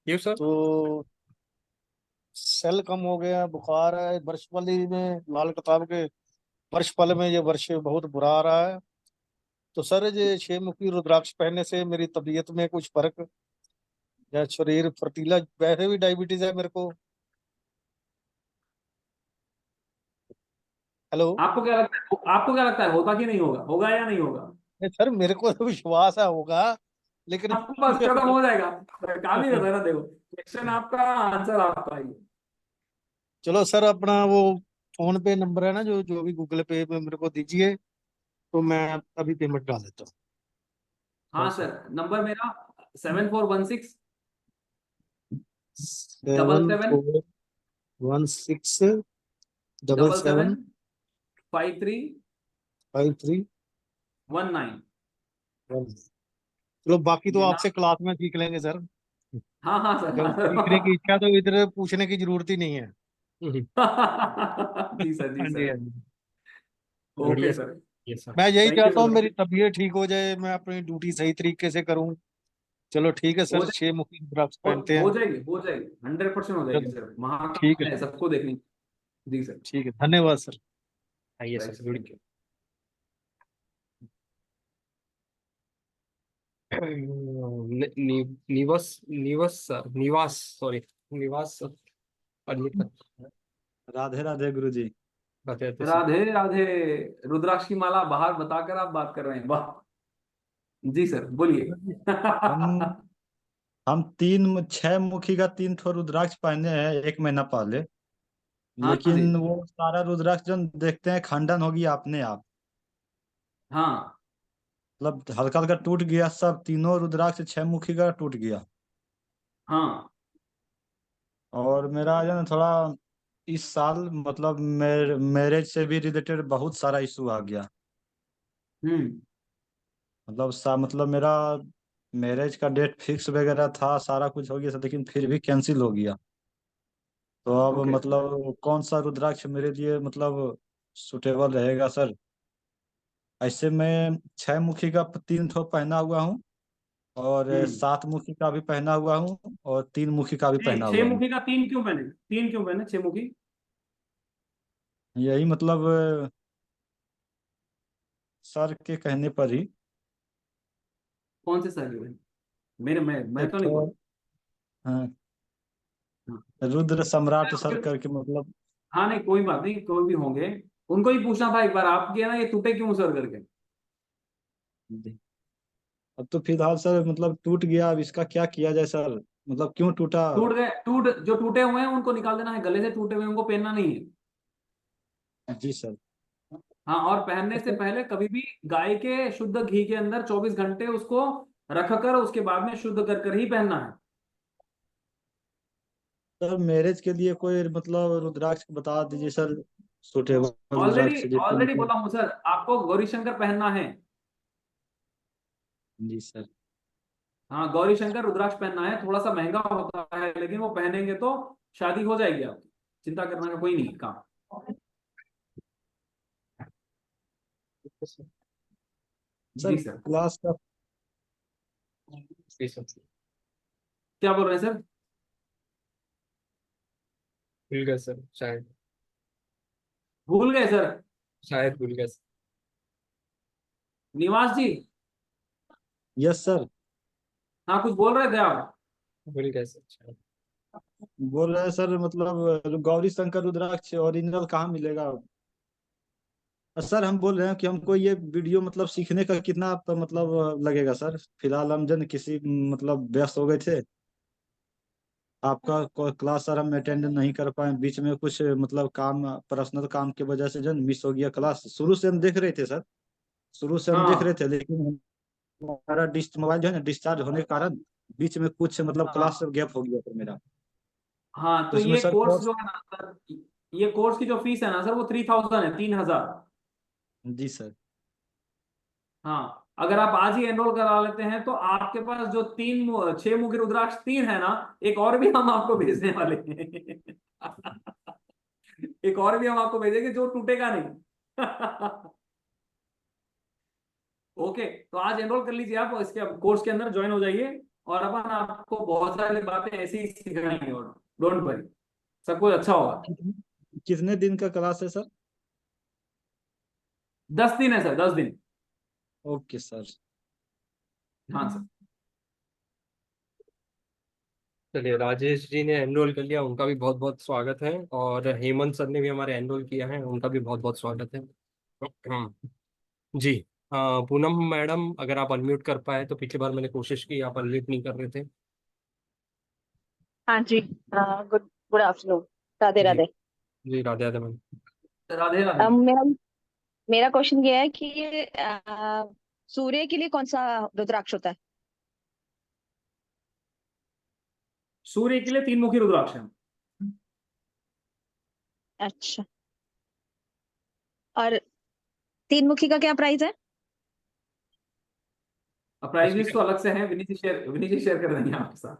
क्यों सर? तो सेल कम हो गया, बुखार है, वर्षपली में लाल किताब के वर्षपल में ये वर्ष बहुत बुरा आ रहा है। तो सर ये 6 मुखी रुद्राक्ष पहनने से मेरी तबीयत में कुछ फर्क या शरीर फुर्तीला, वैसे भी डायबिटीज है मेरे को। हेलो। आपको क्या लगता है होता कि नहीं होगा, होगा या नहीं होगा? नहीं सर, मेरे को तो विश्वास है होगा, लेकिन आपको बस खत्म हो जाएगा, काम ही रहता है ना, देखो क्वेश्चन आपका, आंसर आपका ही। चलो सर, अपना वो फोन पे नंबर है ना, जो जो भी गूगल पे में मेरे को दीजिए, तो मैं अभी पेमेंट डाल देता हूँ। हाँ सर, नंबर मेरा 7416 7 77 4 1 6 7 77 7 53 5 3 19। 1। चलो बाकी तो जी ना, आपसे क्लास में सीख लेंगे सर। हाँ हाँ अगर सीखने की सर। इच्छा तो इधर पूछने की जरूरत ही नहीं है। जी सर, जी हाँ जी, सर। हाँ जी। ओके बढ़िया सर, सर, ये सर। मैं यही थैंक यू चाहता हूँ सर। मेरी तबीयत ठीक हो जाए, मैं अपनी ड्यूटी सही तरीके से करूँ। चलो ठीक है हो सर, जाएगी, 6 मुखी रुद्राक्ष पहनते हो हैं। जाएगी, हो जाएगी, 100% हो जाएगी चलो सर, ठीक है महाकाल है, सर, सबको देखनी। जी सर। ठीक है, धन्यवाद सर। आइए right sir, sir, thank you. निवास निवास सर, निवास, सॉरी, निवास सर अनम्यूट कर। राधे राधे गुरु जी। बताते सर। राधे राधे। रुद्राक्ष की माला बाहर बताकर आप बात कर रहे हैं, वाह। जी सर, बोलिए। हम हम 6 मुखी का 3 ठो रुद्राक्ष पहने हैं 1 महीना पहले, हाँ जी। लेकिन वो सारा रुद्राक्ष जो देखते हैं खंडन होगी अपने आप, हाँ मतलब हल्का हल्का टूट गया, सब तीनों रुद्राक्ष 6 मुखी का टूट गया। हाँ। और मेरा जो है ना थोड़ा इस साल मतलब मैरिज से भी रिलेटेड बहुत सारा इशू आ गया। हम्म। मतलब मेरा मैरिज का डेट फिक्स वगैरह था, सारा कुछ हो गया था, लेकिन फिर भी कैंसिल हो गया। तो अब ओके। मतलब कौन सा रुद्राक्ष मेरे लिए मतलब सुटेबल रहेगा सर? ऐसे मैं 6 मुखी का 3 ठो पहना हुआ हूँ, और हम्म। 7 मुखी का भी पहना हुआ हूँ, और 3 मुखी का भी नहीं, पहना छह हुआ हूँ। मुखी का तीन क्यों पहने, तीन क्यों पहने 6 मुखी? यही मतलब सर के कहने पर ही। कौन से सर के? मेरे मैं एक तो नहीं ठो बोल। हाँ, हाँ। रुद्र सम्राट सर फिर- करके मतलब। हाँ नहीं, कोई बात नहीं, कोई भी होंगे। उनको ही पूछना था एक बार, आपके ना ये टूटे क्यों सर करके। अब तो फिलहाल सर मतलब टूट गया, अब इसका क्या किया जाए सर? मतलब क्यों टूटा? टूट गए, जो टूटे हुए हैं उनको निकाल देना है, गले से टूटे हुए हैं, उनको पहनना नहीं है। जी सर। हाँ, और पहनने से पहले कभी भी गाय के शुद्ध घी के अंदर 24 घंटे उसको रख कर उसके बाद में शुद्ध कर कर ही पहनना है। सर मैरिज के लिए कोई मतलब रुद्राक्ष बता दीजिए सर, सुटेबल ऑलरेडी रुद्राक्ष जिसमें ऑलरेडी मतलब। बोला हूँ सर, आपको गौरी शंकर पहनना है। जी सर। हाँ, गौरी शंकर रुद्राक्ष पहनना है, थोड़ा सा महंगा होता है लेकिन वो पहनेंगे तो शादी हो जाएगी आपकी, चिंता करने का कोई नहीं काम। सर जी सर, क्लास का जी सर, क्या बोल रहे हैं सर? भूल गए सर, शायद भूल गए सर? शायद भूल गए सर। निवास जी, यस सर, हाँ कुछ बोल रहे थे आप? भूल गए सर शायद। बोल रहे हैं सर मतलब गौरी शंकर रुद्राक्ष ओरिजिनल कहाँ मिलेगा? सर हम बोल रहे हैं कि हमको ये वीडियो मतलब सीखने का कितना मतलब लगेगा सर? फिलहाल हम जन किसी मतलब व्यस्त हो गए थे, आपका क्लास सर हम अटेंड नहीं कर पाए, बीच में कुछ मतलब काम, पर्सनल काम की वजह से जन मिस हो गया क्लास। शुरू से हम देख रहे थे सर, शुरू से हम देख रहे हाँ थे, लेकिन हमारा मोबाइल जो है ना डिस्चार्ज होने के कारण बीच में कुछ मतलब क्लास हाँ गैप हो गया सर मेरा। हाँ, तो तो इसमें ये सर कोर्स कोर्स। जो है ना सर, ये कोर्स की जो फीस है ना सर वो 3000 है, 3000। जी सर। हाँ, अगर आप आज ही एनरोल करा लेते हैं तो आपके पास जो 6 मुखी रुद्राक्ष 3 है ना, एक और भी हम आपको भेजने वाले हैं। एक और भी हम आपको भेजेंगे जो टूटेगा नहीं। ओके, तो आज एनरोल कर लीजिए, आप इसके कोर्स के अंदर ज्वाइन हो जाइए और अपन आपको बहुत सारी बातें ऐसी ही सिखाएंगे, और डोंट वरी, सब कुछ अच्छा होगा। कितने दिन का क्लास है सर? 10 दिन है सर, 10 दिन। Okay sir. हाँ सर। चलिए, राजेश जी ने एनरोल कर लिया, उनका भी बहुत बहुत स्वागत है। और हेमंत सर ने भी हमारे एनरोल किया है, उनका भी बहुत बहुत स्वागत है। जी। पूनम मैडम, अगर आप अनम्यूट कर पाए तो, पिछली बार मैंने कोशिश की, आप अनम्यूट नहीं कर रहे थे। हाँ जी। Good good afternoon. राधे जी। राधे। जी, राधे राधे मैम। राधे राधे। मेरा मेरा क्वेश्चन ये है कि सूर्य के लिए कौन सा रुद्राक्ष होता है? सूर्य के लिए 3 मुखी रुद्राक्ष है। अच्छा, और 3 मुखी का क्या प्राइस है? प्राइस उसकी लिस्ट तो अलग से है, विनीत जी शेयर कर देंगे आपके साथ।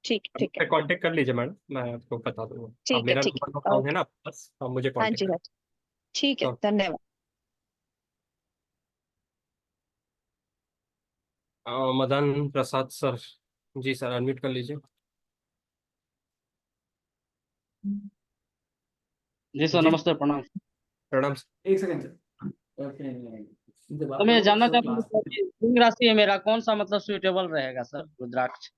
ठीक है। कांटेक्ट कर लीजिए मैडम, मैं आपको बता दूंगा। अब ठीक है मेरा ठीक नंबर है। डाउन है ओके। ना, बस आप मुझे हाँ कांटेक्ट जी कर। हाँ जी। ठीक है, तो धन्यवाद। मदन प्रसाद सर, जी सर, अनम्यूट कर लीजिए। जी सर, जी, नमस्ते, प्रणाम। प्रणाम सर। एक सेकंड सर, इनसे बात तो मैं करो, जानना सब चाहता हूँ क्लास। सर कि सिंह राशि है मेरा, कौन सा मतलब सुइटेबल रहेगा सर रुद्राक्ष?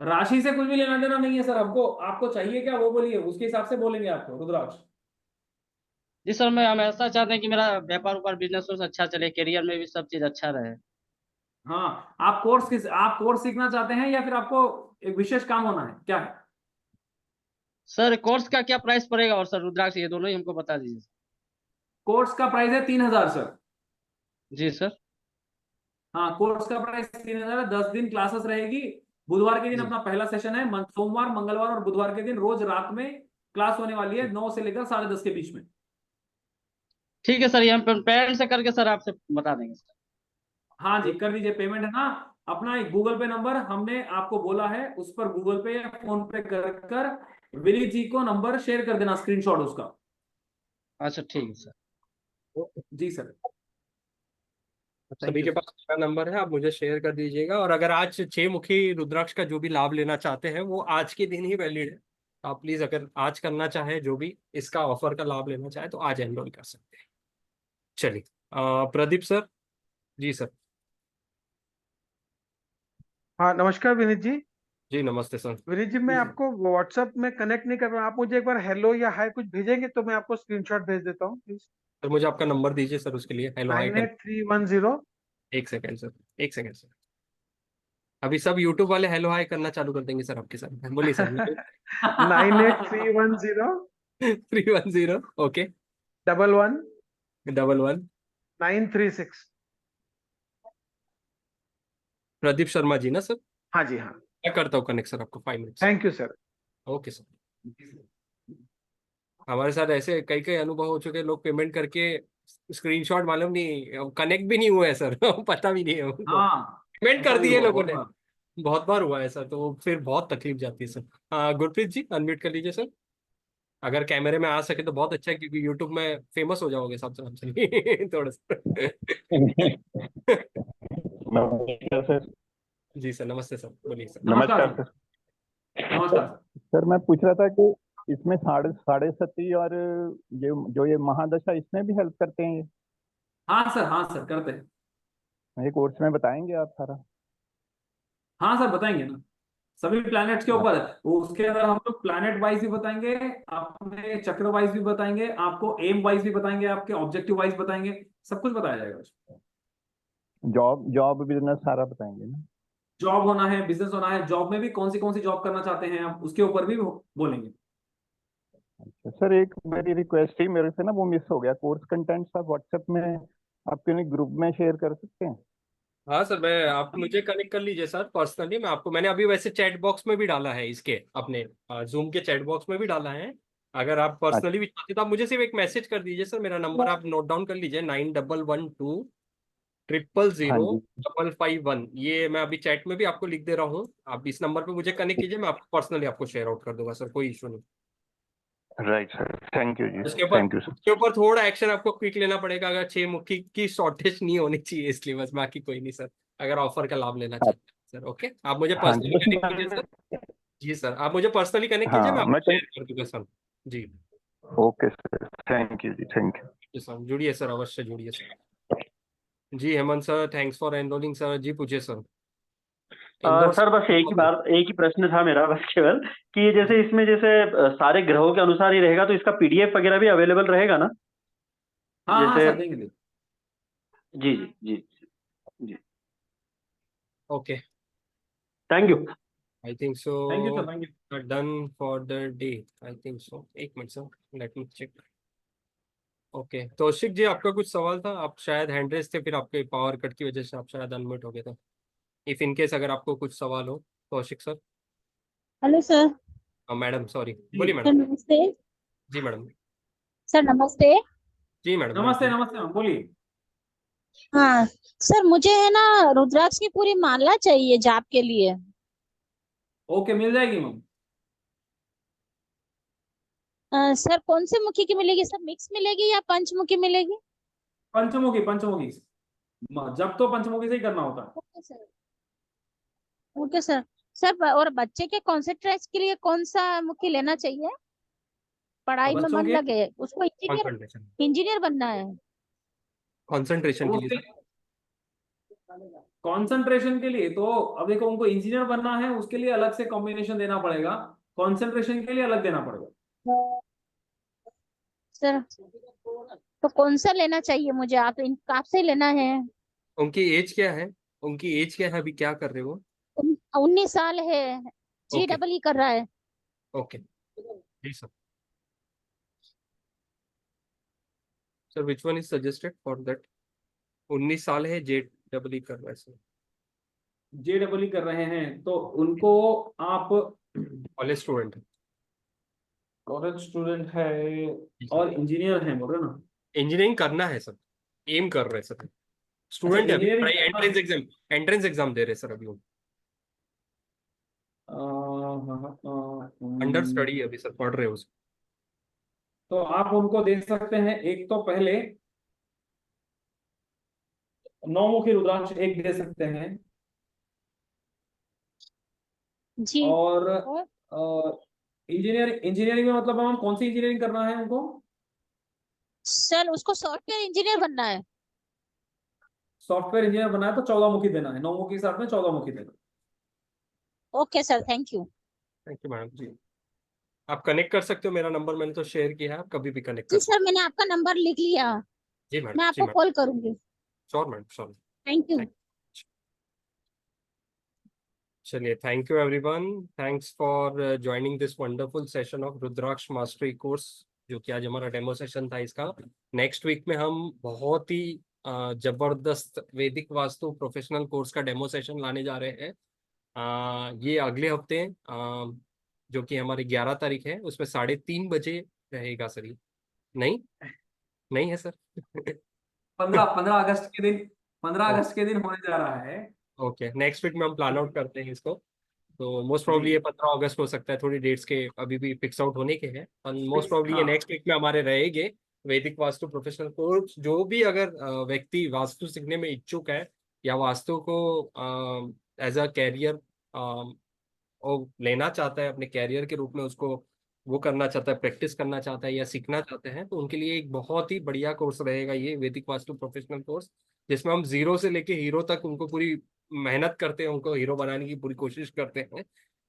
राशि से कुछ भी लेना देना नहीं है सर, आपको आपको चाहिए क्या वो बोलिए, उसके हिसाब से बोलेंगे आपको रुद्राक्ष। जी सर, मैं हम ऐसा चाहते हैं कि मेरा व्यापार उपार बिजनेस अच्छा चले, करियर में भी सब चीज अच्छा रहे। हाँ, आप कोर्स सीखना चाहते हैं या फिर आपको एक विशेष काम होना है, क्या है? सर कोर्स का क्या प्राइस पड़ेगा, और सर रुद्राक्ष, ये दोनों ही हमको बता दीजिए। कोर्स का प्राइस है 3000 सर। जी सर। हाँ, कोर्स का प्राइस 3000 है, 10 दिन क्लासेस रहेगी। बुधवार के दिन जी अपना पहला सेशन है, सोमवार मंगलवार और बुधवार के दिन रोज रात में क्लास होने वाली है, 9 से लेकर 10:30 के बीच में। ठीक है सर, ये हम पेरेंट से करके सर आपसे बता देंगे सर। हाँ जी, कर दीजिए पेमेंट, है ना? अपना एक गूगल पे नंबर हमने आपको बोला है, उस पर गूगल पे या फोन पे कर विनीत जी को नंबर शेयर कर देना, स्क्रीनशॉट उसका। अच्छा ठीक है सर। जी सर। थैंक सभी यू के सर। पास मेरा नंबर है, आप मुझे शेयर कर दीजिएगा। और अगर आज 6 मुखी रुद्राक्ष का जो भी लाभ लेना चाहते हैं वो आज के दिन ही वैलिड है। आप प्लीज, अगर आज करना चाहे, जो भी इसका ऑफर का लाभ लेना चाहे, तो आज एनरोल कर सकते हैं। चलिए, प्रदीप सर। जी सर। हाँ नमस्कार विनीत जी। जी नमस्ते सर। विनीत जी, मैं आपको व्हाट्सएप में कनेक्ट नहीं कर रहा, आप मुझे एक बार हेलो या हाय कुछ भेजेंगे तो मैं आपको स्क्रीनशॉट भेज देता हूँ प्लीज। सर मुझे आपका नंबर दीजिए सर, उसके लिए हेलो हाय कर। 98310। एक सेकेंड सर, एक सेकेंड सर। अभी सब यूट्यूब वाले हेलो हाय करना चालू कर देंगे सर आपके साथ। बोलिए सर। 98310 310। ओके। 11 11 936। प्रदीप शर्मा जी ना सर? हाँ जी, हाँ। मैं करता हूँ कनेक्ट सर आपको 5 minutes. Thank you sir. Okay sir. हमारे साथ ऐसे कई कई अनुभव हो चुके हैं, लोग पेमेंट करके स्क्रीनशॉट मालूम नहीं, कनेक्ट भी नहीं हुए हैं सर। पता भी नहीं है उनको, हाँ, पेमेंट ऐसा कर भी दिए हुआ लोगों बहुत ने। बार। बहुत बार हुआ है सर, तो फिर बहुत तकलीफ जाती है सर। हाँ गुरप्रीत जी अनम्यूट कर लीजिए सर, अगर कैमरे में आ सके तो बहुत अच्छा है, क्योंकि यूट्यूब में फेमस हो जाओगे साहब साहब चलिए थोड़ा सा। नमस्कार सर। जी सर नमस्ते सर, बोलिए सर। नमस्कार नमस्कार सर। सर। नमस्कार सर। सर मैं पूछ रहा था कि इसमें साढ़े साढ़े सती और ये जो ये महादशा इसमें भी हेल्प करते हैं हाँ सर करते हैं। ये कोर्स में बताएंगे आप सारा? हाँ सर बताएंगे ना, सभी प्लैनेट्स के ऊपर है वो, उसके अंदर हम लोग प्लैनेट वाइज भी बताएंगे, अपने चक्र वाइज भी बताएंगे, आपको एम वाइज भी बताएंगे, आपके ऑब्जेक्टिव वाइज बताएंगे, सब कुछ बताया जाएगा उसमें। जॉब जॉब बिजनेस सारा बताएंगे ना? जॉब होना है, बिजनेस होना है, जॉब में भी कौन सी जॉब करना चाहते हैं आप, उसके ऊपर भी बोलेंगे। अच्छा सर, एक मेरी रिक्वेस्ट थी, मेरे से ना वो मिस हो गया, कोर्स कंटेंट्स आप व्हाट्सएप में आपके ग्रुप में शेयर कर सकते हैं? हाँ सर, मैं आप मुझे कनेक्ट कर लीजिए सर पर्सनली, मैं आपको, मैंने अभी वैसे चैट बॉक्स में भी डाला है, इसके अपने जूम के चैट बॉक्स में भी डाला है। अगर आप पर्सनली भी चाहते तो आप मुझे सिर्फ एक मैसेज कर दीजिए सर, मेरा नंबर आप नोट डाउन कर लीजिए 9112 हाँ 000 जी। 551। ये मैं अभी चैट में भी आपको लिख दे रहा हूँ, आप इस नंबर पे मुझे कनेक्ट कीजिए, मैं आपको पर्सनली आपको शेयर आउट कर दूंगा सर, कोई इशू नहीं। राइट सर, थैंक यू जी, उसके ऊपर थैंक यू सर। उसके ऊपर थोड़ा एक्शन आपको क्विक लेना पड़ेगा, अगर 6 मुखी की शॉर्टेज नहीं होनी चाहिए इसलिए, बस बाकी कोई नहीं सर, अगर ऑफर का लाभ लेना चाहते हैं सर। ओके, आप मुझे हाँ जी, पर्सनली बस कनेक्ट कीजिए सर। जी सर, आप मुझे पर्सनली कनेक्ट कीजिए, मैं हाँ मैं आपको शेयर कर दूंगा सर। जी ओके सर, थैंक यू जी, थैंक यू। जी सर, जुड़िए सर, अवश्य जुड़िए सर। जी Hemant sir, thanks for enrolling sir. जी पूछिए सर। इंदौर सर बस एक ही प्रश्न था मेरा, बस केवल कि ये जैसे इसमें जैसे सारे ग्रहों के अनुसार ही रहेगा, तो इसका पीडीएफ वगैरह भी अवेलेबल रहेगा ना? हाँ जैसे सर देंगे। जी जी जी जी। Okay, thank you. I think so thank you sir, thank you. Done for the day, I think so. एक minute sir, let me check. Okay Kaushik ji, आपका कुछ सवाल था, आप शायद हैंड रेस थे, फिर आपके पावर कट की वजह से आप शायद अनम्यूट हो गए थे। इफ इन केस अगर आपको कुछ सवाल हो, Kaushik sir. Hello sir. Madam sorry, बोलिए सर मैडम। नमस्ते। जी मैडम। सर नमस्ते। जी मैडम नमस्ते बोलिए। नमस्ते मैम, बोलिए। हाँ सर, मुझे है ना रुद्राक्ष की पूरी माला चाहिए जाप के लिए। ओके, मिल जाएगी मैम। सर कौन से मुखी की मिलेगी सर, मिक्स मिलेगी या पंचमुखी मिलेगी? पंचमुखी पंचमुखी, जब तो पंचमुखी से ही करना होता है। Okay sir. Okay sir. Sir और बच्चे के कॉन्सेंट्रेट के लिए कौन सा मुखी लेना चाहिए? पढ़ाई में बच्चों मन के लगे, उसको इंजीनियर कंसंट्रेशन, इंजीनियर बनना है। कंसंट्रेशन के लिए उसके सर। कंसंट्रेशन के लिए तो अब देखो, उनको इंजीनियर बनना है, उसके लिए अलग से कॉम्बिनेशन देना पड़ेगा, कंसंट्रेशन के लिए अलग देना पड़ेगा। सर तो कौन सा लेना चाहिए मुझे, आप आपसे ही लेना है। उनकी एज क्या है, उनकी एज क्या है, अभी क्या कर रहे हो? 19 साल है, जी ओके डबल ई कर रहा है। ओके, जी sir. Sir which one is suggested for that? 19 साल है, जे डबल ई कर रहा है सर। जे डबल ई कर रहे हैं तो उनको आप, कॉलेज स्टूडेंट है। कॉलेज स्टूडेंट है जी सर, और इंजीनियर है, बोल रहे ना? इंजीनियरिंग करना है सर, एम कर रहे हैं सर, अच्छा, स्टूडेंट है अभी, इंजीनियरिंग करना है। एंट्रेंस एग्जाम दे रहे हैं सर अभी वो, अंडर स्टडी है अभी सर, पढ़ रहे हो उसको। तो आप उनको दे सकते हैं, एक तो पहले नौमुखी रुद्राक्ष एक दे सकते हैं, जी। और इंजीनियरिंग में मतलब हम कौन सी इंजीनियरिंग करना है उनको? सर उसको सॉफ्टवेयर इंजीनियर बनना है। सॉफ्टवेयर इंजीनियर बनाया तो 14 मुखी देना है, 9 मुखी के साथ में 14 मुखी देना। Okay sir, thank you. Thank you madam जी। आप कनेक्ट कर सकते हो, मेरा नंबर मैंने तो शेयर किया है, आप कभी भी कनेक्ट जी कर सकते सर, मैंने आपका नंबर लिख लिया, हो। जी मैडम, मैं जी आपको मैडम, कॉल करूंगी। Sure madam, sure. Thank you. चलिए, thank you everyone. Thanks for joining this wonderful session of Rudraksh Mastery course जो कि आज हमारा डेमो सेशन था इसका। नेक्स्ट वीक में हम बहुत ही जबरदस्त वैदिक वास्तु प्रोफेशनल कोर्स का डेमो सेशन लाने जा रहे हैं। ये अगले हफ्ते जो कि हमारी 11 तारीख है, उसमें 3:30 बजे रहेगा सर। ये नहीं नहीं है सर 15 अगस्त के दिन, 15 अगस्त के दिन होने जा रहा है। ओके, नेक्स्ट वीक में हम प्लान आउट करते हैं इसको। तो मोस्ट प्रोबब्ली ये 15 अगस्त हो सकता है, थोड़ी डेट्स के अभी भी फिक्स आउट होने के हैं, मोस्ट प्रोबब्ली ये हाँ। नेक्स्ट वीक में हमारे रहेंगे वैदिक वास्तु प्रोफेशनल कोर्स। जो भी अगर व्यक्ति वास्तु सीखने में इच्छुक है या वास्तु को एज अ कैरियर और लेना चाहता है, अपने कैरियर के रूप में उसको वो करना चाहता है, प्रैक्टिस करना चाहता है या सीखना चाहते हैं, तो उनके लिए एक बहुत ही बढ़िया कोर्स रहेगा ये वैदिक वास्तु प्रोफेशनल कोर्स, जिसमें हम जीरो से लेके हीरो तक उनको पूरी मेहनत करते हैं, उनको हीरो बनाने की पूरी कोशिश करते हैं।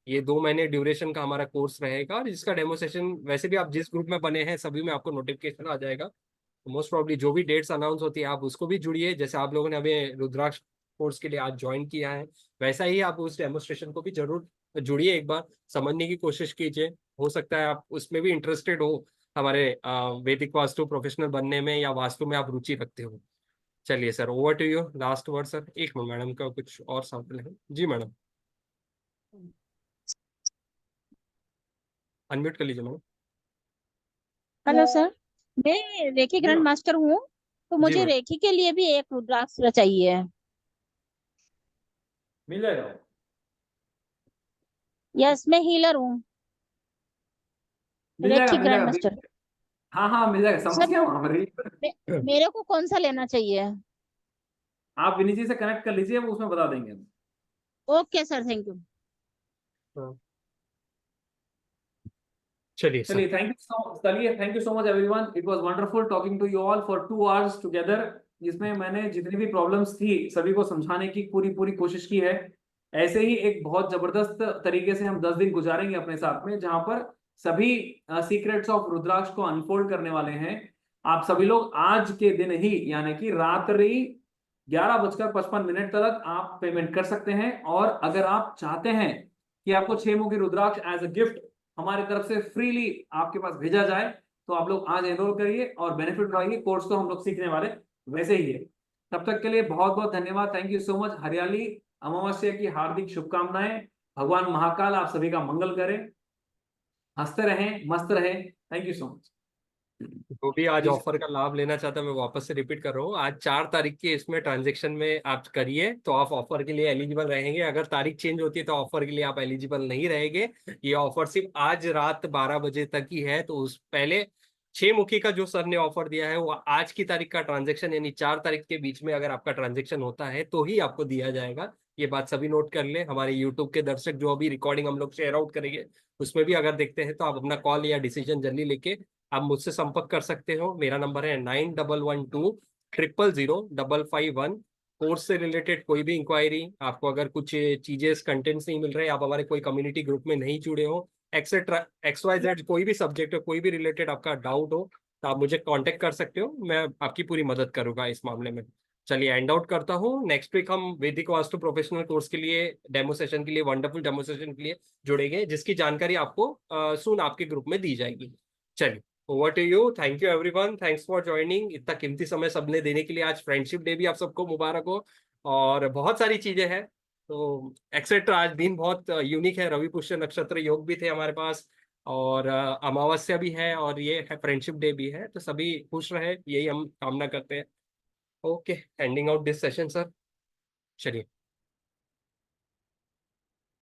ये 2 महीने ड्यूरेशन का हमारा कोर्स रहेगा, और जिसका डेमो सेशन वैसे भी आप जिस ग्रुप में बने हैं सभी में आपको नोटिफिकेशन आ जाएगा। मोस्ट प्रॉब्ली जो भी डेट्स अनाउंस होती है आप उसको भी जुड़िए। जैसे आप लोगों ने अभी रुद्राक्ष कोर्स के लिए आज ज्वाइन किया है, वैसा ही आप उस डेमोस्ट्रेशन को भी जरूर जुड़िए, एक बार समझने की कोशिश कीजिए। हो सकता है आप उसमें भी इंटरेस्टेड हो, हमारे वैदिक वास्तु प्रोफेशनल बनने में या वास्तु में आप रुचि रखते हो। चलिए sir, over to you, last word sir. एक मिनट, मैडम का कुछ और सवाल है जी। मैडम अनम्यूट कर लीजिए मैडम। हेलो सर, मैं रेखी जी ग्रैंड मैम। मास्टर हूँ, तो जी मुझे मैम, रेखी के लिए भी एक रुद्राक्ष चाहिए। मिल जाएगा। यस, मैं हीलर हूँ, मिल जाएगा, रेखी मिल ग्रैंड जाएगा। मास्टर। हाँ हाँ, मिल जाएगा, समझ सर गया वहां पर ही। मेरे को कौन सा लेना चाहिए? आप विनीत जी से कनेक्ट कर लीजिए, वो उसमें बता देंगे। Okay sir, thank you. चलिए सर। चलिए, thank you so much everyone. It was wonderful talking to you all for 2 hours together, जिसमें मैंने जितनी भी प्रॉब्लम्स थी सभी को समझाने की पूरी पूरी कोशिश की है। ऐसे ही एक बहुत जबरदस्त तरीके से हम 10 दिन गुजारेंगे अपने साथ में, जहां पर सभी सीक्रेट्स ऑफ रुद्राक्ष को अनफोल्ड करने वाले हैं। आप सभी लोग आज के दिन ही, यानी कि रात्रि 11:55 तक आप पेमेंट कर सकते हैं। और अगर आप चाहते हैं कि आपको 6 मुखी रुद्राक्ष एज अ गिफ्ट हमारी तरफ से फ्रीली आपके पास भेजा जाए, तो आप लोग आज एनरोल करिए और बेनिफिट उठाइए। कोर्स तो हम लोग सीखने वाले वैसे ही है। तब तक के लिए बहुत बहुत धन्यवाद। Thank you so much. हरियाली अमावस्या की हार्दिक शुभकामनाएं। भगवान महाकाल आप सभी का मंगल करें। हंसते रहें, मस्त रहें। Thank you so much. जो भी आज ऑफर का लाभ लेना चाहता है, मैं वापस से रिपीट कर रहा हूँ, आज 4 तारीख की इसमें ट्रांजेक्शन में आप करिए तो आप ऑफर के लिए एलिजिबल रहेंगे। अगर तारीख चेंज होती है तो ऑफर के लिए आप एलिजिबल नहीं रहेंगे। ये ऑफर सिर्फ आज रात 12 बजे तक ही है। तो उस पहले 6 मुखी का जो सर ने ऑफर दिया है वो आज की तारीख का ट्रांजेक्शन, यानी 4 तारीख के बीच में अगर आपका ट्रांजेक्शन होता है तो ही आपको दिया जाएगा। ये बात सभी नोट कर ले। हमारे यूट्यूब के दर्शक जो अभी रिकॉर्डिंग हम लोग शेयर आउट करेंगे उसमें भी अगर देखते हैं तो आप अपना कॉल या डिसीजन जल्दी लेके आप मुझसे संपर्क कर सकते हो। मेरा नंबर है 9112000551। कोर्स से रिलेटेड कोई भी इंक्वायरी, आपको अगर कुछ चीजें कंटेंट्स नहीं मिल रहे, आप हमारे कोई कम्युनिटी ग्रुप में नहीं जुड़े हो, एक्सेट्रा XYZ कोई भी सब्जेक्ट हो, कोई भी रिलेटेड आपका डाउट हो, तो आप मुझे कांटेक्ट कर सकते हो। मैं आपकी पूरी मदद करूंगा इस मामले में। चलिए, एंड आउट करता हूँ। नेक्स्ट वीक हम वैदिक वास्तु प्रोफेशनल कोर्स के लिए डेमो सेशन के लिए, वंडरफुल डेमो सेशन के लिए जुड़ेंगे, जिसकी जानकारी आपको सून आपके ग्रुप में दी जाएगी। चलिए, over to you. Thank you everyone, thanks for joining. इतना कीमती समय सबने देने के लिए। आज फ्रेंडशिप डे भी आप सबको मुबारक हो, और बहुत सारी चीजें हैं तो एक्सेट्रा। आज दिन बहुत यूनिक है, रवि पुष्य नक्षत्र योग भी थे हमारे पास, और अमावस्या भी है, और ये है फ्रेंडशिप डे भी है। तो सभी खुश रहे, यही हम कामना करते हैं। Okay, ending out this session sir. चलिए।